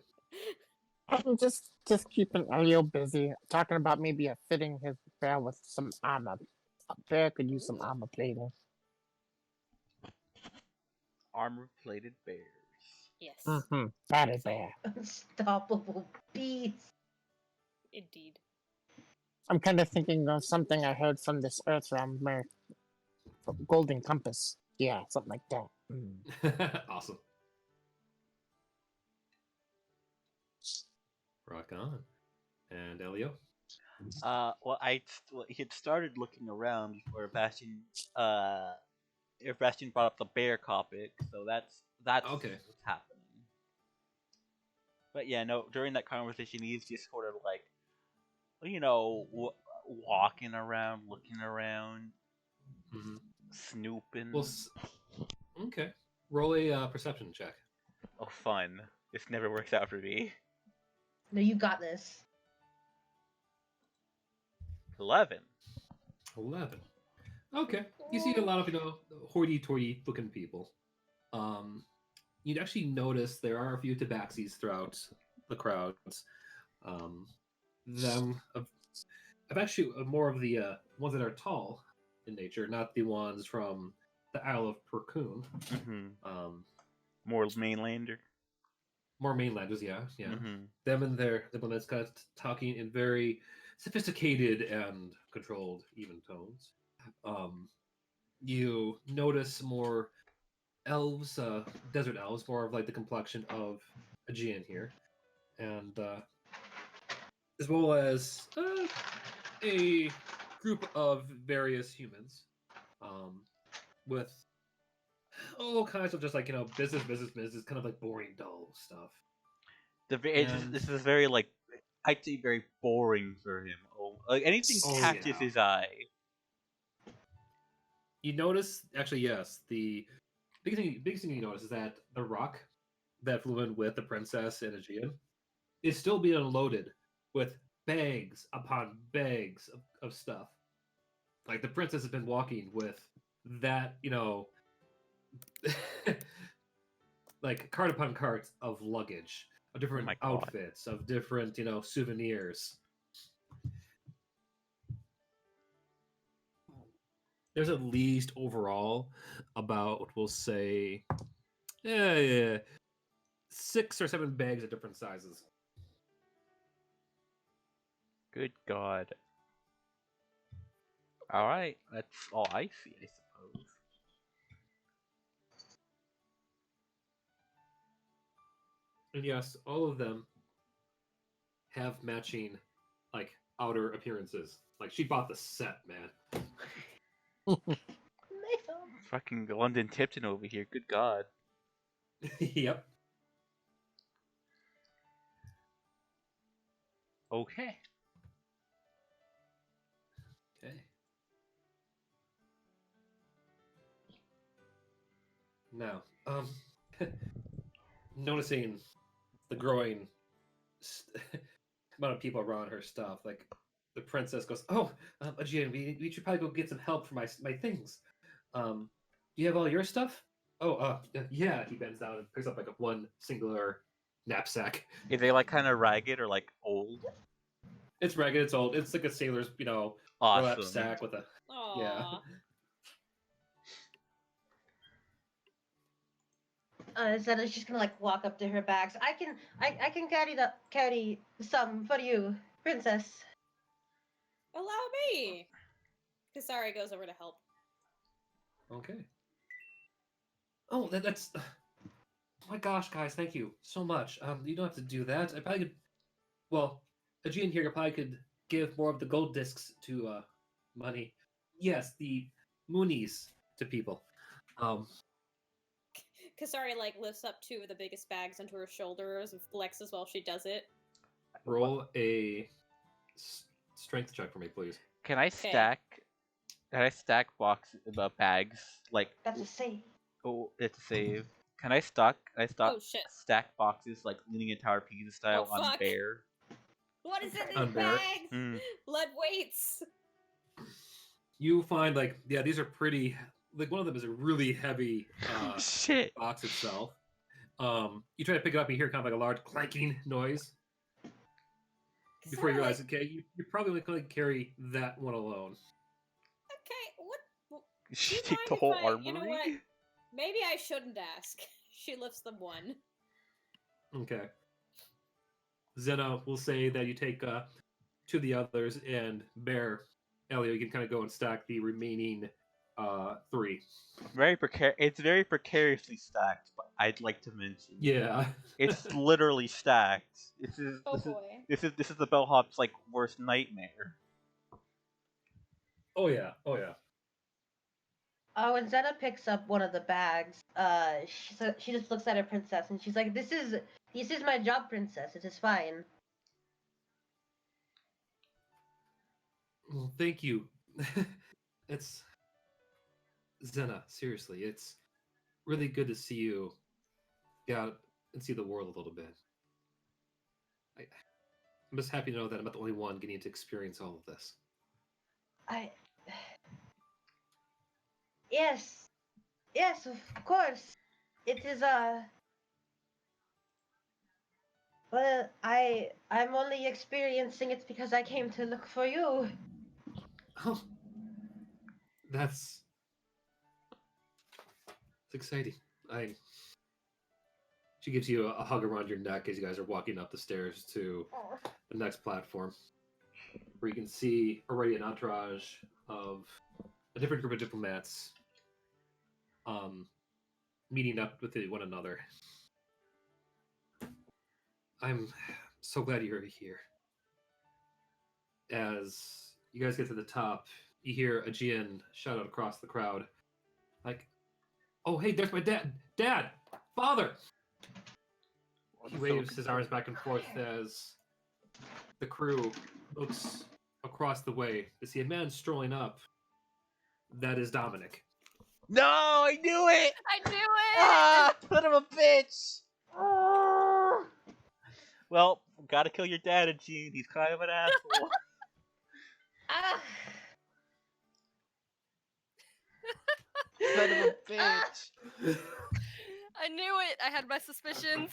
I'm just keeping Elio busy, talking about maybe fitting his bear with some armor. A bear could use some armor plating. Armor-plated bears. Yes. Battle bear. Unstoppable beast. Indeed. I'm kind of thinking of something I heard from this Earth realm, Golden Compass. Yeah, something like that. Awesome. Rock on. And Elio? Well, he had started looking around before Bastion, if Bastion brought up the bear topic, so that's Okay. what's happening. But yeah, no, during that conversation, he's just sort of like, walking around, looking around, Mm-hmm. snooping. Well, okay. Roll a perception check. Oh, fun. This never works out for me. No, you got this. 11. 11. Okay. You see a lot of, hoity-toity looking people. You'd actually notice there are a few tabaxis throughout the crowds. Them of actually more of the ones that are tall in nature, not the ones from the Isle of Percoon. Mm-hmm. More mainlander. More mainlanders, yeah. Mm-hmm. Them and the one that's kind of talking in very sophisticated and controlled, even tones. You notice more elves, desert elves, more of like the complexion of Aegean here, and as well as a group of various humans, with all kinds of just like business, kind of like boring, dull stuff. This is very like, I'd say very boring for him. Like anything catches his eye. You notice, actually, yes, the biggest thing you notice is that the rock that flew in with the princess and Aegean is still being unloaded with bags upon bags of stuff. Like the princess has been walking with that, like cart upon cart of luggage, of different outfits, of different, souvenirs. There's at least overall about, we'll say, 6 or 7 bags of different sizes. Good God. Alright, that's all I see, I suppose. And yes, all of them have matching, like, outer appearances. Like, she bought the set, man. Fucking London Tipton over here, good God. Yep. Okay. Okay. Now, noticing the growing amount of people around her stuff, like the princess goes, "Oh, Aegean, we should probably go get some help for my things. Do you have all your stuff?" "Oh, yeah." He bends down and picks up like one singular knapsack. Is they like kind of ragged or like old? It's ragged. It's old. It's like a sailor's, Awesome. sack with a Aww. yeah. Zena's just gonna like walk up to her bags. I can carry some for you, princess. Allow me. Kasari goes over to help. Okay. Oh, that's. My gosh, guys, thank you so much. You don't have to do that. I probably could. Well, Aegean here probably could give more of the gold discs to money. Yes, the moonies to people. Kasari like lifts up two of the biggest bags onto her shoulders and flexes while she does it. Roll a strength check for me, please. Can I stack? Can I stack bags like? That's a save. Oh, it's a save. Can I stack? Oh shit! Stack boxes like Leaning Tower Pisa style Oh, on fuck. Bear. What is in these Unbear. bags? Blood weights. You find these are pretty. Like one of them is a really heavy Shit. box itself. You try to pick it up and you hear kind of like a large clanking noise. Before you realize, okay, you probably only carry that one alone. Okay, what? She Do you take mind the if whole I- armory. You know what? Maybe I shouldn't ask. She lifts them one. Okay. Zena will say that you take two of the others, and Bear, Elio, you can kind of go and stack the remaining three. It's very precariously stacked, but I'd like to mention. Yeah. It's literally stacked. This is the bellhop's like worst nightmare. Oh yeah. Oh yeah. Oh, when Zena picks up one of the bags, she just looks at her princess and she's like, "This is my job, princess. It is fine." Well, thank you. It's Zena. Seriously, it's really good to see you get out and see the world a little bit. I'm just happy to know that I'm not the only one getting to experience all of this. Yes, of course. It is Well, I'm only experiencing it because I came to look for you. Oh, that's it's exciting. She gives you a hug around your neck as you guys are walking up the stairs to the next platform, where you can see already an entourage of a different group of diplomats meeting up with one another. I'm so glad you're here. As you guys get to the top, you hear Aegean shout out across the crowd, like, "Oh, hey, there's my dad! Dad! Father!" He waves his arms back and forth as the crew looks across the way to see a man strolling up. That is Dominic. No, I knew it! I knew it! Ah, son of a bitch! Oh. Well, gotta kill your dad, Gene. He's kind of an asshole. Ah. Son of a bitch. I knew it! I had my suspicions.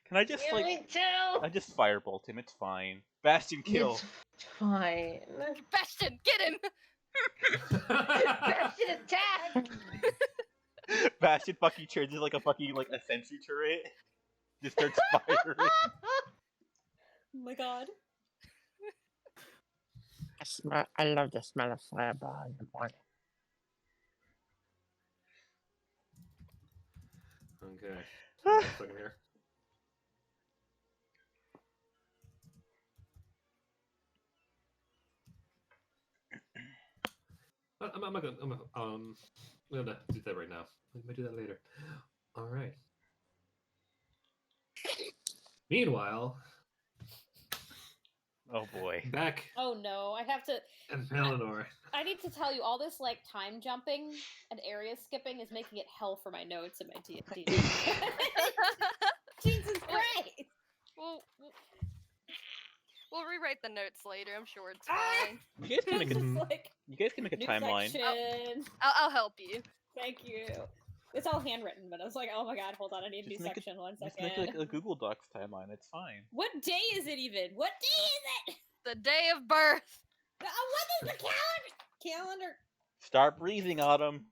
Can I just Yeah, me too. I just firebolt him. It's fine. Bastion kill. It's fine. Bastion, get him! Bastion attack. Bastion fucking turns into like a sentry turret. Just starts firing. Oh my god. I love the smell of fireball in the morning. Okay. One second here. I'm not gonna. I'm gonna do that right now. I might do that later. All right. Meanwhile, Oh boy. back Oh no, I have to. in Valinor. I need to tell you, all this like time jumping and area skipping is making it hell for my notes and my D&D. Jesus Christ! We'll rewrite the notes later. I'm sure it's Ah! fine. You guys can make a It's like new timeline. timeline. I'll help you. Thank you. It's all handwritten, but I was like, oh my god, hold on, I need a new section. One Just second. make like a Google Docs timeline. It's fine. What day is it even? What day is it? The day of birth. What is the calendar? Start breathing, Autumn.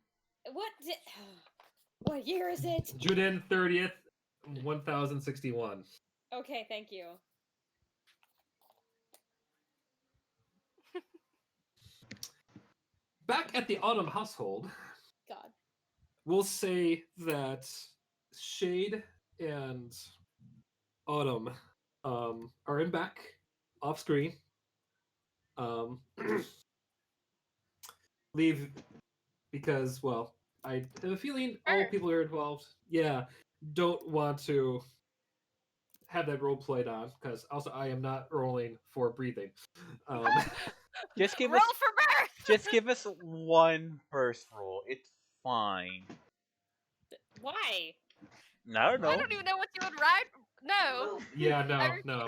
What year is it? June 30th, 1061. Okay, thank you. Back at the Autumn household, God. we'll say that Shade and Autumn are in back off screen. Leave because, well, I have a feeling all Sure. people who are involved, yeah, don't want to have that role played on because also I am not rolling for breathing. Just give Roll us for birth. just give us one burst roll. It's fine. Why? I don't know. I don't even know what you would write. No. Yeah, I no, refuse. no.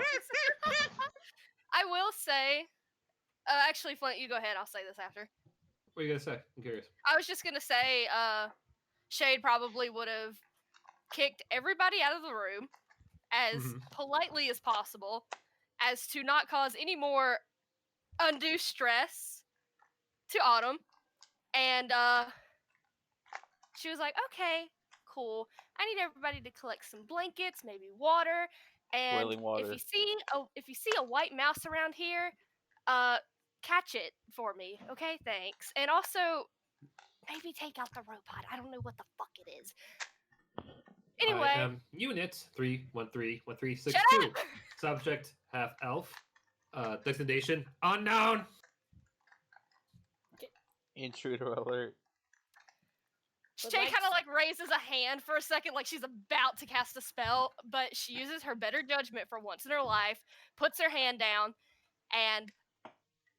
I will say. Actually, Flint, you go ahead. I'll say this after. What are you gonna say? I'm curious. I was just gonna say, Shade probably would have kicked everybody out of the room as Mhm. politely as possible, as to not cause any more undue stress to Autumn. And she was like, "Okay, cool. I need everybody to collect some blankets, maybe water, and Boiling water. if you see a white mouse around here, catch it for me, okay? Thanks. And also maybe take out the robot. I don't know what the fuck it is. I Anyway, am Unit 3131362. shut up! Subject half elf. Designation unknown. Intruder alert. Shay like kind of like raises a hand for a second, like she's about to cast a spell, but she uses her better judgment for once in her life, puts her hand down, and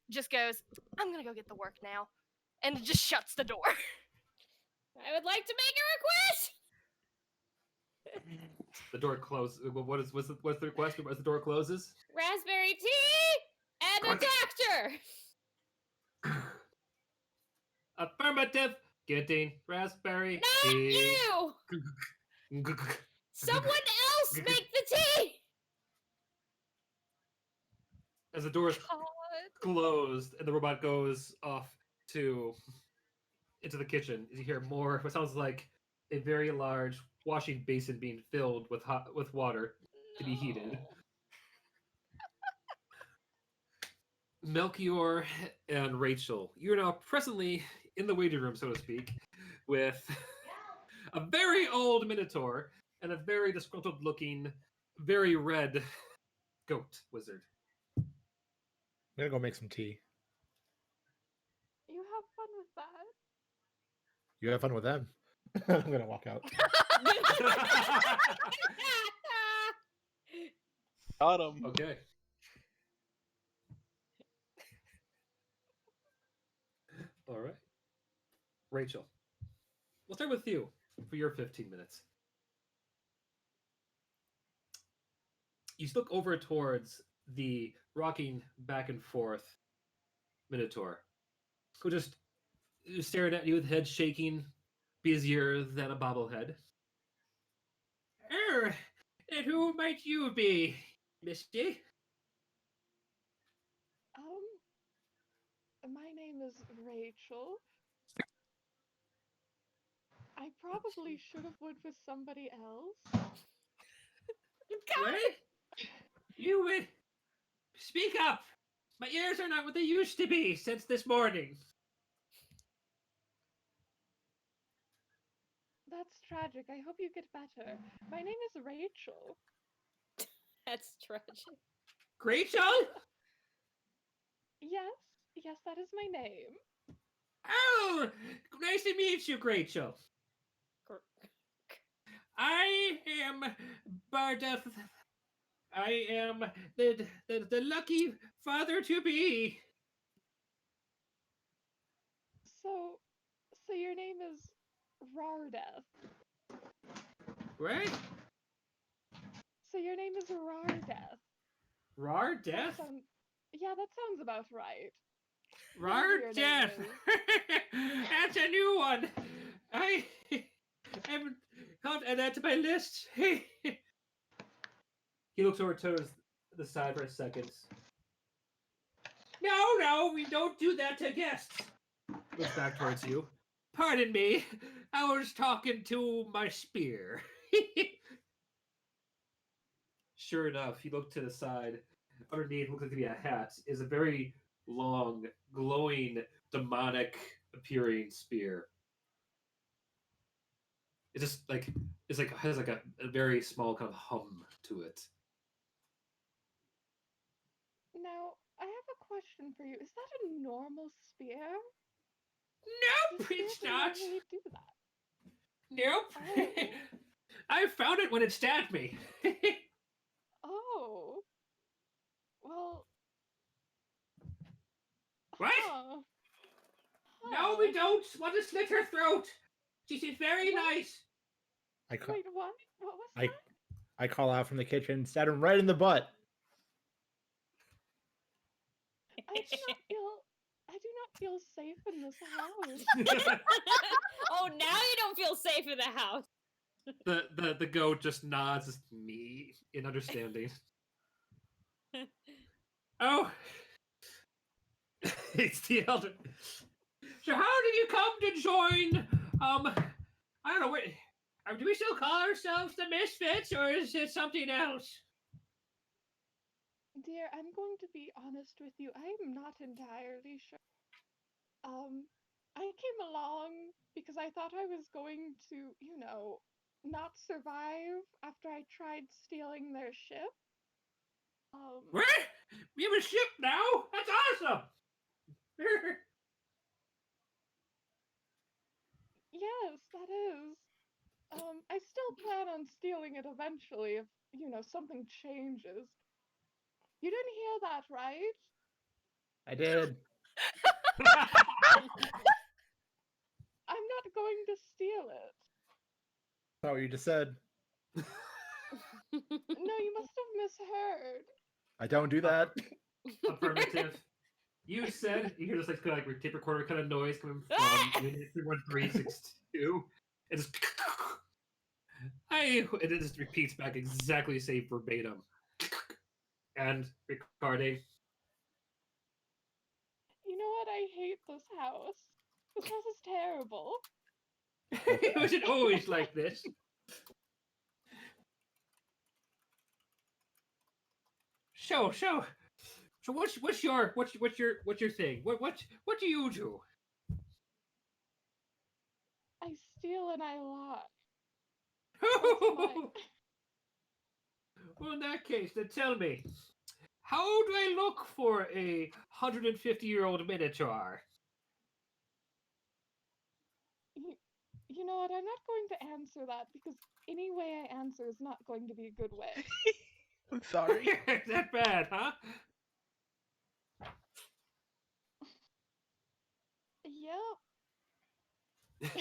just goes, "I'm gonna go get the work now," and just shuts the door. I would like to make a request. The door closes. What's the request as the door closes? Raspberry tea and a doctor. Affirmative. Getting raspberry Not tea. you. Someone else make the tea. As the door is God. closed and the robot goes off into the kitchen, you hear more. What sounds like a very large washing basin being filled with water to be heated. Melchior and Rachel, you're now presently in the waiting room, so to speak, with a very old Minotaur and a very disgruntled looking, very red goat wizard. I'm gonna go make some tea. You have fun with that. You have fun with them. I'm gonna walk out. Got him. Okay. All right. Rachel, we'll start with you for your 15 minutes. You look over towards the rocking back and forth Minotaur, who just staring at you with head shaking, busier than a bobblehead. And who might you be, Misty? My name is Rachel. I probably should have went with somebody else. What? You speak up. My ears are not what they used to be since this morning. That's tragic. I hope you get better. My name is Rachel. That's tragic. Rachel? Yes, that is my name. Oh, nice to meet you, Rachel. I am Bardeth. I am the lucky father to be. So your name is Rardeth. What? So your name is Rardeth. Rar death? Yeah, that sounds about right. Rar Whatever your name death. is. That's a new one. I haven't add that to my list. He looks over to the side for a second. No, we don't do that to guests. Looks back towards you. Pardon me, I was talking to my spear. Sure enough, you look to the side. Underneath, looks like to be a hat, is a very long, glowing, demonic appearing spear. It's just like has like a very small kind of hum to it. Now, I have a question for you. Is that a normal spear? Nope, Do spears it's not. normally do that? Nope. Oh. I found it when it stabbed me. Oh. Well. What? Huh. No, we Huh. don't want to slit her throat. She's very What? nice. I call, Wait, what? What was I, that? I call out from the kitchen, stab him right in the butt. I do not feel safe in this house. Oh, now you don't feel safe in the house. The goat just nods as me in understanding. Oh, it's the elder. So how did you come to join? I don't know. Do we still call ourselves the Misfits, or is it something else? Dear, I'm going to be honest with you. I'm not entirely sure. I came along because I thought I was going to, not survive after I tried stealing their ship. What? We have a ship now? That's awesome. Yes, that is. I still plan on stealing it eventually if, something changes. You didn't hear that, right? I did. I'm not going to steal it. That's what you just said. No, you must have misheard. I don't do that. Affirmative. You said you hear this like kind of tape recorder kind of noise coming from Unit 31362. It's and it just repeats back exactly the same verbatim. And recording. You know what? I hate this house. This house is terrible. It wasn't always like this. So what's your thing? What do you do? I steal and I lie. That's my... Well, in that case, then tell me, how do I look for a 150-year-old Minotaur? You know what? I'm not going to answer that because any way I answer is not going to be a good way. I'm sorry. Is that bad, huh? Yep.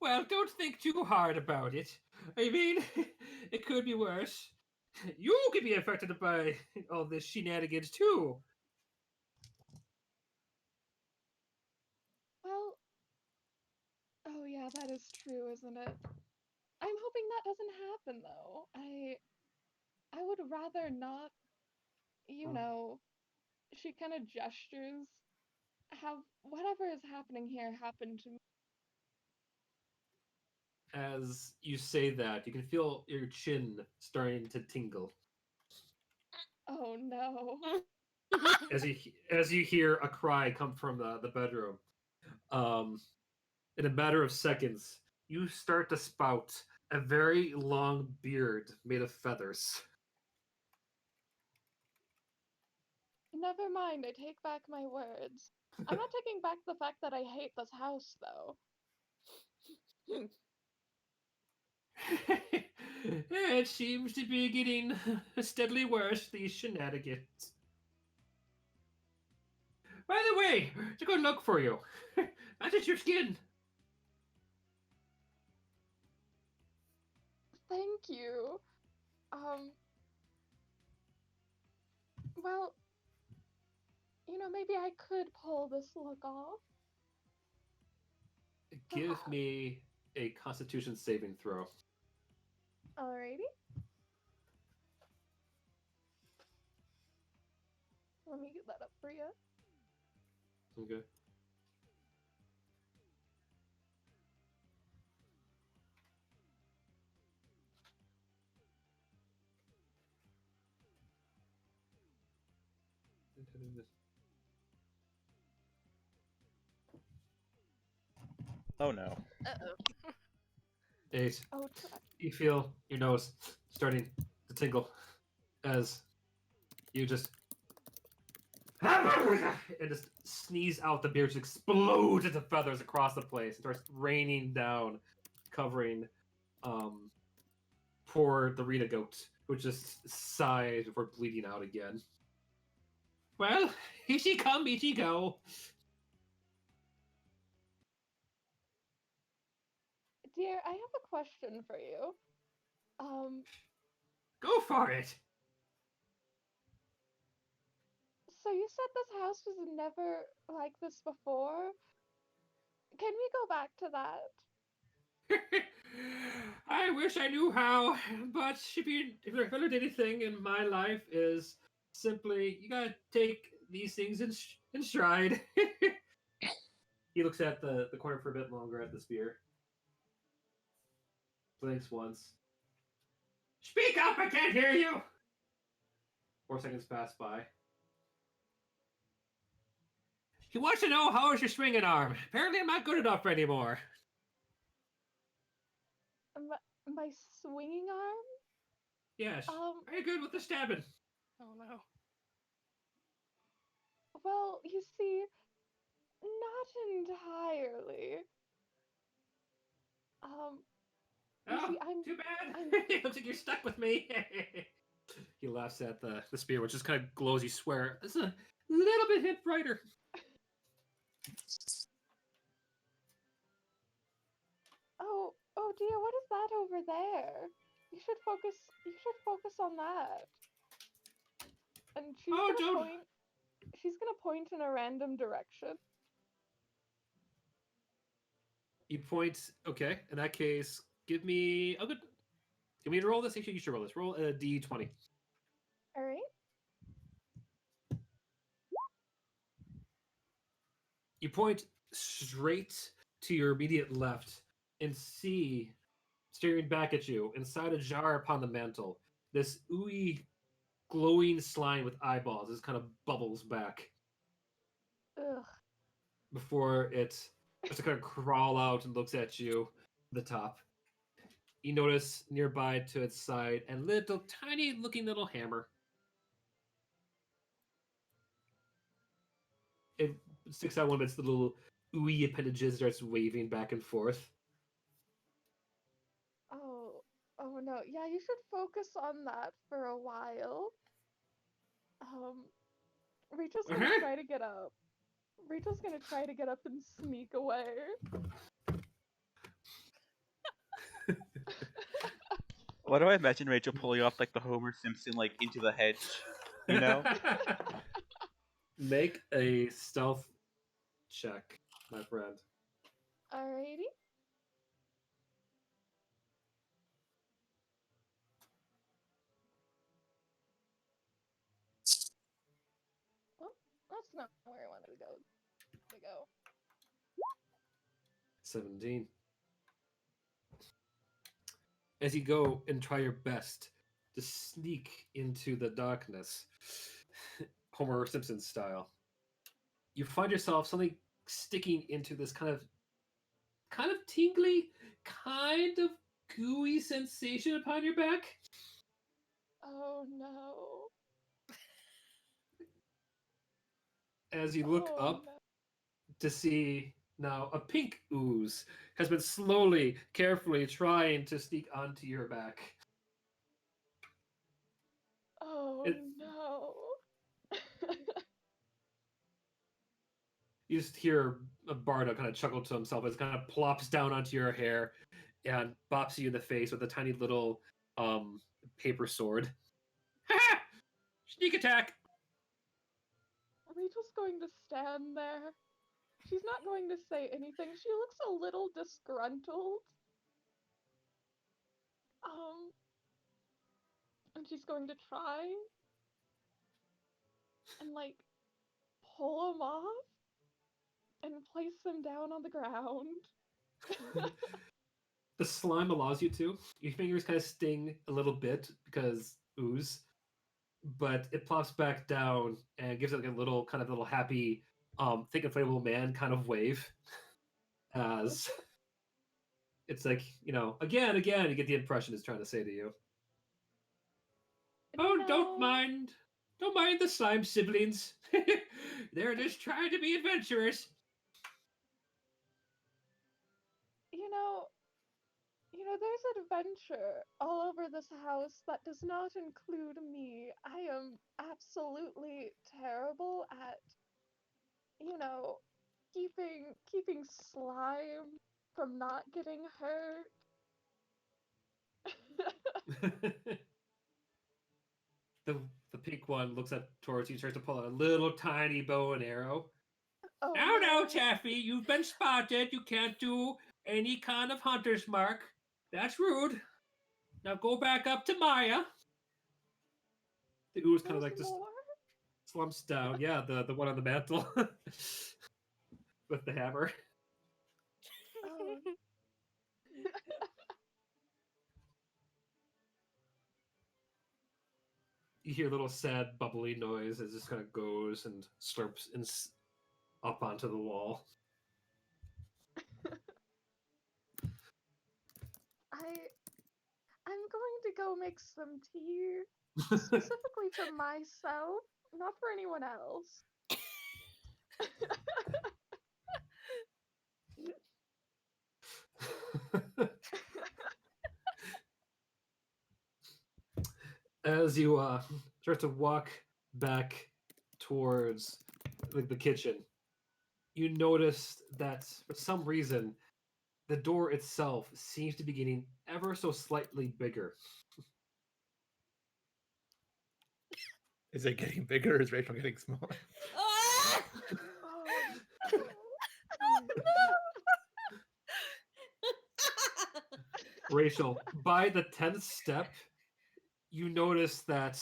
Well, don't think too hard about it. I mean, it could be worse. You could be affected by all this shenanigans too. Well, oh yeah, that is true, isn't it? I'm hoping that doesn't happen though. I would rather not, she kind of gestures, have whatever is happening here happen to me. As you say that, you can feel your chin starting to tingle Oh no. as you hear a cry come from the bedroom. In a matter of seconds, you start to spout a very long beard made of feathers. Never mind, I take back my words. I'm not taking back the fact that I hate this house though. It seems to be getting steadily worse, these shenanigans. By the way, it's a good look for you. Matches your skin. Thank you. Well, maybe I could pull this look off. Give me a Constitution saving throw. Alrighty. Let me get that up for you. Okay. Oh no. Uh-oh. 8. Oh, trash. You feel your nose starting to tingle as you just and just sneeze out. The beer just explodes into feathers across the place. It starts raining down, covering poor Dorita goat, who just sighed before bleeding out again. Well, here she come, here she go. Dear, I have a question for you. Go for it. So you said this house was never like this before? Can we go back to that? I wish I knew how, but if I've ever did anything in my life is simply you gotta take these things in stride. He looks at the corner for a bit longer at the spear. Blinks once. Speak up! I can't hear you. 4 seconds pass by. He wants to know how is your swinging arm. Apparently, I'm not good enough anymore. My swinging arm? Yes, Um, very good with the stabbing. Oh no. well, you see, not entirely. You Oh, see, I'm too bad. I'm It looks like you're stuck with me. He laughs at the spear, which just kind of glows. You swear it's a little bit hit brighter. oh dear, what is that over there? You should focus on that. And Oh, don't. she's gonna point in a random direction. You point. Okay, in that case, give me a good. Give me to roll this. Actually, you should roll this. Roll a d20. Alright. You point straight to your immediate left and see, staring back at you, inside a jar upon the mantle, this ooey, glowing slime with eyeballs. This kind of bubbles back Ugh. before it starts to kind of crawl out and looks at you at the top. You notice nearby to its side a little tiny looking little hammer. It sticks out one of its little ooey appendages, starts waving back and forth. Oh no. Yeah, you should focus on that for a while. Rachel's gonna Uh-huh. try to get up. Rachel's gonna try to get up and sneak away. Why do I imagine Rachel pulling off like the Homer Simpson like into the hedge? You know? Make a stealth check, my friend. Alrighty. Well, that's not where I wanted to go. 17. As you go and try your best to sneak into the darkness, Homer Simpson style, you find yourself something sticking into this kind of tingly, kind of gooey sensation upon your back. Oh no. As you look Oh up no. to see now a pink ooze has been slowly, carefully trying to sneak onto your back. Oh It- no. You just hear a Bardo kind of chuckle to himself as it kind of plops down onto your hair and bops you in the face with a tiny little paper sword. Ha! Sneak attack! Rachel's going to stand there. She's not going to say anything. She looks a little disgruntled. And she's going to try and like pull him off and place him down on the ground. The slime allows you to. Your fingers kind of sting a little bit because ooze, but it plops back down and gives it like a little happy, think inflatable man kind of wave as It's like, again, you get the impression it's trying to say to you. Oh, No. don't mind the slime siblings. They're just trying to be adventurous. There's adventure all over this house that does not include me. I am absolutely terrible at, keeping slime from not getting hurt. The pink one looks up towards you, starts to pull out a little tiny bow and arrow. Oh, Now, no. Taffy, you've been spotted. You can't do any kind of hunter's mark. That's rude. Now go back up to Maya. The ooze kind of There's like just more? slumps down. Yeah, the one on the mantle with the hammer. Oh. You hear a little sad bubbly noise as this kind of goes and slurps up onto the wall. I'm going to go make some tea, specifically for myself, not for anyone else. As you start to walk back towards the kitchen, you notice that for some reason the door itself seems to be getting ever so slightly bigger. Is it getting bigger or is Rachel getting smaller? Ah! Oh, Rachel, by the 10th step, you notice that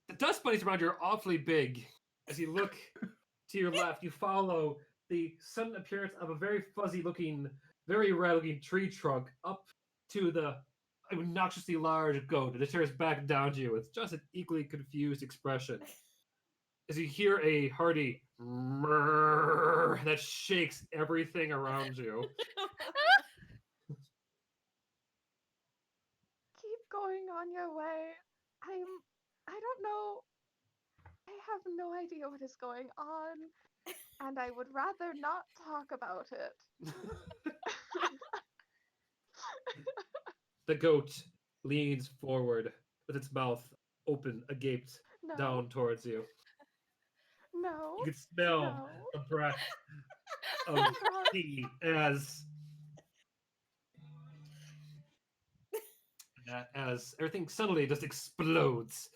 the dust bunnies around you are awfully big. As you look to your left, you follow the sudden appearance of a very fuzzy looking, very red looking tree trunk up to the obnoxiously large goat. It stares back down to you with just an equally confused expression. As you hear a hearty murr that shakes everything around you. keep going on your way. I don't know. I have no idea what is going on, and I would rather not talk about it. The goat leans forward with its mouth open, agape, No, down towards you. no, You can smell no. the breath of Oh God. tea as everything suddenly just explodes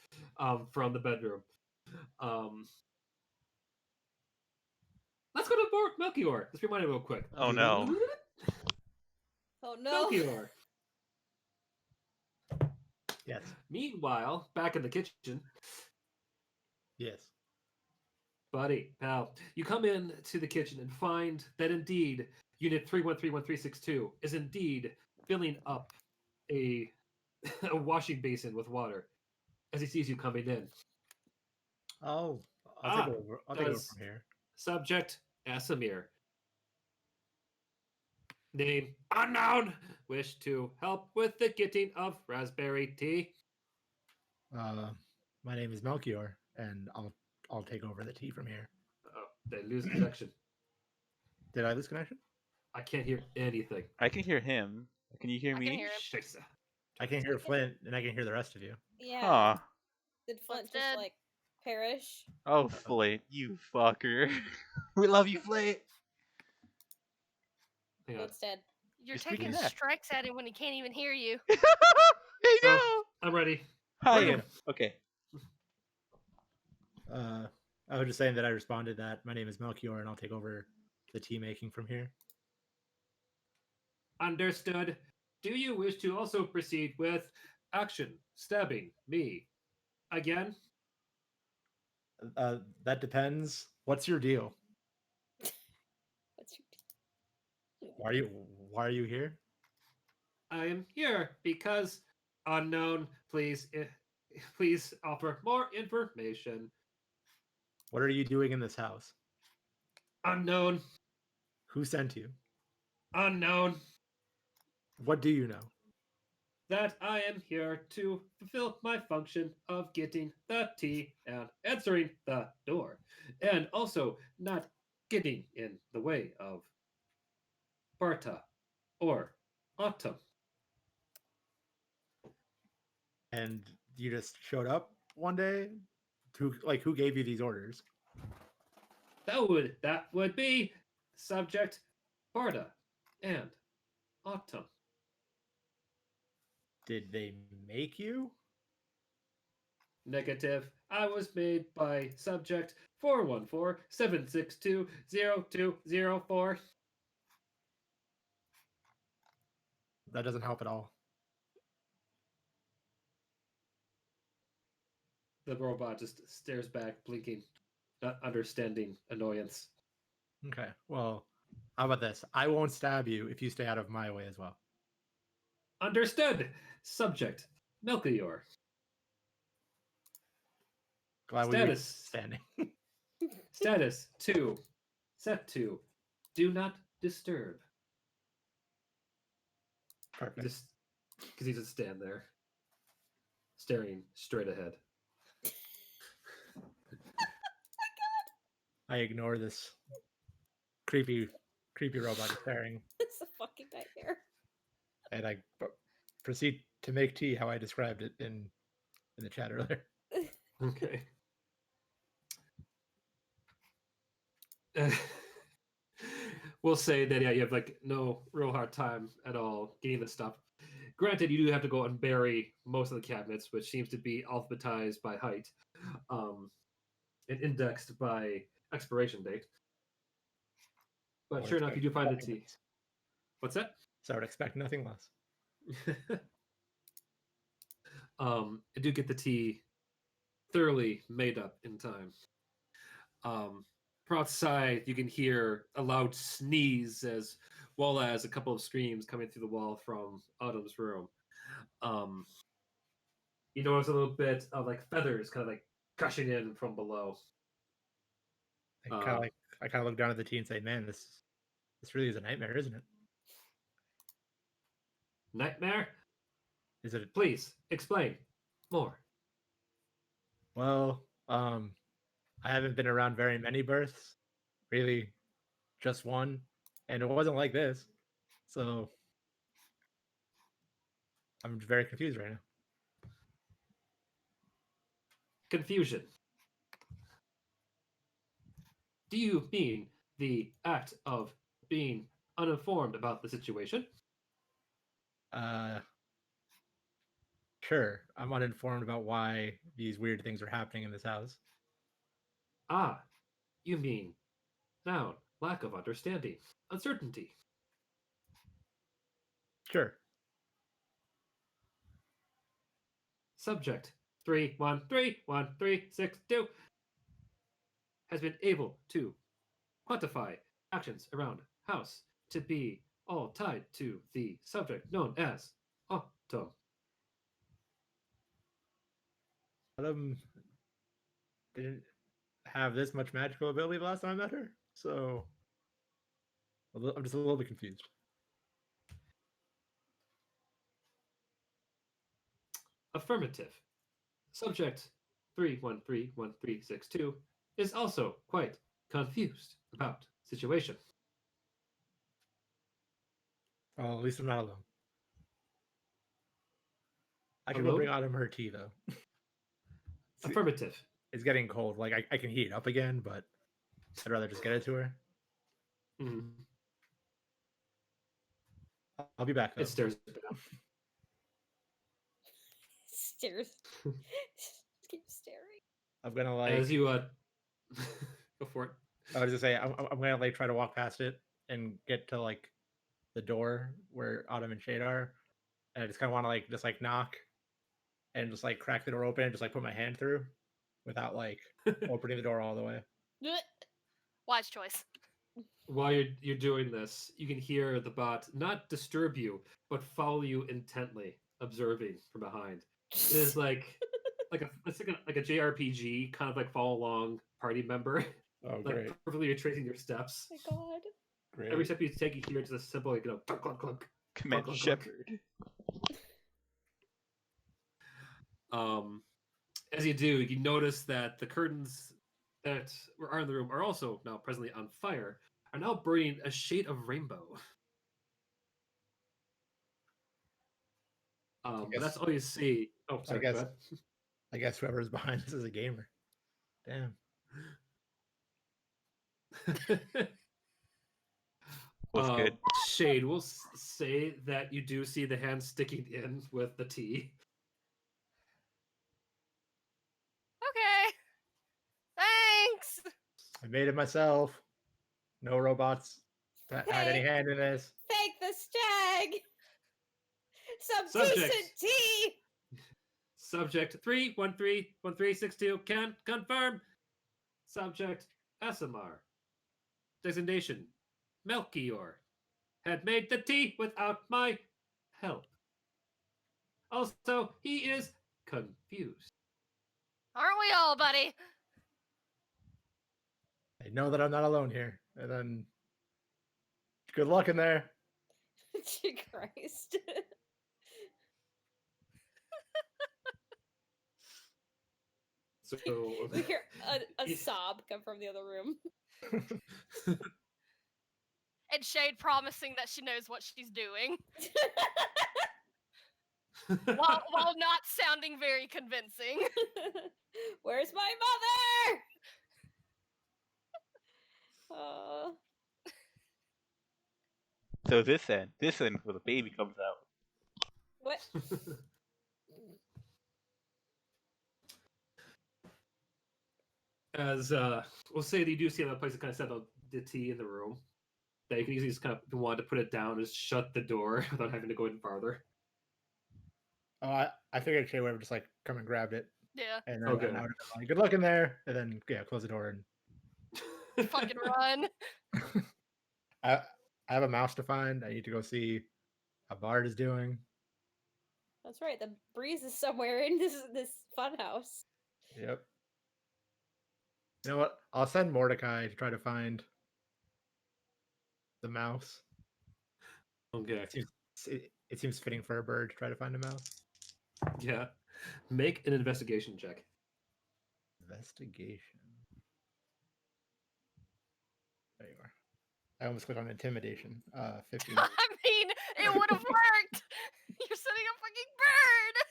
from the bedroom. Let's go to Melchior. Let's rewind it real quick. Oh, no. Oh no. Melchior. Yes. Meanwhile, back in the kitchen, Yes. buddy, pal, you come in to the kitchen and find that indeed Unit 313132 is indeed filling up a a washing basin with water as he sees you coming in. Oh, I'll take over. I'll take over does- from here. Subject, Asimir. Name, unknown. Wish to help with the getting of raspberry tea. My name is Melchior, and I'll take over the tea from here. Oh, they lose connection. Did I lose connection? I can't hear anything. I can hear him. Can you hear I me? can hear him. Scheiße. I can hear Flint, and I can hear the rest of you. Yeah. Huh. Did Flint Flint's just dead. like perish? Oh, Flint, you fucker. We love you, Flint. Hang on. Flint's dead. You're You're speaking taking of that. strikes at him when he can't even hear you. I know. Oh, I'm ready. Hi. Bring Okay. I was just saying that I responded that my name is Melchior, and I'll take over the tea making from here. Understood. Do you wish to also proceed with action, stabbing me again? That depends. What's your deal? What's your Why are you here? I am here because unknown. Please offer more information. What are you doing in this house? Unknown. Who sent you? Unknown. What do you know? That I am here to fulfill my function of getting the tea and answering the door, and also not getting in the way of Barta or Autumn. And you just showed up one day? Who gave you these orders? That would be subject Barta and Autumn. Did they make you? Negative. I was made by subject 414-762-0204. That doesn't help at all. The robot just stares back, blinking, not understanding annoyance. Okay, well, how about this? I won't stab you if you stay out of my way as well. Understood. Subject Melchior. Glad we reached Status. standing. Status 2. Set to do not disturb. Perfect. Just because he just stand there, staring straight ahead. I ignore this creepy robot staring, It's a fucking nightmare. and I proceed to make tea how I described it in the chat earlier. Okay. We'll say that you have like no real hard time at all getting the stuff. Granted, you do have to go and bury most of the cabinets, which seems to be alphabetized by height, and indexed by expiration date. But I sure would enough, you do expect find the nothing tea. less. What's that? So I would expect nothing less. I do get the tea thoroughly made up in time. From outside, you can hear a loud sneeze as well as a couple of screams coming through the wall from Autumn's room. You notice a little bit of like feathers kind of like gushing in from below. I kind of look down at the tea and say, "Man, this really is a nightmare, isn't it? Nightmare? Is it?" Please explain more. Well, I haven't been around very many births, really, just one, and it wasn't like this. So I'm very confused right now. Confusion. Do you mean the act of being uninformed about the situation? Uh, sure, I'm uninformed about why these weird things are happening in this house. Ah, you mean noun, lack of understanding, uncertainty. Sure. Subject 3131362 has been able to quantify actions around house to be all tied to the subject known as Autumn. Autumn didn't have this much magical ability the last time I met her, so I'm just a little bit confused. Affirmative. Subject 3131362 is also quite confused about situation. Well, at least I'm not alone. I can go Alone? bring Autumn her tea, though. Affirmative. It's getting cold. Like, I can heat it up again, but I'd rather just get it to her. Mhm. I'll be back, though. It stares down. Stares. Keep staring. I'm gonna, like... As you go for it. I was gonna say, I'm gonna, like, try to walk past it and get to, like, the door where Autumn and Shade are. And I just kind of want to, like, just, like, knock and just, like, crack the door open and just, like, put my hand through without, like, opening the door all the way. Wise choice. While you're doing this, you can hear the bot not disturb you, but follow you intently, observing from behind. It is like it's like a JRPG kind of like follow along party member, Oh, like great. perfectly retracing your steps. Oh my god. Great. Every step you take, you hear just a simple like clunk clunk clunk. Commander Glug, glug, glug. Shepard. As you do, you notice that the curtains that are in the room are also now presently on fire, are now burning a shade of rainbow. But that's guess- all you see. Oh, sorry. guess- Go ahead. I guess whoever's behind this is a gamer. Damn. Was good. Shade, we'll say that you do see the hand sticking in with the tea. Okay. Thanks. I made it myself. No robots that had any Hey. hand in this. Thank the stag. Some Subject. decent tea. Subject 3131362 can confirm. Subject SMR. Designation Melchior. Had made the tea without my help. Also, he is confused. Aren't we all, buddy? I know that I'm not alone here. And then, good luck in there. Christ. So We hear a sob come from the other room. And Shade promising that she knows what she's doing, while not sounding very convincing. Where's my mother? So this end where the baby comes out. What? as we'll say that you do see another place to kind of set up the tea in the room. That you can easily just kind of, if you want to put it down, just shut the door without having to go any farther. Oh, I figured Shay would have just like come and grabbed it. Yeah. And then Okay. I would have been like, good luck in there. And then, yeah, close the door. And Fucking run. I have a mouse to find. I need to go see how Bard is doing. That's right. The breeze is somewhere in this fun house. Yep. You know what? I'll send Mordecai to try to find the mouse. Okay. It seems fitting for a bird to try to find a mouse. Yeah. Make an investigation check. Investigation. There you are. I almost clicked on intimidation. 15. I mean, it would have worked. You're sending a fucking bird.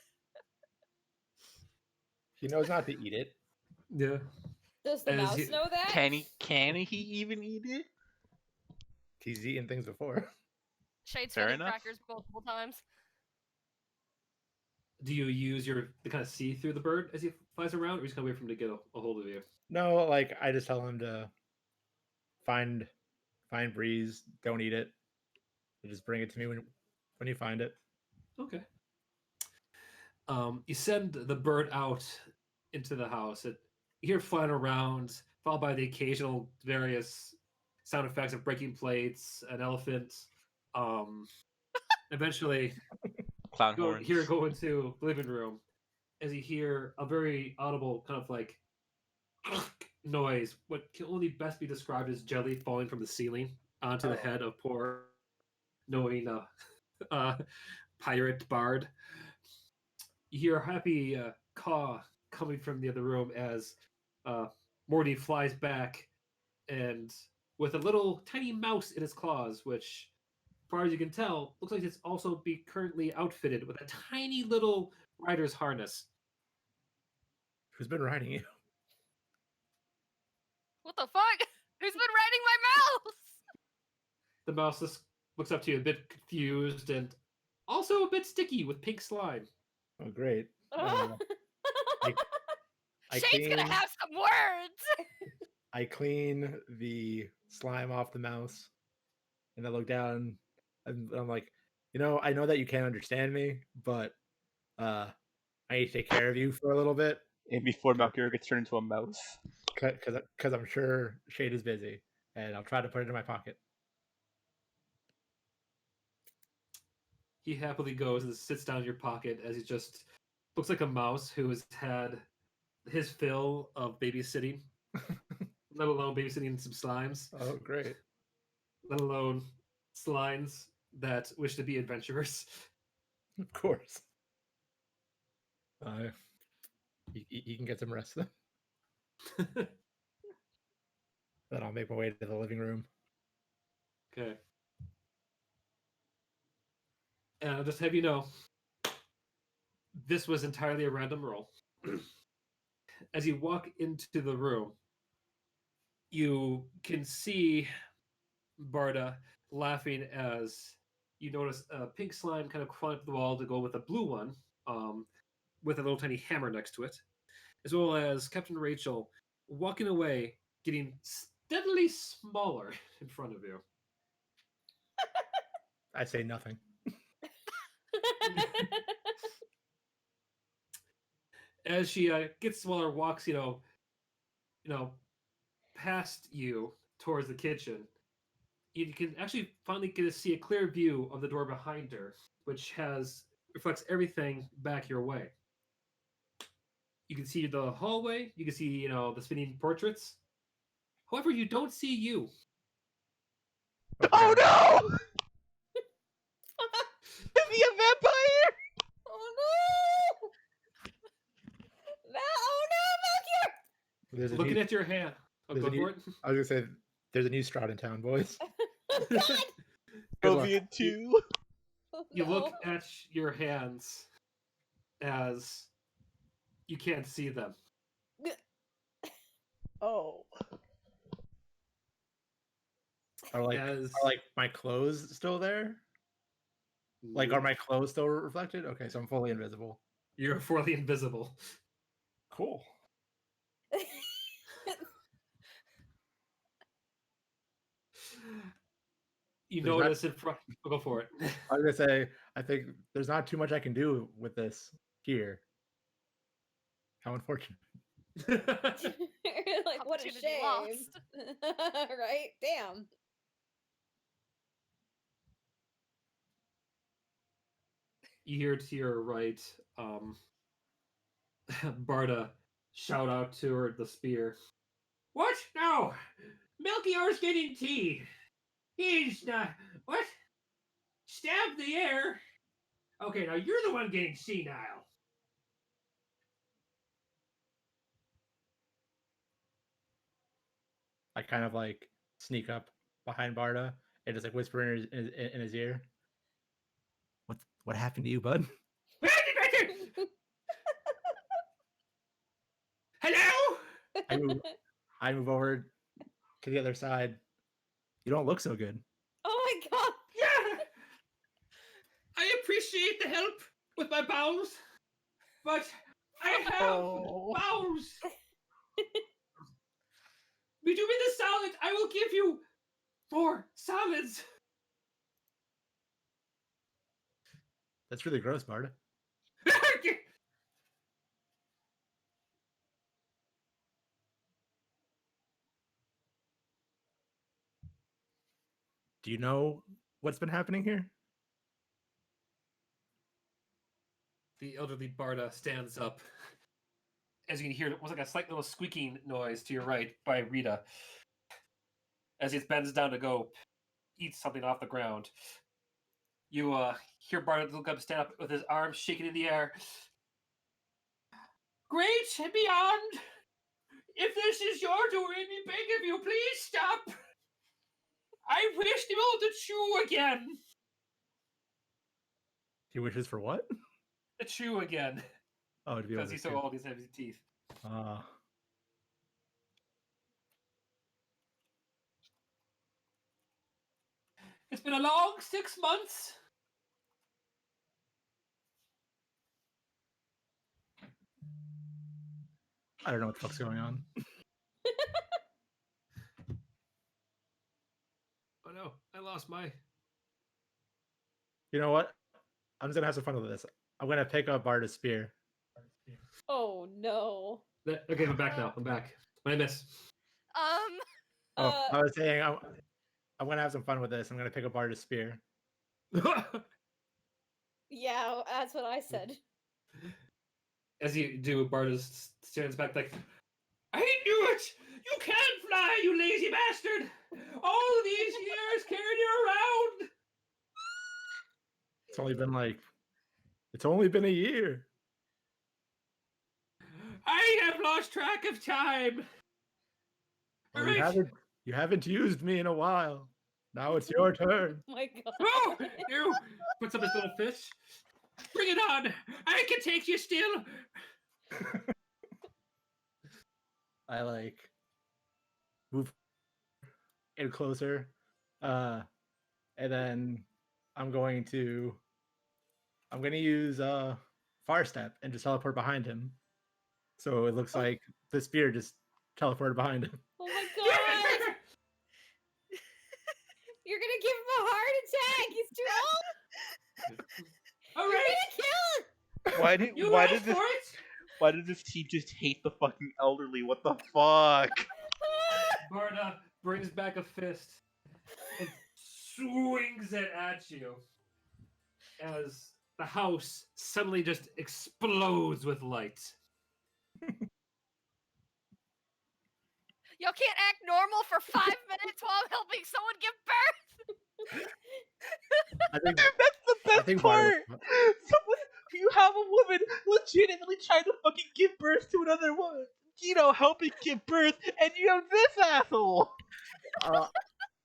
He knows not to eat it. Yeah. Does the As mouse you- know that? Can he even eat it? He's eaten things before. Shade's Fair finding enough. crackers multiple times. Do you use to kind of see through the bird as he flies around, or you just kind of wait for him to get a hold of you? No, like I just tell him to find Breeze. Don't eat it. You just bring it to me when you find it. Okay. You send the bird out into the house. You hear it flying around, followed by the occasional various sound effects of breaking plates, an elephant. Eventually, Clown horns. go into the living room as you hear a very audible kind of like noise, what can only best be described as jelly falling from the ceiling onto the head of poor knowing pirate Bard. You hear a happy caw coming from the other room as Morty flies back and with a little tiny mouse in his claws, which, as far as you can tell, looks like it's also be currently outfitted with a tiny little rider's harness. Who's been riding you? What the fuck? Who's been riding my mouse? The mouse just looks up to you a bit confused and also a bit sticky with pink slime. Oh, great. I Shade's gonna have some words. I clean the slime off the mouse, and I look down, and I'm like, I know that you can't understand me, but I need to take care of you for a little bit. And before Melchior gets turned into a mouse. Because I'm sure Shade is busy, and I'll try to put it in my pocket. He happily goes and sits down in your pocket as he just looks like a mouse who has had his fill of babysitting, let alone babysitting some slimes, Oh, great. let alone slimes that wish to be adventurers. Of course. He can get some rest then. Then I'll make my way to the living room. Okay. And I'll just have you know, this was entirely a random roll. As you walk into the room, you can see Barda laughing as you notice a pink slime kind of crawling up the wall to go with a blue one, with a little tiny hammer next to it, as well as Captain Rachel walking away, getting steadily smaller in front of you. I say nothing. As she gets smaller, walks, past you towards the kitchen. You can actually finally get to see a clear view of the door behind her, which reflects everything back your way. You can see the hallway. You can see, the spinning portraits. However, you don't see you. Oh no! Is he a vampire? Oh no! Oh no, There's a Looking new, at your hand. Oh, there's go a new- for it. I was gonna say there's a new Stroud in town, boys. Melchior! God! Good luck. Ovian 2. Oh, You look no. at your hands as you can't see them. Oh. Are As my clothes still there? Like, are my clothes still reflected? Okay, so I'm fully invisible. you're fully invisible. Cool. You There's not- notice in front. Go for it. I was gonna say, I think there's not too much I can do with this here. How unfortunate. Like, what a Opportunity shame. lost. Right? Damn. You hear to your right, Barda shout out to her the spear. What? No! Melchior's getting tea. He's not. What? Stab the air? Okay, now you're the one getting senile. I kind of like sneak up behind Barda and just like whisper in his ear. What happened to you, bud? Hello? I move over to the other side. You don't look so good. Oh my god. Yeah! I appreciate the help with my bowels, but I have Oh. bowels. Between the salad, I will give you 4 salads. That's really gross, Barda. Do you know what's been happening here? The elderly Barda stands up. As you can hear, it was like a slight little squeaking noise to your right by Rita. As he bends down to go eat something off the ground. You hear Barda look up, stand up with his arms shaking in the air. Great and beyond! If this is your doing, we beg of you, please stop! I wish to be able to chew again! He wishes for what? To chew again. Oh, to be able Because to he's so old, he's heavy teeth. It's been a long 6 months. I don't know what the fuck's going on. Oh no, I lost my... You know what? I'm just gonna have some fun with this. I'm gonna pick up Barda's spear. Oh no. Okay, I'm back now. I'm back. What did I miss? Oh, I was saying I'm gonna have some fun with this. I'm gonna pick up Barda's spear. Yeah, that's what I said. As you do, Barda stands back like, I knew it! You can't fly, you lazy bastard! All these years carrying you around! It's only been a year. I have lost track of time. Well, Alright. you haven't used me in a while. Now it's your turn. Oh my god. Oh, you puts up his little fist. Bring it on! I can take you still. I like move in closer, and then I'm going to use Fire Step and just teleport behind him, so it looks like the spear just teleported behind him. Oh my god! You're gonna give him a heart attack! He's too old! All You're right, gonna kill him! Why did this team just hate the fucking elderly? What the fuck? Barda brings back a fist and swings it at you as the house suddenly just explodes with light. Y'all can't act normal for 5 minutes while I'm helping someone give birth. I think That's the best think part. Bardo- You have a woman legitimately trying to fucking give birth to another woman. Helping give birth, and you have this asshole.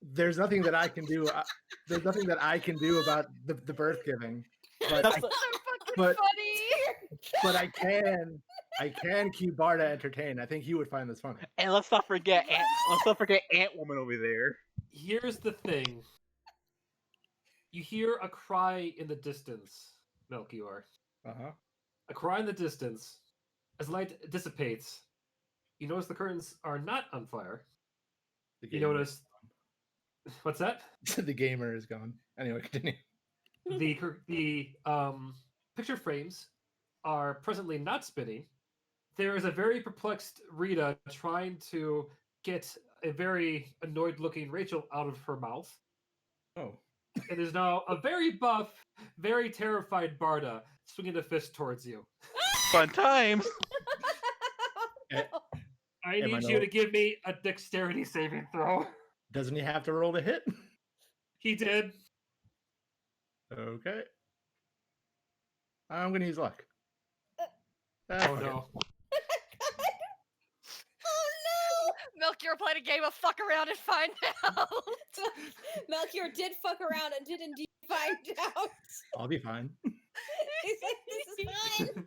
there's nothing that I can do. There's nothing that I can do about the birth giving, but So fucking but- funny. but I can keep Barda entertained. I think he would find this funny. And let's not forget Ant Woman over there. Here's the thing. You hear a cry in the distance, Melchior. Uh-huh. A cry in the distance. As light dissipates, you notice the curtains are not on fire. The You gamer- notice... What's that? the gamer is gone. Anyway, continue. The picture frames are presently not spinning. There is a very perplexed Rita trying to get a very annoyed-looking Rachel out of her mouth. Oh. And there's now a very buff, very terrified Barda swinging a fist towards you. Fun times. I Am I need you no- to give me a dexterity saving throw. Doesn't he have to roll to hit? He did. Okay. I'm gonna use luck. Oh fuck it. no. Oh no! Melchior played a game of fuck around and find out. Melchior did fuck around and did indeed find out. I'll be fine. He's like, this is fine.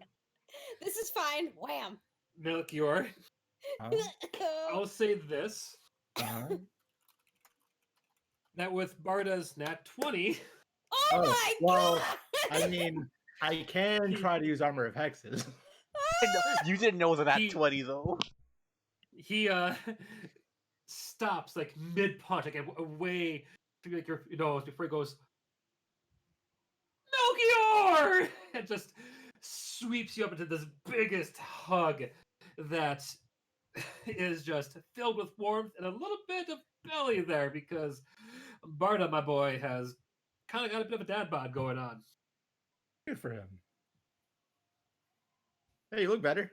This is fine. Wham. Melchior, I'll say this. Uh-huh. That with Barda's nat 20, Oh, Oh, my well, god! I mean, I can try to use Armor of Hexes. You didn't know that He- 20 though. he stops like mid punch, like away, like before he goes, Melchior, and just sweeps you up into this biggest hug that is just filled with warmth and a little bit of belly there because Barda, my boy, has kind of got a bit of a dad bod going on. Good for him. Hey, you look better.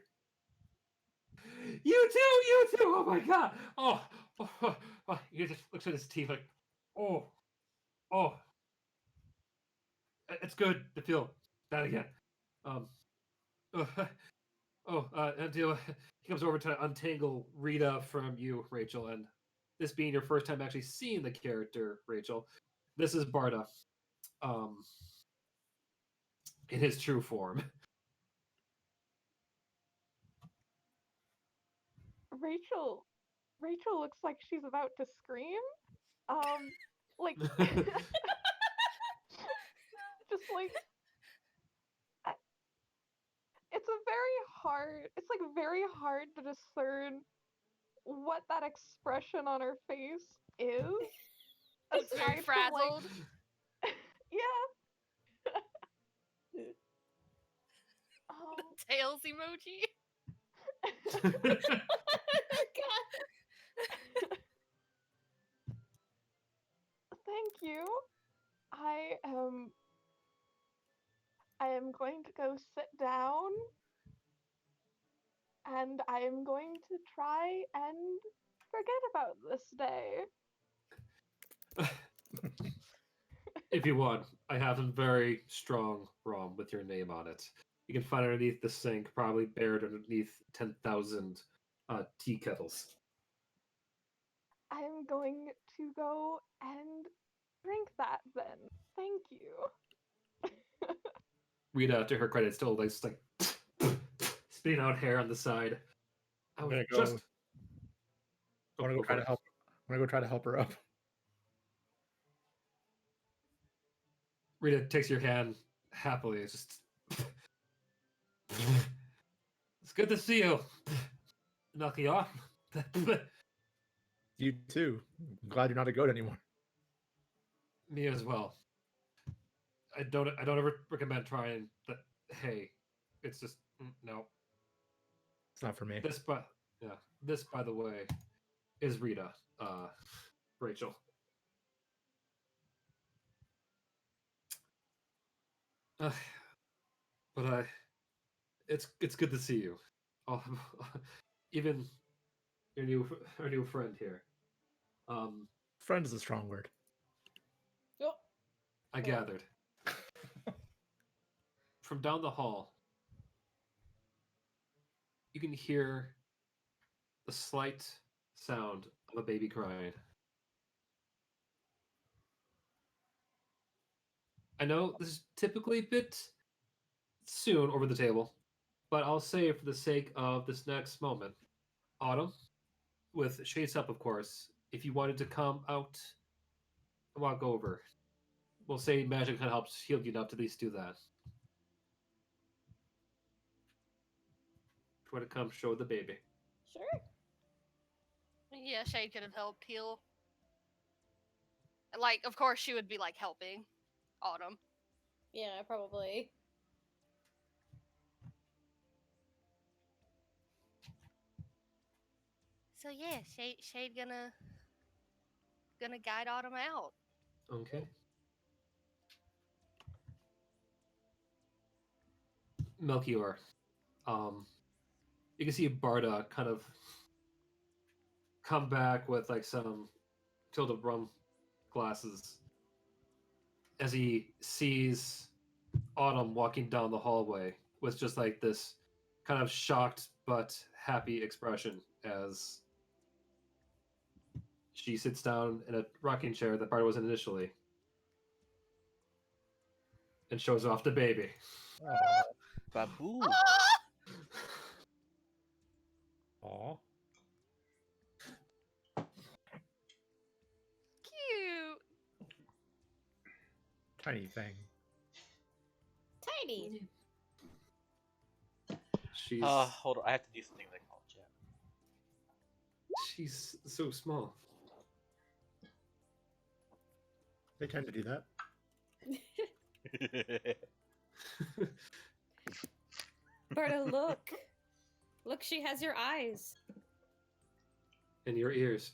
You too. Oh my god. Oh. He just looks at his teeth like, oh. It's good to feel that again. Until he comes over to untangle Rita from you, Rachel, and this being your first time actually seeing the character, Rachel, this is Barda, in his true form. Rachel looks like she's about to scream. Like just like it's like very hard to discern what that expression on her face is. It's very aside from, like- frazzled. Yeah. The tails emoji. Thank you. I am going to go sit down and I am going to try and forget about this day. If you want, I have some very strong rum with your name on it. You can find it underneath the sink, probably buried underneath 10,000 tea kettles. I'm going to go and drink that then. Thank you. Rita, to her credit, still like, spitting out hair on the side. I I'm was gonna go. just. I want to go try to help. I'm gonna go try to help her up. Rita takes your hand happily. It's just. It's good to see you. Knock you off. You too. I'm glad you're not a goat anymore. Me as well. I don't ever recommend trying that. Hey, it's just no. It's not for me. This by the way is Rita, Rachel. But it's good to see you. Oh, even our new friend here. Friend is a strong word. Oh, I gathered from down the hall. You can hear the slight sound of a baby crying. I know this is typically a bit soon over the table, but I'll say it for the sake of this next moment. Autumn, with shades up, of course, if you wanted to come out and walk over, we'll say magic kind of helps heal you enough to at least do that. If you want to come show the baby. sure. Yeah, Shade could have helped heal. Like, of course, she would be like helping Autumn. Yeah, probably. So yeah, Shade gonna guide Autumn out. Okay. Melchior. You can see Barda kind of come back with like some tilted rum glasses as he sees Autumn walking down the hallway with just like this kind of shocked but happy expression as she sits down in a rocking chair that Barda was in initially and shows off the baby. Aw. Babu. Aw. Cute. Tiny thing. Tiny. She's Hold on. I have to do something like call chat. she's so small. They tend to do that. Berta, look. Look, she has your eyes. In your ears.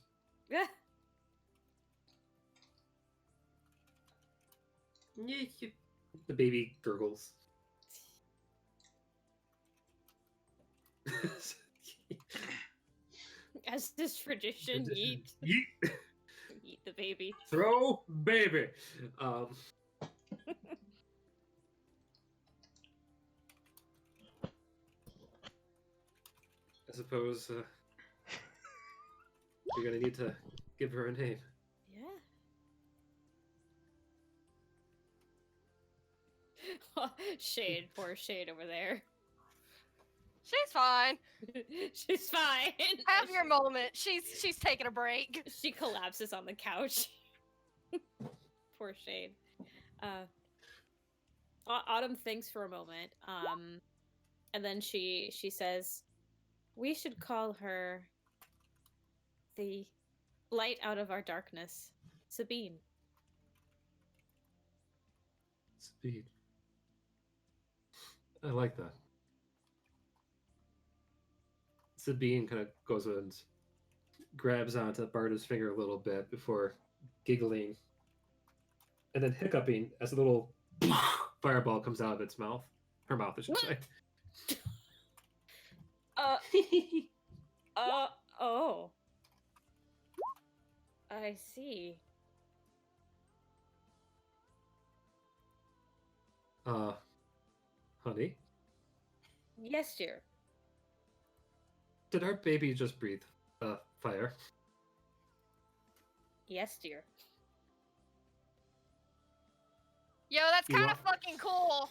The baby gurgles. As this tradition, yeet. Yeet. Eat the baby. Throw baby. I suppose you're gonna need to give her a name. Yeah. Shade, poor Shade over there. She's fine. She's fine. Have your moment. She's taking a break. She collapses on the couch. Poor Shade. Autumn thinks for a moment, and then she says, "We should call her the light out of our darkness, Sabine." Speed. I like that. Sabine kind of goes and grabs onto Barda's finger a little bit before giggling and then hiccuping as a little fireball comes out of its mouth. Her mouth, I should say. Oh. I see. Uh, honey, Yes, dear. did our baby just breathe fire? Yes, dear. Yo, that's You kind want- of fucking cool.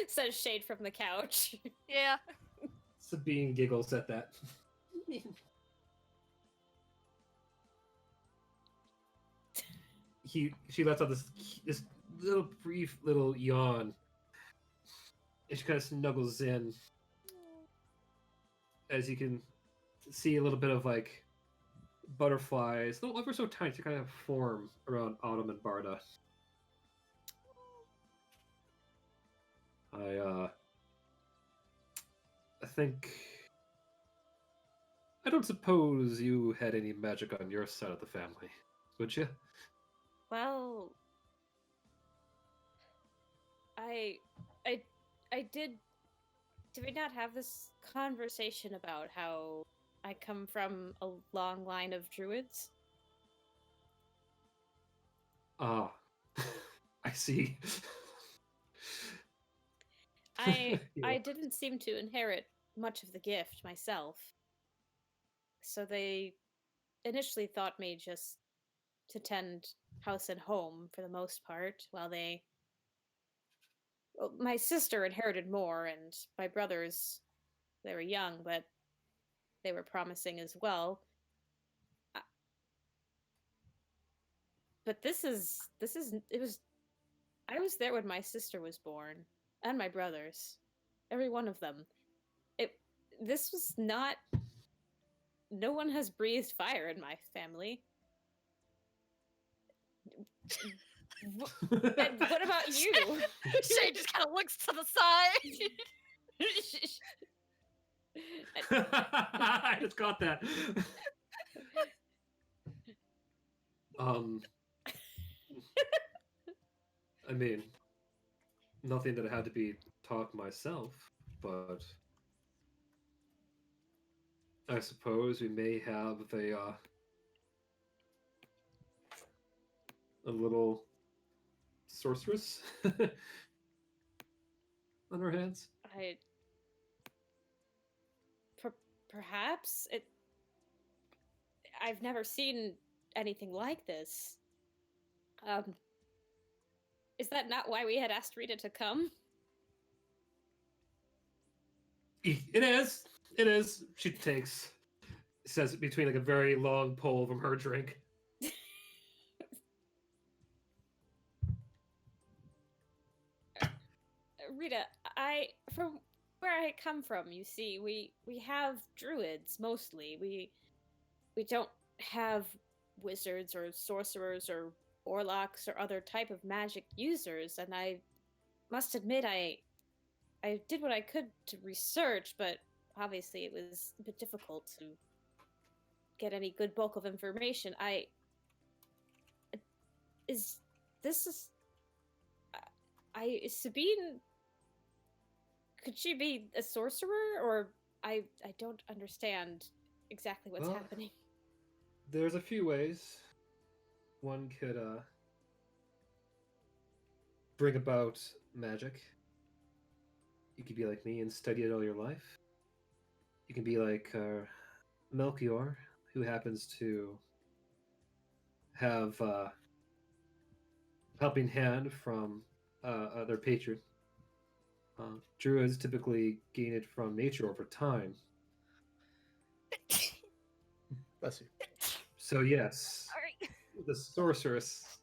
Says Shade from the couch. Yeah. Sabine giggles at that. She lets out this little brief little yawn. And she kind of snuggles in as you can see a little bit of like butterflies, little ever so tiny, to kind of form around Autumn and Barda. I think I don't suppose you had any magic on your side of the family, would you? Well, I did. Did we not have this conversation about how I come from a long line of druids? Ah, I see. I Yeah. didn't seem to inherit much of the gift myself. So they initially thought me just to tend house and home for the most part, while well, my sister inherited more, and my brothers, they were young, but they were promising as well. But it was I was there when my sister was born, and my brothers, every one of them. It this was not. No one has breathed fire in my family. And what about you? Shay just kind of looks to the side. I just got that. I mean, nothing that had to be taught myself, but I suppose we may have a little sorceress on our hands. Perhaps it. I've never seen anything like this. Is that not why we had asked Rita to come? It is. It is. She says it between like a very long pull from her drink. Rita, from where I come from, you see, we have druids mostly. We don't have wizards or sorcerers or warlocks or other type of magic users, and I must admit I did what I could to research, but obviously it was a bit difficult to get any good bulk of information. Is Sabine, could she be a sorcerer, or I don't understand exactly what's Well, happening. There's a few ways one could bring about magic. You could be like me and study it all your life. You can be like Melchior, who happens to have helping hand from their patron. Druids typically gain it from nature over time. Bless you. So yes, All right. the sorceress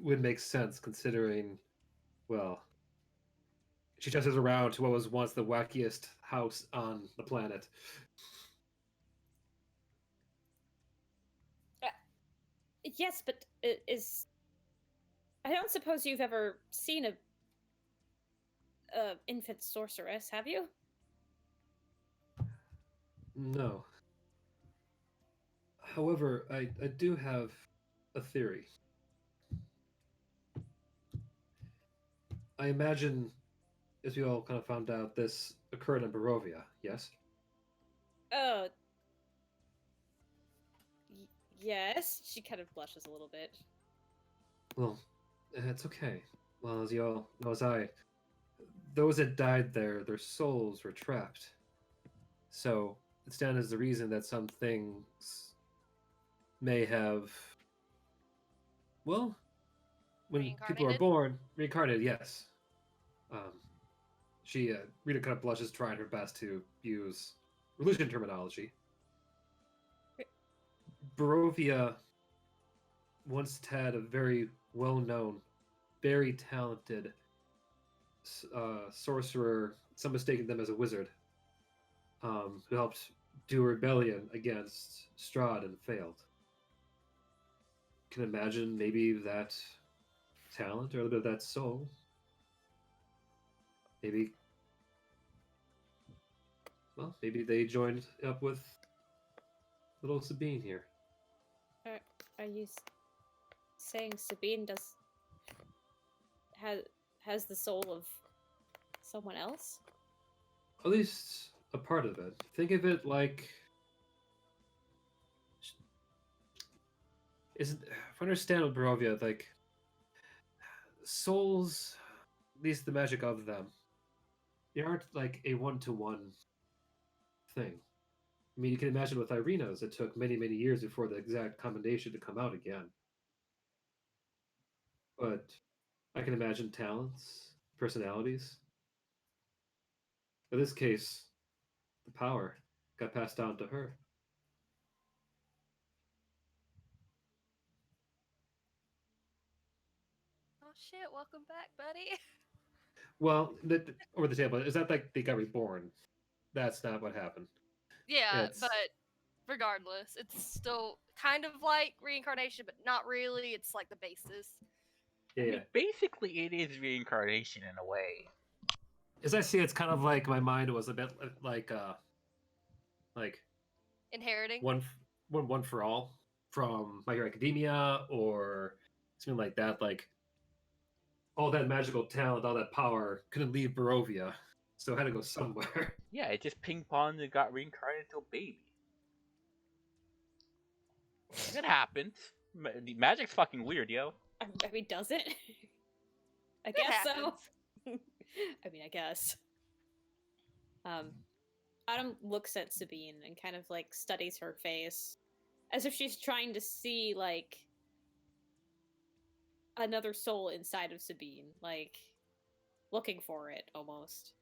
would make sense considering, well, she just is around to what was once the wackiest house on the planet. Yes, but is I don't suppose you've ever seen a infant sorceress, have you? No. However, I do have a theory. I imagine, as we all kind of found out, this occurred in Barovia, yes? Yes. She kind of blushes a little bit. Well, It's okay. Well, as you all know, as I, those that died there, their souls were trapped. So it stands as the reason that some things may have, well, when people are Reincarnated? born, reincarnated, yes. Um, Rita kind of blushes, trying her best to use religion terminology. Barovia once had a very well-known, very talented sorcerer. Some mistaken them as a wizard, who helped do a rebellion against Strahd and failed. Can imagine maybe that talent or a little bit of that soul. Maybe, well, maybe they joined up with little Sabine here. Are you saying Sabine has the soul of someone else? At least a part of it. Think of it like, if I understand Barovia, like souls, at least the magic of them, they aren't like a one-to-one thing. I mean, you can imagine with Irina's, it took many, many years before the exact combination to come out again. But I can imagine talents, personalities. In this case, the power got passed down to her. Oh shit, welcome back, buddy. Well, over the table, is that like they got reborn? That's not what happened. Yeah, It's but regardless, it's still kind of like reincarnation, but not really. It's like the basis. yeah, I yeah. mean, basically, it is reincarnation in a way. As I see, it's kind of like my mind was a bit like Inheriting. one for all from My Hero Academia or something like that. Like all that magical talent, all that power couldn't leave Barovia, so it had to go somewhere. Yeah, it just ping ponged and got reincarnated into a baby. It happens. Magic's fucking weird, yo. I mean, does it? I It guess so. happens. I mean, I guess. Autumn looks at Sabine and kind of like studies her face, as if she's trying to see like another soul inside of Sabine, like looking for it almost.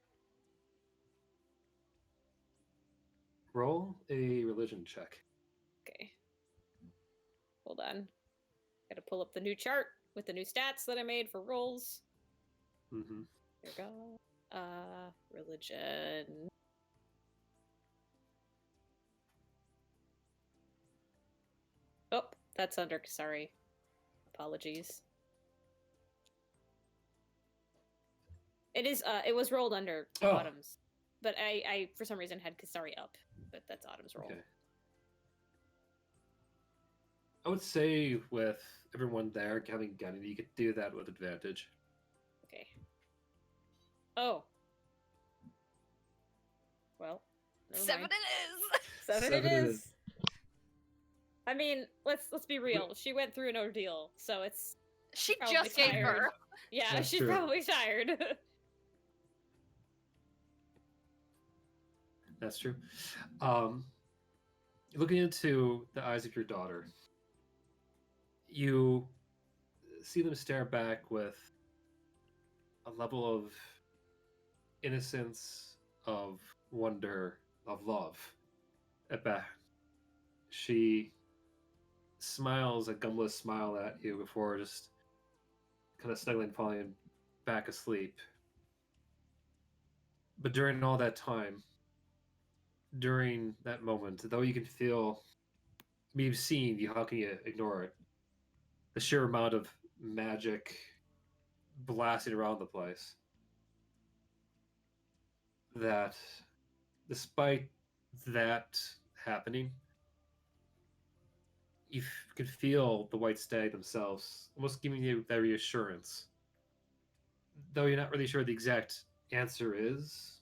Roll a religion check. Okay. Hold on. Gotta pull up the new chart with the new stats that I made for rolls. Mm-hmm. Here we go. Religion. Oh, that's under. Sorry. Apologies. It is. It was rolled under Oh. Autumn's, but I for some reason had Kasari up, but that's Autumn's roll. Okay. I would say with everyone there having gun, you could do that with advantage. Okay. Oh. Well. never 7 mind. it is. Seven Seven it it is. is. I mean, let's be real. She went through an ordeal, so it's She probably just gave tired. birth. Yeah, That's she's true. probably tired. That's true. Looking into the eyes of your daughter, you see them stare back with a level of innocence, of wonder, of love. At back, she smiles a gumless smile at you before just kind of snuggling, falling back asleep. But during all that time, during that moment, though you can feel, I mean, you've seen, how can you ignore it? The sheer amount of magic blasting around the place. That, despite that happening, you can feel the white stag themselves almost giving you that reassurance. Though you're not really sure the exact answer is,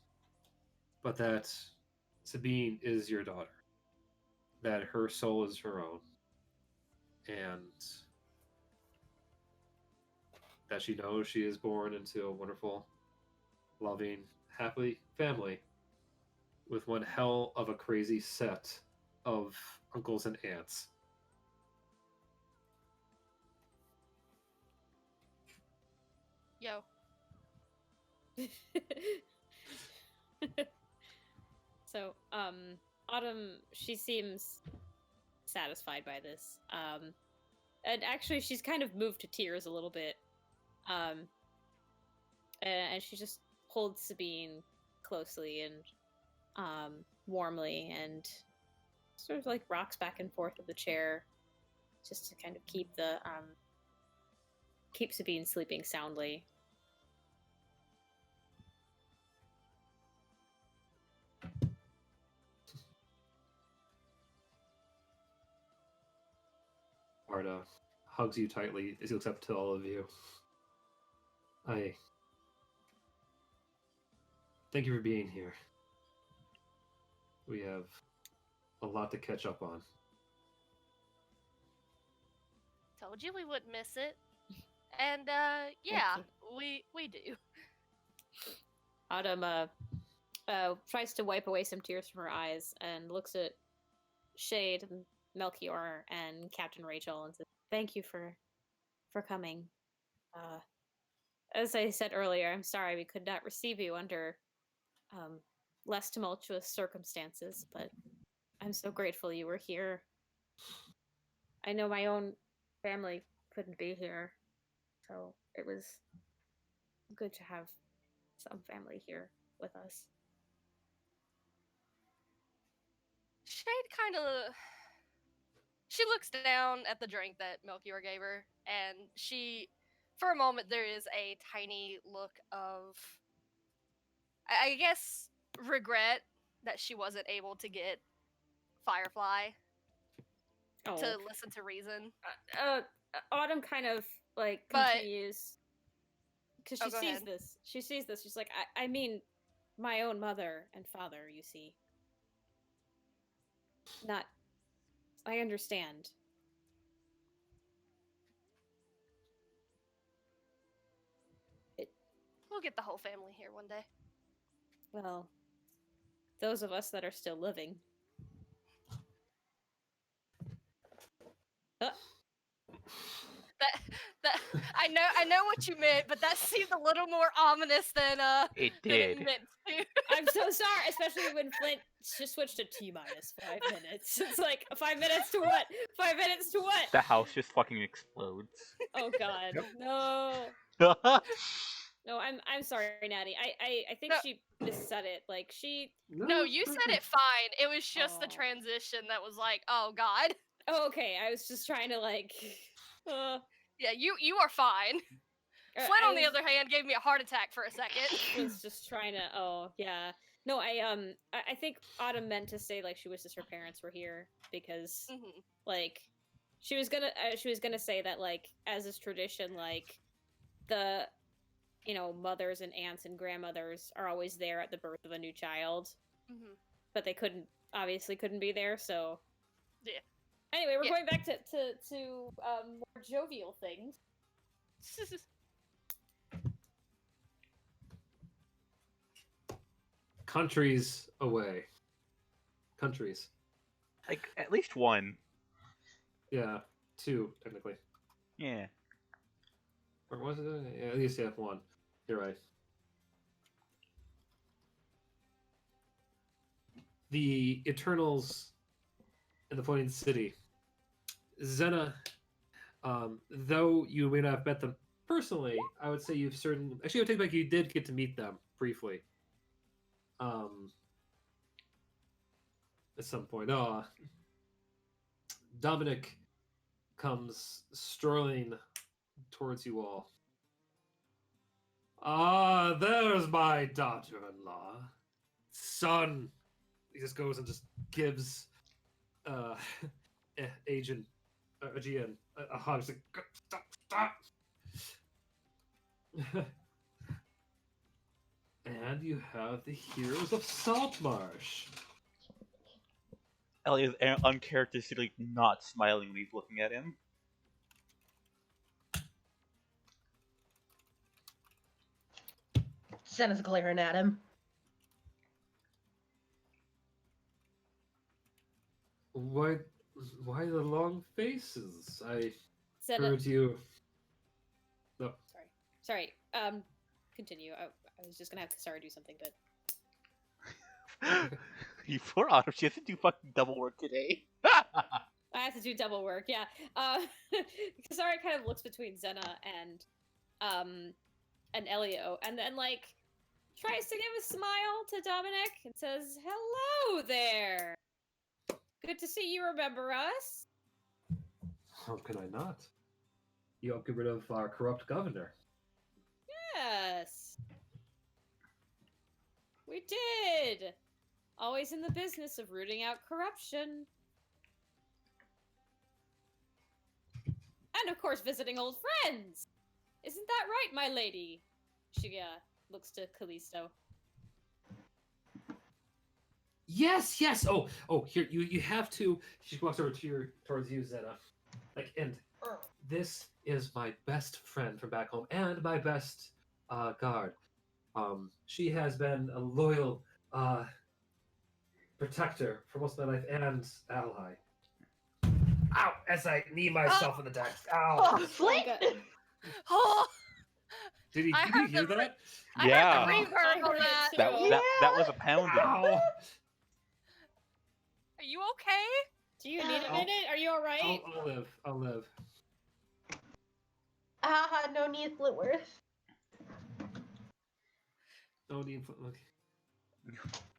but that Sabine is your daughter. That her soul is her own. And that she knows she is born into a wonderful, loving, happy family with one hell of a crazy set of uncles and aunts. Yo. So, Autumn, she seems satisfied by this. And actually, she's kind of moved to tears a little bit. And she just holds Sabine closely and warmly, and sort of like rocks back and forth of the chair, just to kind of keep Sabine sleeping soundly. Arda hugs you tightly as he looks up to all of you. I thank you for being here. We have a lot to catch up on. Told you we wouldn't miss it. And yeah, we do. Autumn tries to wipe away some tears from her eyes and looks at Shade and Melchior and Captain Rachel and says, "Thank you for coming. As I said earlier, I'm sorry we could not receive you under less tumultuous circumstances, but I'm so grateful you were here. I know my own family couldn't be here, so it was good to have some family here with us." Shade kind of. She looks down at the drink that Melchior gave her, and she, for a moment, there is a tiny look of, I guess, regret that she wasn't able to get Firefly to listen to reason. Autumn kind of like continues because she sees this. She sees this. She's like, I mean, my own mother and father. You see, not. I understand. We'll get the whole family here one day. Well, those of us that are still living. That I know what you meant, but that seemed a little more ominous than it than did. it meant to. I'm so sorry, especially when Flint just switched to T-5 minutes. It's like 5 minutes to what? 5 minutes to what? The house just fucking explodes. Oh god, no. No, I'm sorry, Natty. I think she missaid it. Like she. No, you said it fine. It was just the transition that was like, oh god. Oh, okay. I was just trying to like. Yeah, you are fine. Flint, on the other hand, gave me a heart attack for a second. Was just trying to. Oh yeah. No, I think Autumn meant to say like she wishes her parents were here because like she was gonna say that like as is tradition like the mothers and aunts and grandmothers are always there at the birth of a new child, but they obviously couldn't be there. So yeah. Anyway, we're going back to more jovial things. Countries away. Countries. Like, at least one. Yeah, two, technically. Yeah. Or was it? Yeah, at least, yeah, one. You're right. The Eternals in the Floating City. Xena, though you may not have met them personally, I would say you've certainly... Actually, I would take back you did get to meet them briefly. At some point. Dominic comes strolling towards you all. Ah, there's my daughter-in-law. Son. He just goes and just gives Agent Aegean a hug. He's like, stop. And you have the heroes of Saltmarsh. Elliot is uncharacteristically not smiling when he's looking at him. Senna's glaring at him. Why the long faces? I Senna, heard you. No. sorry. Continue. I was just gonna have Kasari do something, but You poor Autumn. She has to do fucking double work today. I have to do double work. Yeah. Kasari kind of looks between Zena and Elio, and then like tries to give a smile to Dominic and says, "Hello there. Good to see you remember us." How could I not? You helped get rid of our corrupt governor. Yes. We did. Always in the business of rooting out corruption. And of course, visiting old friends. Isn't that right, my lady? She looks to Callisto. Yes, yes. Oh, here you have to. She walks over to towards you, Zena. Like, and this is my best friend from back home and my best guard. She has been a loyal protector for most of my life and ally. Ow! As I knee myself in the desk. Ow! Oh, Flint! Oh, Did you I heard hear the that? I Yeah. heard the reverb on heard it that. too. That was a pounding. Ow! Are you okay? Do you need a I'll- minute? Are you alright? I'll live. I'll live. Haha, no need, Flitworth. No need. Okay.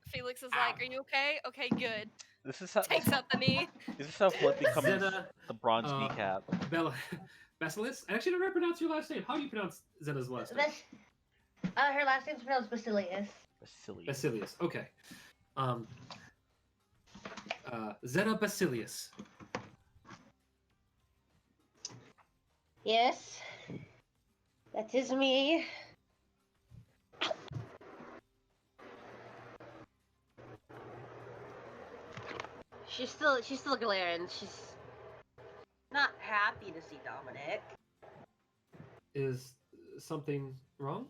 Felix is like, "Are you okay? Okay, good." This is how Takes out the knee. this is how Flint becomes Zena, the bronze uh, kneecap. Basilis? I actually never pronounced your last name. How do you pronounce Zena's last name? That's, her last name's pronounced Basilius. Basilius. Basilius. Okay. Zena Basilius. Yes. That is me. She's still glaring. She's not happy to see Dominic. Is something wrong?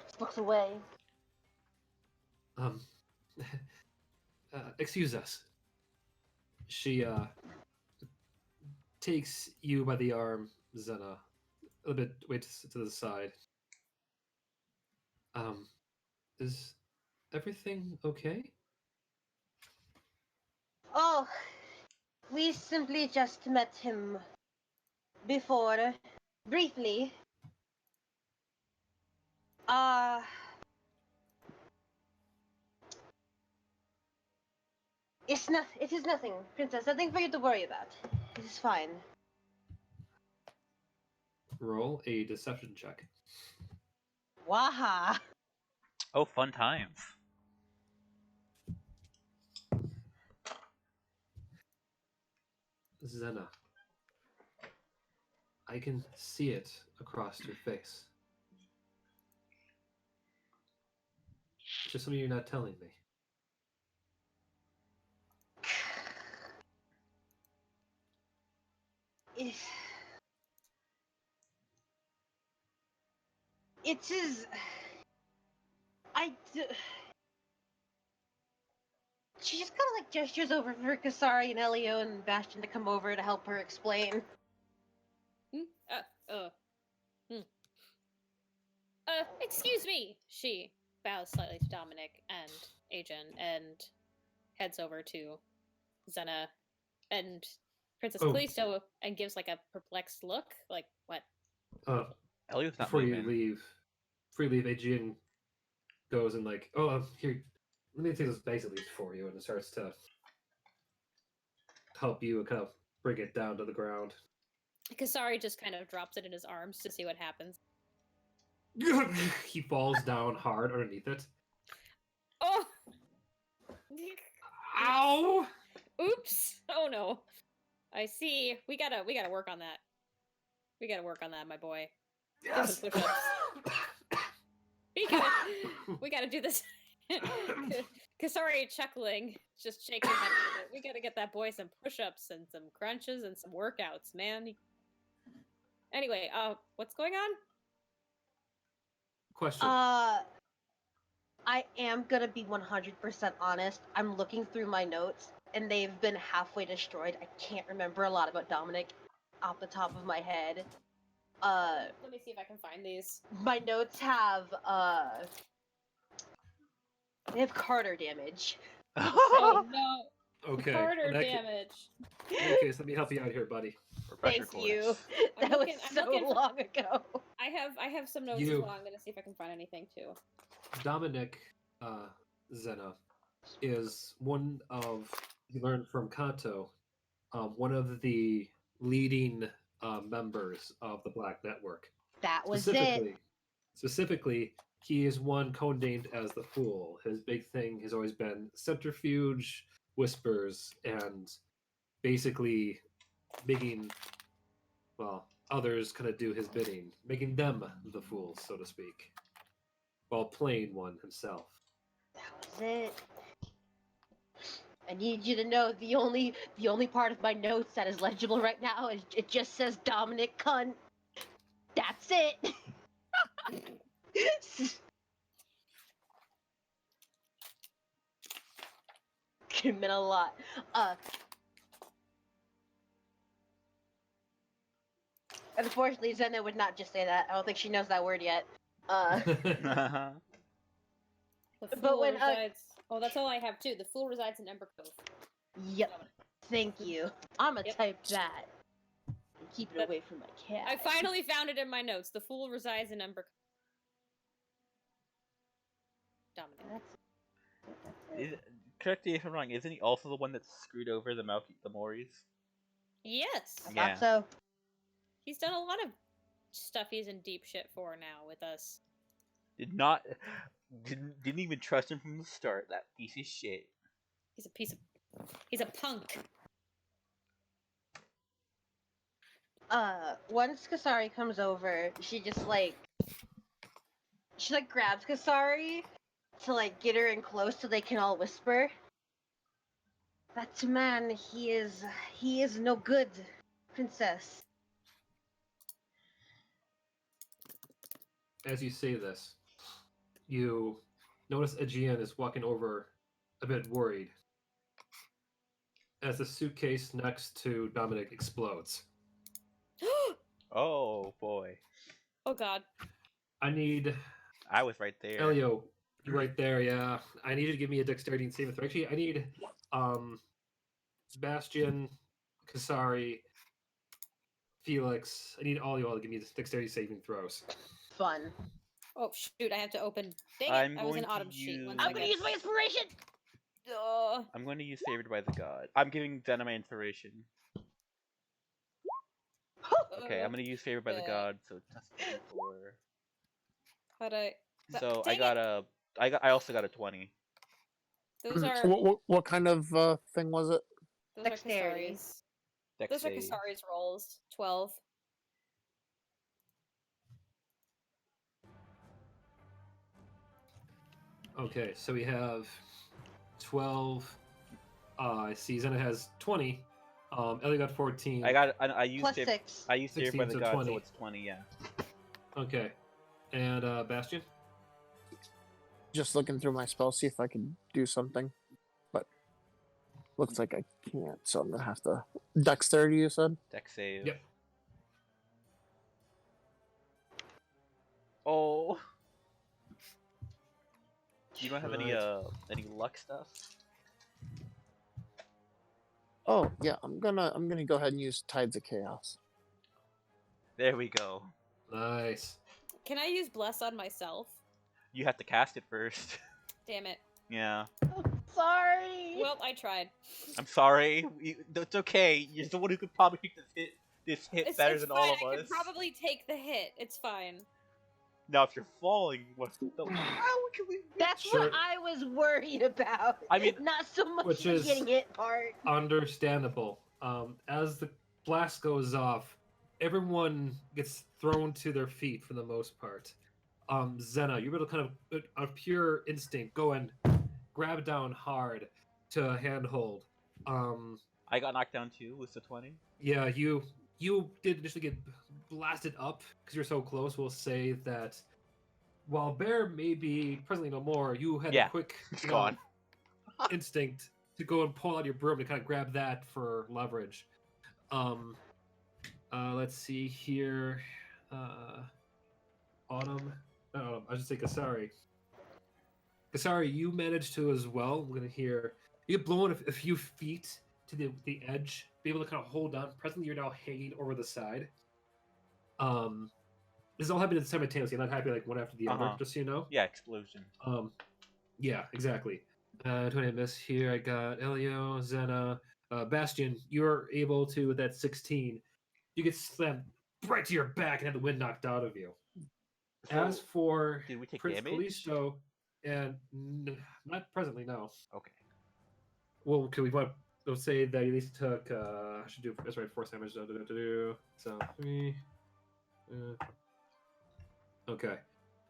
Just looks away. Excuse us. She takes you by the arm, Zena, a little bit way to the side. Is everything okay? Oh, we simply just met him before, briefly. It is nothing, Princess. Nothing for you to worry about. It is fine. Roll a deception check. Waha! Oh, fun times. Zena, I can see it across your face. Just something you're not telling me. It is. She just kind of like gestures over for Kasari and Elio and Bastion to come over to help her explain. Excuse me. She bows slightly to Dominic and Ajan and heads over to Zena and Princess Oh. Callisto and gives like a perplexed look. Like, what? Elio's not Before moving. you leave, Aegean goes and like, here, let me take this base at least for you, and it starts to help you kind of bring it down to the ground. Kasari just kind of drops it in his arms to see what happens. He falls down hard underneath it. Oh! Ow! Oops! Oh no. I see. We gotta work on that. We gotta work on that, my boy. Yes. Push-ups. We gotta do this. Kasari chuckling, just shaking head. We gotta get that boy some push-ups and some crunches and some workouts, man. Anyway, what's going on? Question. I am gonna be 100% honest. I'm looking through my notes, and they've been halfway destroyed. I can't remember a lot about Dominic off the top of my head. Let me see if I can find these. My notes have, they have Carter damage. Oh no, Okay. Carter in that damage. In that case, let me help you out here, buddy. Refresher Thank you. course. I'm That looking- was I'm so looking for- long ago. I have some notes as You- well. I'm gonna see if I can find anything too. Dominic Zena is one of, you learned from Kanto, one of the leading members of the Black Network. That was it. Specifically, he is one codenamed as the Fool. His big thing has always been subterfuge, whispers, and basically making, well, others kind of do his bidding, making them the fools, so to speak, while playing one himself. That was it. I need you to know the only part of my notes that is legible right now is it just says Dominic cunt. That's it. Could have been a lot. Unfortunately, Zena would not just say that. I don't think she knows that word yet. The But fool when, resides. Oh, that's all I have too. The fool resides in Ember Cove. Yep. Thank you. I'ma Yep. type that. And keep it That- away from my cat. I finally found it in my notes. The fool resides in Ember Cove. Dominic. Correct me if I'm wrong. Isn't he also the one that screwed over the Moris? Yes. I Yeah. thought so. He's done a lot of stuff he's in deep shit for now with us. Didn't even trust him from the start. That piece of shit. He's a punk. Once Kasari comes over, she grabs Kasari to get her in close so they can all whisper. That man, he is no good, princess. As you say this, you notice Aegean is walking over a bit worried as the suitcase next to Dominic explodes. Oh boy. Oh god. I need I was right there. Elio, you right there, yeah. I need you to give me a dexterity and saving throw. Actually, I need Sebastian, Kasari, Felix. I need all you all to give me dexterity saving throws. Fun. Oh shoot, I have to open. Dang I'm it, I was going in to Autumn sheet. One use- I'm gonna second. use my inspiration! I'm going to use Favored by the God. I'm giving Zena my inspiration. Okay, I'm going to use Favored by the Okay. God, so it's +4. How'd I... So Dang I also got a 20. Those are what kind of thing was it? those Dexterity. are Kasari's. Dex Those are save. Kasari's rolls. 12. Okay, so we have 12. I see Zena has 20. Ellie got 14. I used Plus Favored 6. I used Favored by 16, the so God, 20. so it's 20, yeah. Okay. And Bastion? Just looking through my spell, see if I can do something. But looks like I can't, so I'm gonna have to. Dexterity, you said? Dex save. Yep. Oh. You don't have any Right. luck stuff? Oh yeah, I'm gonna go ahead and use Tides of Chaos. There we go. Nice. Can I use Bless on myself? You have to cast it first. Damn it. Yeah. Sorry! Well, I tried. I'm sorry. It's okay. You're the one who could probably take this hit better It's than fine. all of I us. could probably take the hit. It's fine. Now, if you're falling, what the? How can we? That's Sure. what I was worried about. I mean- not so much Which the is- getting hit part. Understandable. As the blast goes off, everyone gets thrown to their feet for the most part. Zena, you're able to kind of, a pure instinct, go and grab down hard to handhold. I got knocked down too with the 20. Yeah, you did initially get blasted up because you're so close, we'll say that while Bear may be presently no more, you had Yeah, a quick it's gone. instinct to go and pull out your broom to kind of grab that for leverage. Let's see here. Autumn. No, I should say Kasari. Kasari, you managed to as well. We're gonna hear you get blown a few feet to the edge, be able to kind of hold on. Presently, you're now hanging over the side. This is all happening simultaneously, not happening like one after the other. Just so you know. Yeah, explosion. Yeah, exactly. Who did I miss here? I got Elio, Zena, Bastion. You're able to with that 16. You get slammed right to your back and have the wind knocked out of you. As So, for did we take Prince damage? Callisto, and not presently, no. Okay. Well, can we want to say that at least took? I should do that's right. Force damage. So 3. Okay,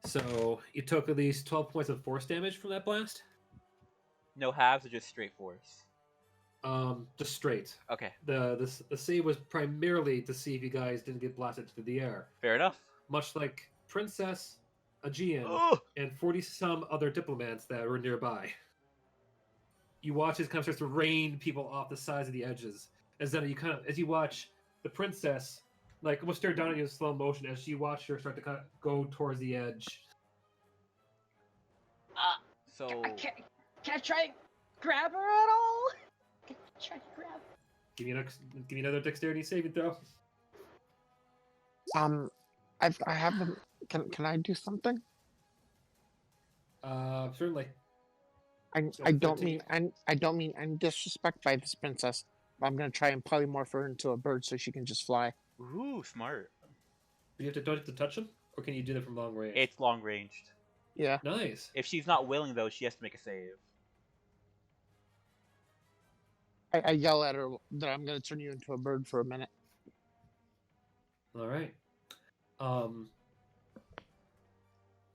so you took at least 12 points of force damage from that blast. No halves or just straight force? Just straight. Okay. The save was primarily to see if you guys didn't get blasted into the air. Fair enough. Much like Princess, Aegean, Oh! and 40-some other diplomats that were nearby. You watch as it kind of starts to rain people off the sides of the edges. As then as you watch the princess, like almost stare down at you in slow motion as you watch her start to kind of go towards the edge. So, Can I try and grab her at all? Can I try to grab? Give me another dexterity saving throw. I have them. Can I do something? Certainly. I don't mean any disrespect by this princess. But I'm gonna try and polymorph her into a bird so she can just fly. ooh, smart. Do you have to touch him, or can you do that from long range? It's long ranged. Yeah. Nice. If she's not willing, though, she has to make a save. I yell at her that I'm gonna turn you into a bird for a minute. All right.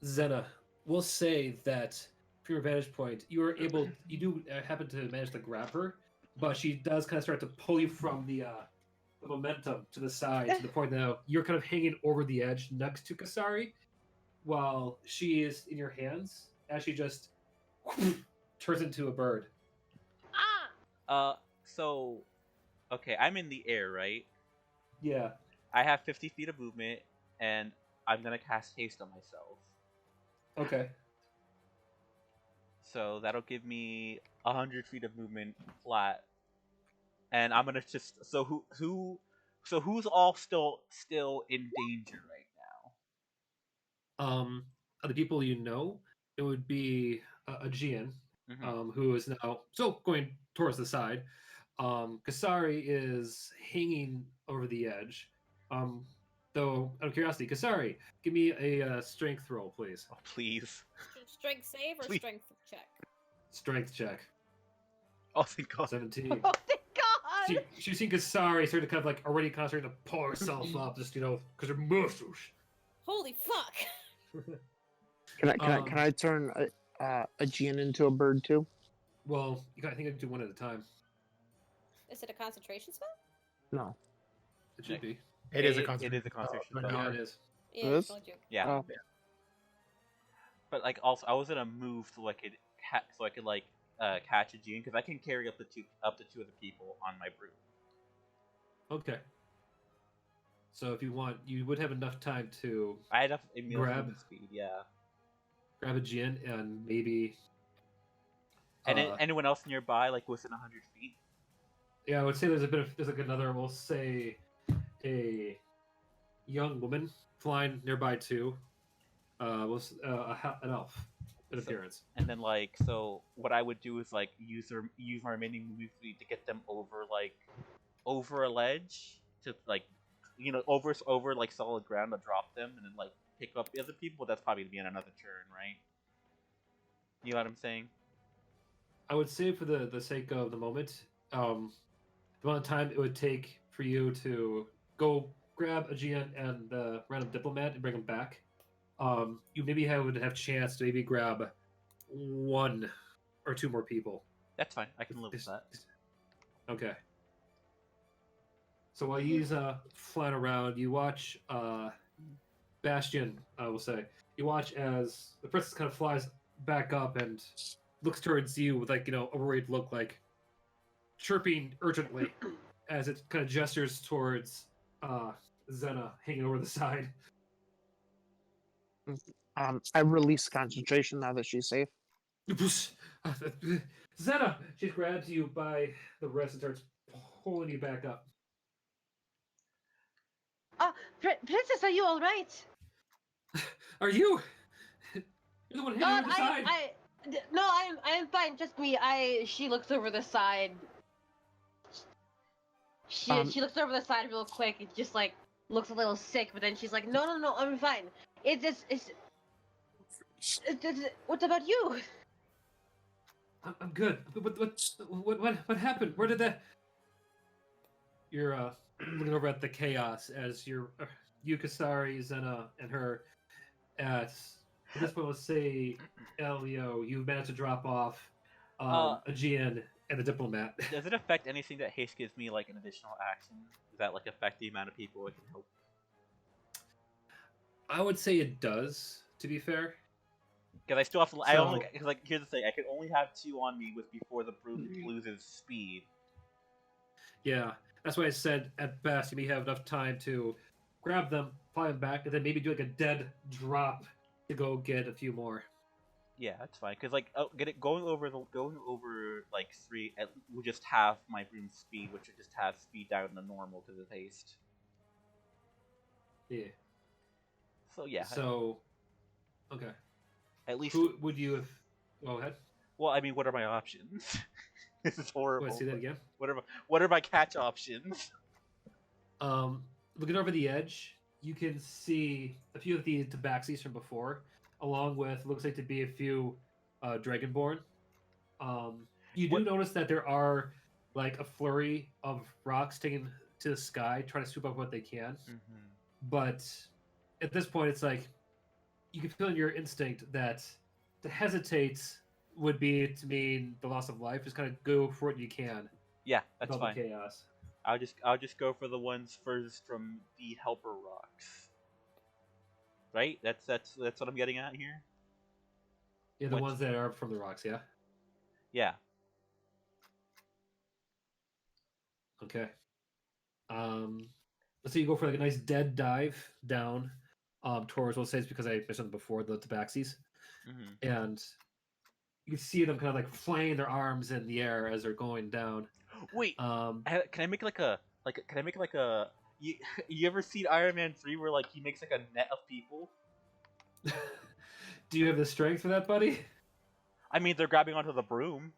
Zena, we'll say that from your vantage point, you do happen to manage to grab her, but she does kind of start to pull you from the momentum to the side to the point now you're kind of hanging over the edge next to Kasari, while she is in your hands as she just turns into a bird. So, okay, I'm in the air, right? Yeah. I have 50 feet of movement, and I'm gonna cast haste on myself. Okay. So that'll give me 100 feet of movement flat, and I'm gonna just who's all still in danger right Of the people you know, it would be Aegean, now? who is now still going towards the side. Kasari is hanging over the edge. Though, out of curiosity, Kasari, give me a strength roll, please. Oh, please. Strength save or Please. strength check? Strength check. Oh, thank God. 17. Oh, thank God! She's seen Kasari start to kind of like already kind of starting to pull herself up, just because her muscles. Holy fuck! Can I turn Aegean into a bird too? Well, I think you can do one at a time. Is it a concentration spell? No. It should be. It is a It concentration. is a concentration spell, spell. but Yeah, not- it is. Yeah, It is? told you. Yeah. Oh. But like also, I was gonna move so I could catch a gene because I can carry up to two of the people on my broom. Okay. So if you want, you would have enough time to I had enough immune Grab. movement speed, yeah. grab a gin and maybe. And uh, anyone else nearby, like within 100 feet? Yeah, I would say there's like another, we'll say, a young woman flying nearby too. An elf in So- appearance. And then so what I would do is use my remaining movement speed to get them over a ledge to over solid ground to drop them and then pick up the other people. But that's probably gonna be in another turn, right? You know what I'm saying? I would say for the sake of the moment, the amount of time it would take for you to go grab Aegean and the random diplomat and bring them back, you maybe would have chance to maybe grab one or two more people. That's fine. I can live with that. Okay. So while he's flying around, you watch Bastion, I will say. You watch as the princess kind of flies back up and looks towards you with like, a worried look, like chirping urgently as it kind of gestures towards Zena hanging over the side. I release concentration now that she's safe. Zena! She grabs you by the wrist and starts pulling you back up. Princess, are you all right? Are you? You're the one hanging over the side. No, I am fine. Just me. She looks over the side. She looks over the side real quick and just like looks a little sick, but then she's like, no, I'm fine. It's what about you? I'm good. What happened? Where did that? You're looking over at the chaos as your Yukasari, Zena, and her at this point. Let's say Elio. You managed to drop off Aegean and the diplomat. Does it affect anything that haste gives me like an additional action? Does that like affect the amount of people I can help? I would say it does. To be fair. Because I still have to. I only cause, like here's the thing. I can only have 2 on me with before the broom loses speed. Yeah, that's why I said at best you may have enough time to grab them, fly them back, and then maybe do like a dead drop to go get a few more. Yeah, that's fine. Cause like going over like 3 will just have my broom speed, which would just have speed down to normal because of haste. Yeah. So yeah. So, okay. At least. Who would you have? Go ahead. Well, I mean, what are my options? This is horrible. Wait, say that again. What are my catch options? Looking over the edge, you can see a few of the tabaxis from before, along with looks like to be a few dragonborn. You do notice that there are like a flurry of rocks taken to the sky, trying to swoop up what they can. Mm-hmm. But at this point, it's like you can feel in your instinct that to hesitate would be to mean the loss of life. Just kind of go for what you can. Yeah, that's fine. The chaos. I'll just go for the ones first from the helper rocks. Right? That's what I'm getting at here. Yeah, the ones that are from the rocks. Yeah. Yeah. Okay. Let's say you go for like a nice dead dive down towards, we'll say it's because I mentioned before, the tabaxis. Mm-hmm. And you can see them kind of like flaying their arms in the air as they're going down. Wait, can I make you ever seen Iron Man 3 where like he makes like a net of people? Do you have the strength for that, buddy? I mean, they're grabbing onto the broom.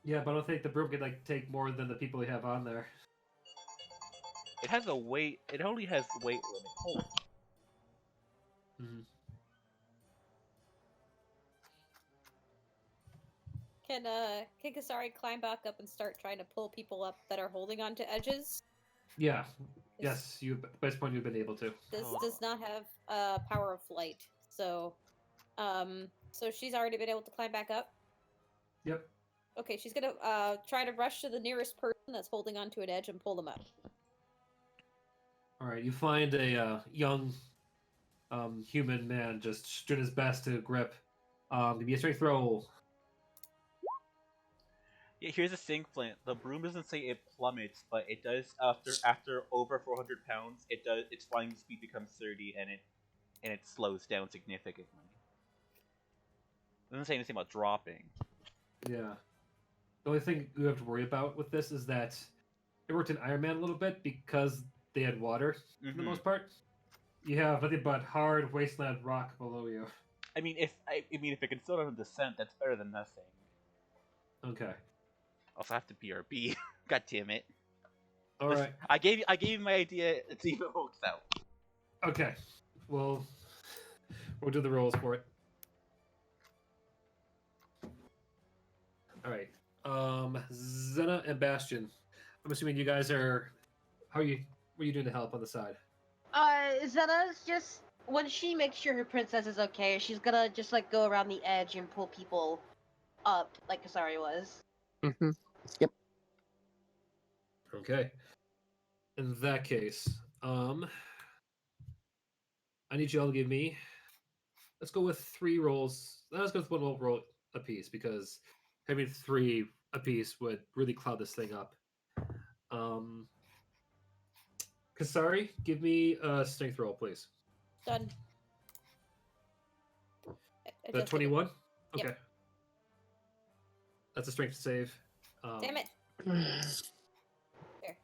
Yeah, but I don't think the broom can like take more than the people we have on there. It has a weight. It only has weight limit. Hold on. Mm-hmm. Can Kasari climb back up and start trying to pull people up that are holding onto edges? Yeah. Yes, you. At this point, you've been able to. This does not have power of flight, so she's already been able to climb back up. Yep. Okay, she's gonna try to rush to the nearest person that's holding onto an edge and pull them up. All right, you find a young human man just doing his best to grip. Give me a strength roll. Yeah, here's the thing, Flint. The broom doesn't say it plummets, but it does after over 400 pounds. It does. Its flying speed becomes 30, and it slows down significantly. It doesn't say anything about dropping. Yeah. The only thing you have to worry about with this is that it worked in Iron Man a little bit because they had water for the most part. You have nothing but hard wasteland rock below you. I mean, if it can slow down descent, that's better than nothing. Okay. Also, I have to BRB. God damn it! All right. I gave you my idea. Let's see if it works out. Okay. We'll do the rolls for it. All right. Zena and Bastion. I'm assuming you guys are. What are you doing to help on the side? Zena's just when she makes sure her princess is okay, she's gonna just like go around the edge and pull people up like Kasari was. Mm-hmm. Yep. Okay. In that case, I need you all to give me. Let's go with 3 rolls. Let's go with 1 roll apiece because having 3 apiece would really cloud this thing up. Kasari, give me a strength roll, please. Done. I The just did it. 21? Yep. Okay. That's a strength save. Damn it. There.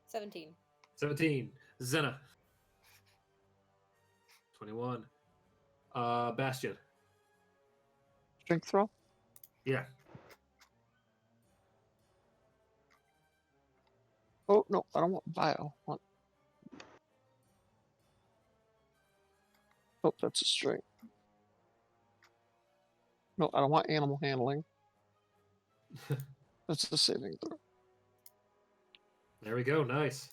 17. 17. Zena. 21. Bastion. Strength roll? Yeah. Oh, no, I don't want bio. I want... Oh, that's a strength. No, I don't want animal handling. That's a saving throw. There we go. Nice.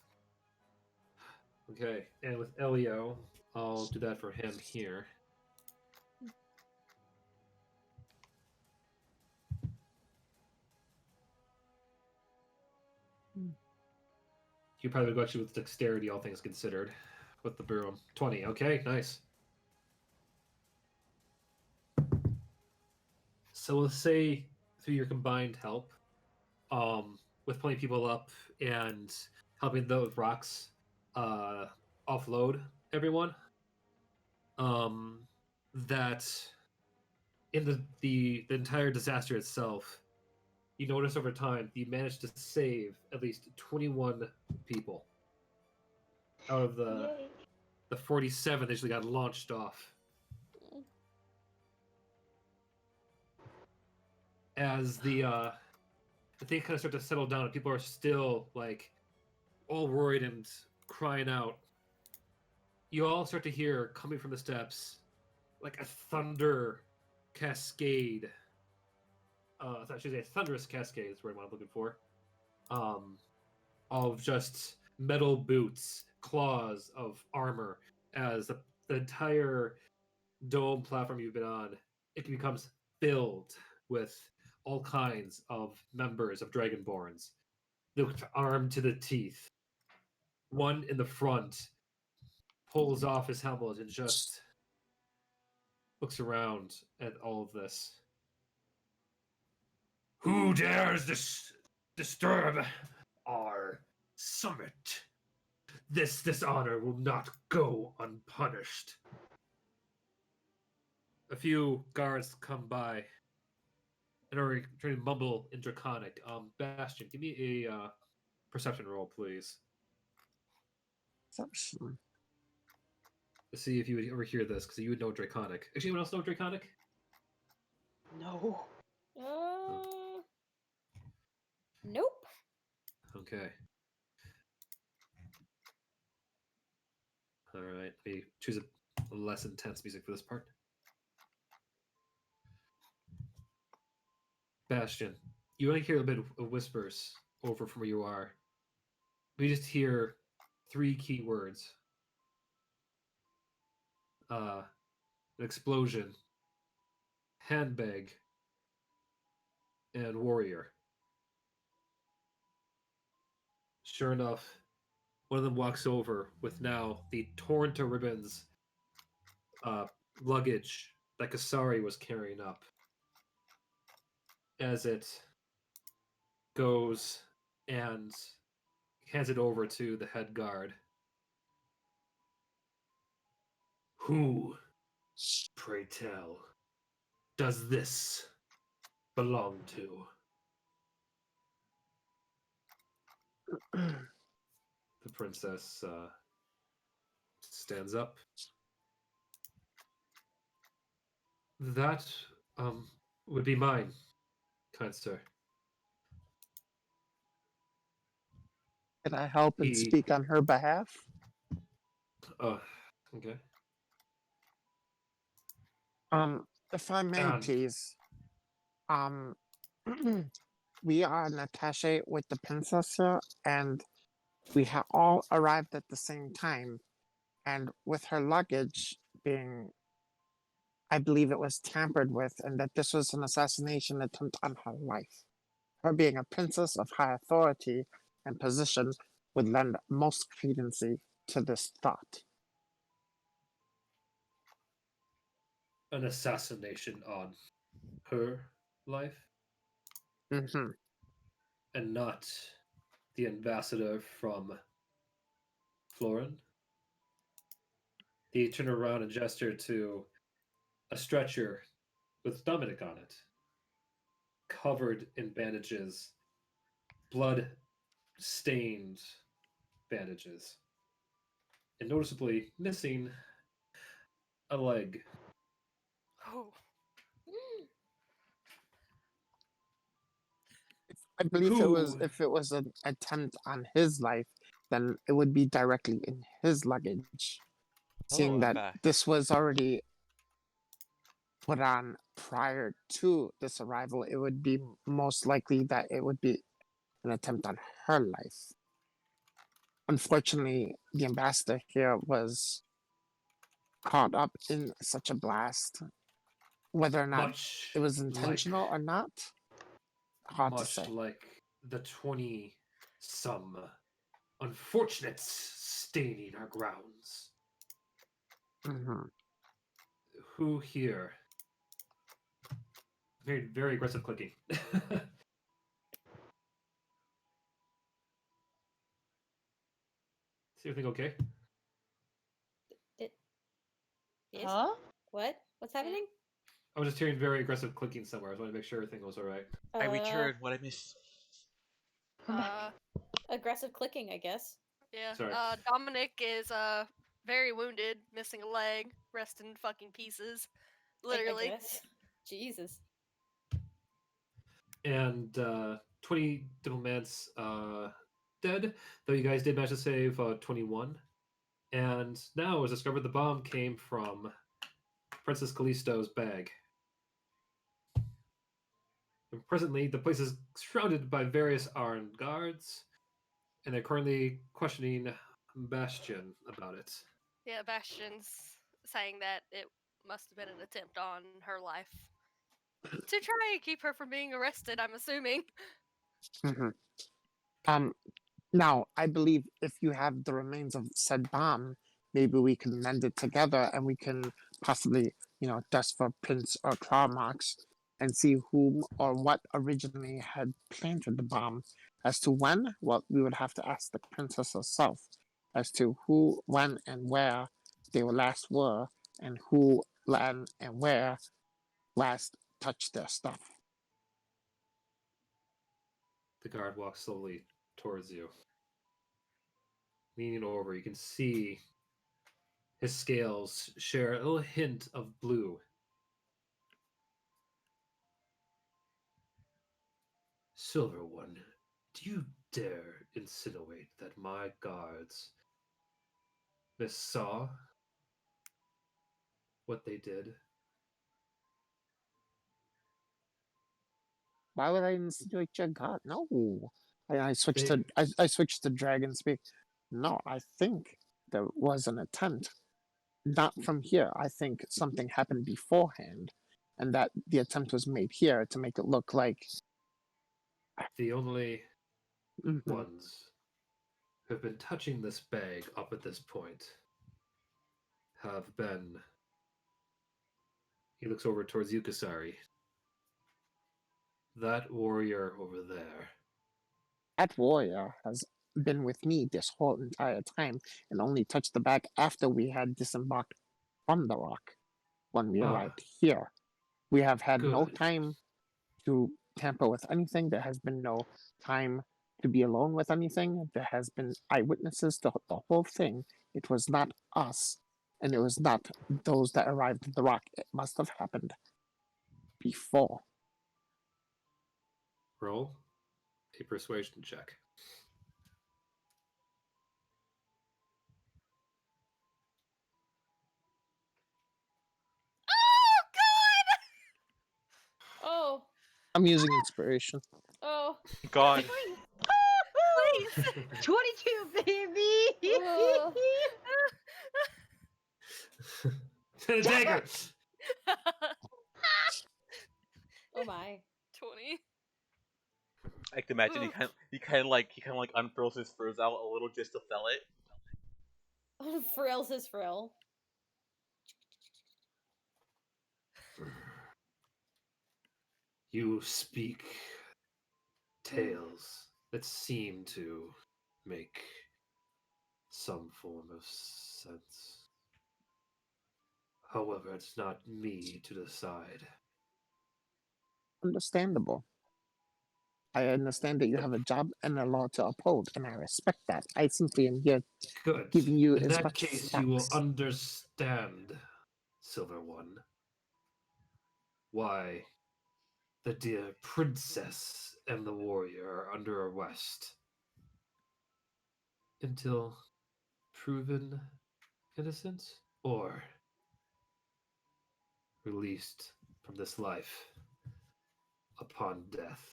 Okay. And with Elio, I'll do that for him here. You probably got you with dexterity, all things considered, with the broom. 20. Okay, nice. So we'll say through your combined help, with pulling people up and helping the rocks offload everyone, that in the entire disaster itself, you notice over time you managed to save at least 21 people out of the 47 that usually got launched off. As the thing kind of start to settle down and people are still like all worried and crying out, you all start to hear coming from the steps like a thunder cascade. I should say a thunderous cascade is the word I'm looking for. Of just metal boots, claws of armor, as the entire dome platform you've been on, it becomes filled with all kinds of members of Dragonborns. They're armed to the teeth. One in the front pulls off his helmet and just looks around at all of this. Who dares disturb our summit? This dishonor will not go unpunished. A few guards come by and are trying to mumble in Draconic. Bastion, give me a perception roll, please. Perception. To see if you would overhear this, because you would know Draconic. Actually, anyone else know Draconic? No. Nope. Okay. All right. Let me choose a less intense music for this part. Bastion, you only hear a bit of whispers over from where you are. We just hear 3 key words. An explosion, handbag, and warrior. Sure enough, one of them walks over with now the torn to ribbons luggage that Kasari was carrying up. As it goes and hands it over to the head guard. Who, pray tell, does this belong to? The princess stands up. That would be mine, kind sir. Can I help and He- speak on her behalf? Okay. If I may, And- please. We are an attaché with the princess here, and we have all arrived at the same time. And with her luggage being, I believe it was tampered with, and that this was an assassination attempt on her life. Her being a princess of high authority, and position would lend most credency to this thought. An assassination on her life, Mm-hmm. and not the ambassador from Florin. He turned around and gestured to a stretcher with Dominic on it, covered in bandages, blood stained bandages, and noticeably missing a leg. Oh. I believe Who? if it was an attempt on his life, then it would be directly in his luggage. Seeing I'm that back. this was already put on prior to this arrival, it would be most likely that it would be an attempt on her life. Unfortunately, the ambassador here was caught up in such a blast. Whether or not Much it was like, intentional or not, hard to much say. like the 20 some unfortunates staining our grounds. Hmm. Who here? Very, very aggressive clicking. Is everything okay? Yes? Huh? What? What's happening? I was just hearing very aggressive clicking somewhere. I just wanted to make sure everything was all right. I returned. What I missed? Aggressive clicking, I guess. Yeah. Sorry. Dominic is very wounded, missing a leg, rest in fucking pieces. Literally. I guess. Jesus. And 20 diplomats dead, though you guys did manage to save 21. And now it was discovered the bomb came from Princess Callisto's bag. And presently, the place is surrounded by various armed guards, and they're currently questioning Bastion about it. Yeah, Bastion's saying that it must have been an attempt on her life. To try and keep her from being arrested, I'm assuming. Hmm. Now, I believe if you have the remains of said bomb, maybe we can mend it together and we can possibly, dust for prints or claw marks and see whom or what originally had planted the bomb. As to when, well, we would have to ask the princess herself as to who, when, and where they last were, and who, when, and where last touched their stuff. The guard walks slowly towards you. Leaning over, you can see his scales share a little hint of blue. Silver One, do you dare insinuate that my guards missaw what they did? Why would I insinuate your god? No. I switched They- to I switched to dragon speak. No, I think there was an attempt. Not from here. I think something happened beforehand, and that the attempt was made here to make it look like The only Mhm. ones who have been touching this bag up at this point have been. He looks over towards Yukasari. That warrior over there. that warrior has been with me this whole entire time and only touched the bag after we had disembarked from the rock when we Ah. arrived here. We have had no Good. time to tamper with anything. There has been no time to be alone with anything. There has been eyewitnesses to the whole thing. It was not us, and it was not those that arrived at the rock. It must have happened before. Roll a persuasion check. Oh god! Oh. I'm using inspiration. Oh. God. Please. 22, baby! Oh. Dagger! Oh my. 20. I can imagine he kind of like unfurls his furs out a little just to sell it. Frill's his frill. You speak tales that seem to make some form of sense. However, it's not me to decide. Understandable. I understand that you have a job and a law to uphold, and I respect that. I simply am here Good. giving you In as that much case, facts. you will understand, Silver One, why the dear princess and the warrior are under arrest until proven innocent or released from this life upon death.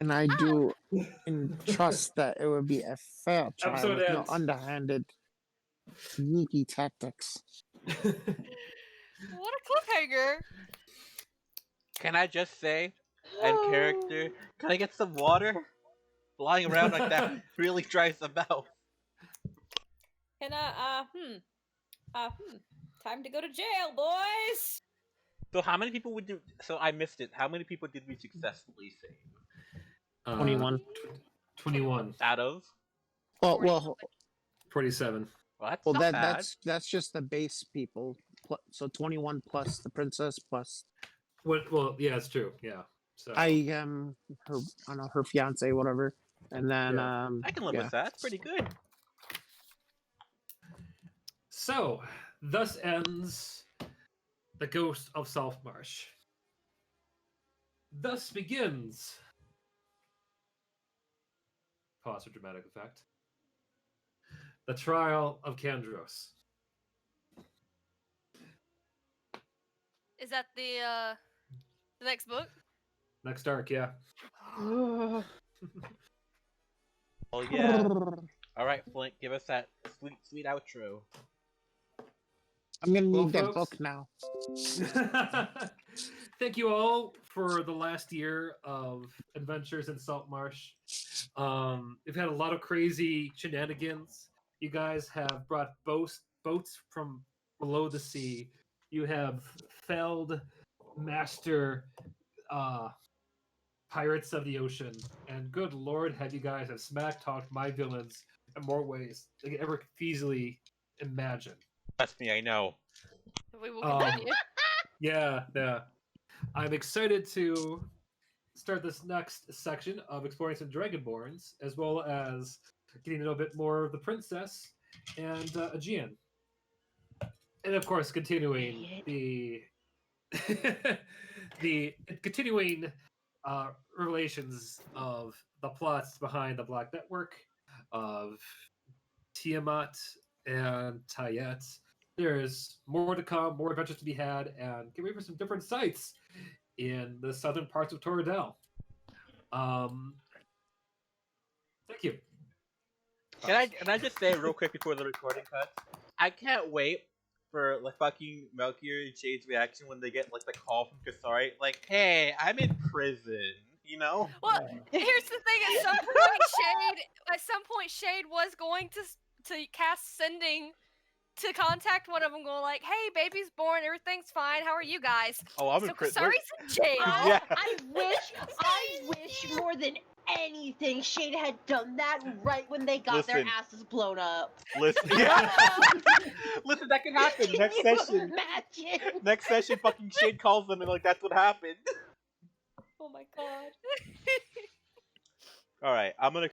And I do trust that it would be a fair trial Episode with no ends. underhanded, sneaky tactics. What a cliffhanger! Can I just say, and character, can I get some water? Flying around like that really dries them out. Can time to go to jail, boys. So how many people would do? So I missed it. How many people did we successfully save? 21. 21. Out of? Well, 40. well, 47. Well, that's well. not bad. That's just the base people. So 21 plus the princess plus Well, yeah, it's true. Yeah. So her I don't know, her fiance, whatever, and then Yeah. I can live yeah. with that. That's pretty good. So, thus ends the Ghost of Saltmarsh. Thus begins. Pause for dramatic effect. The trial of Kandros. Is that the next book? Next arc, yeah. Oh yeah. All right, Flint, give us that sweet outro. I'm gonna Well, need that folks. book now. Thank you all for the last year of adventures in Saltmarsh. We've had a lot of crazy shenanigans. You guys have brought boats from below the sea. You have felled master pirates of the ocean, and good lord, have you guys have smack talked my villains in more ways than you could ever feasibly imagine. Trust me, I know. We will continue. Yeah. I'm excited to start this next section of exploring some Dragonborns, as well as getting to know a bit more of the princess and Aegean. And of course, continuing the the continuing revelations of the plots behind the Black Network, of Tiamat and Tayet. There's more to come, more adventures to be had, and get ready for some different sites in the southern parts of Torridell. Thank you. Can I just say real quick before the recording cuts? I can't wait for like fucking Melchior and Shade's reaction when they get like the call from Kasari, like, "Hey, I'm in prison," you know? Well, here's the thing. At some point, Shade was going to cast sending to contact one of them, going like, "Hey, baby's born. Everything's fine. How are you guys?" Oh, I'm So in prison. Kasari's in jail. Yeah. I wish more than anything Shade had done that right when they got their Listen. asses blown up. Listen, yeah. Listen, that can happen. Can Next you session. imagine? Next session, fucking Shade calls them and like that's what happened. Oh my god. All right, I'm gonna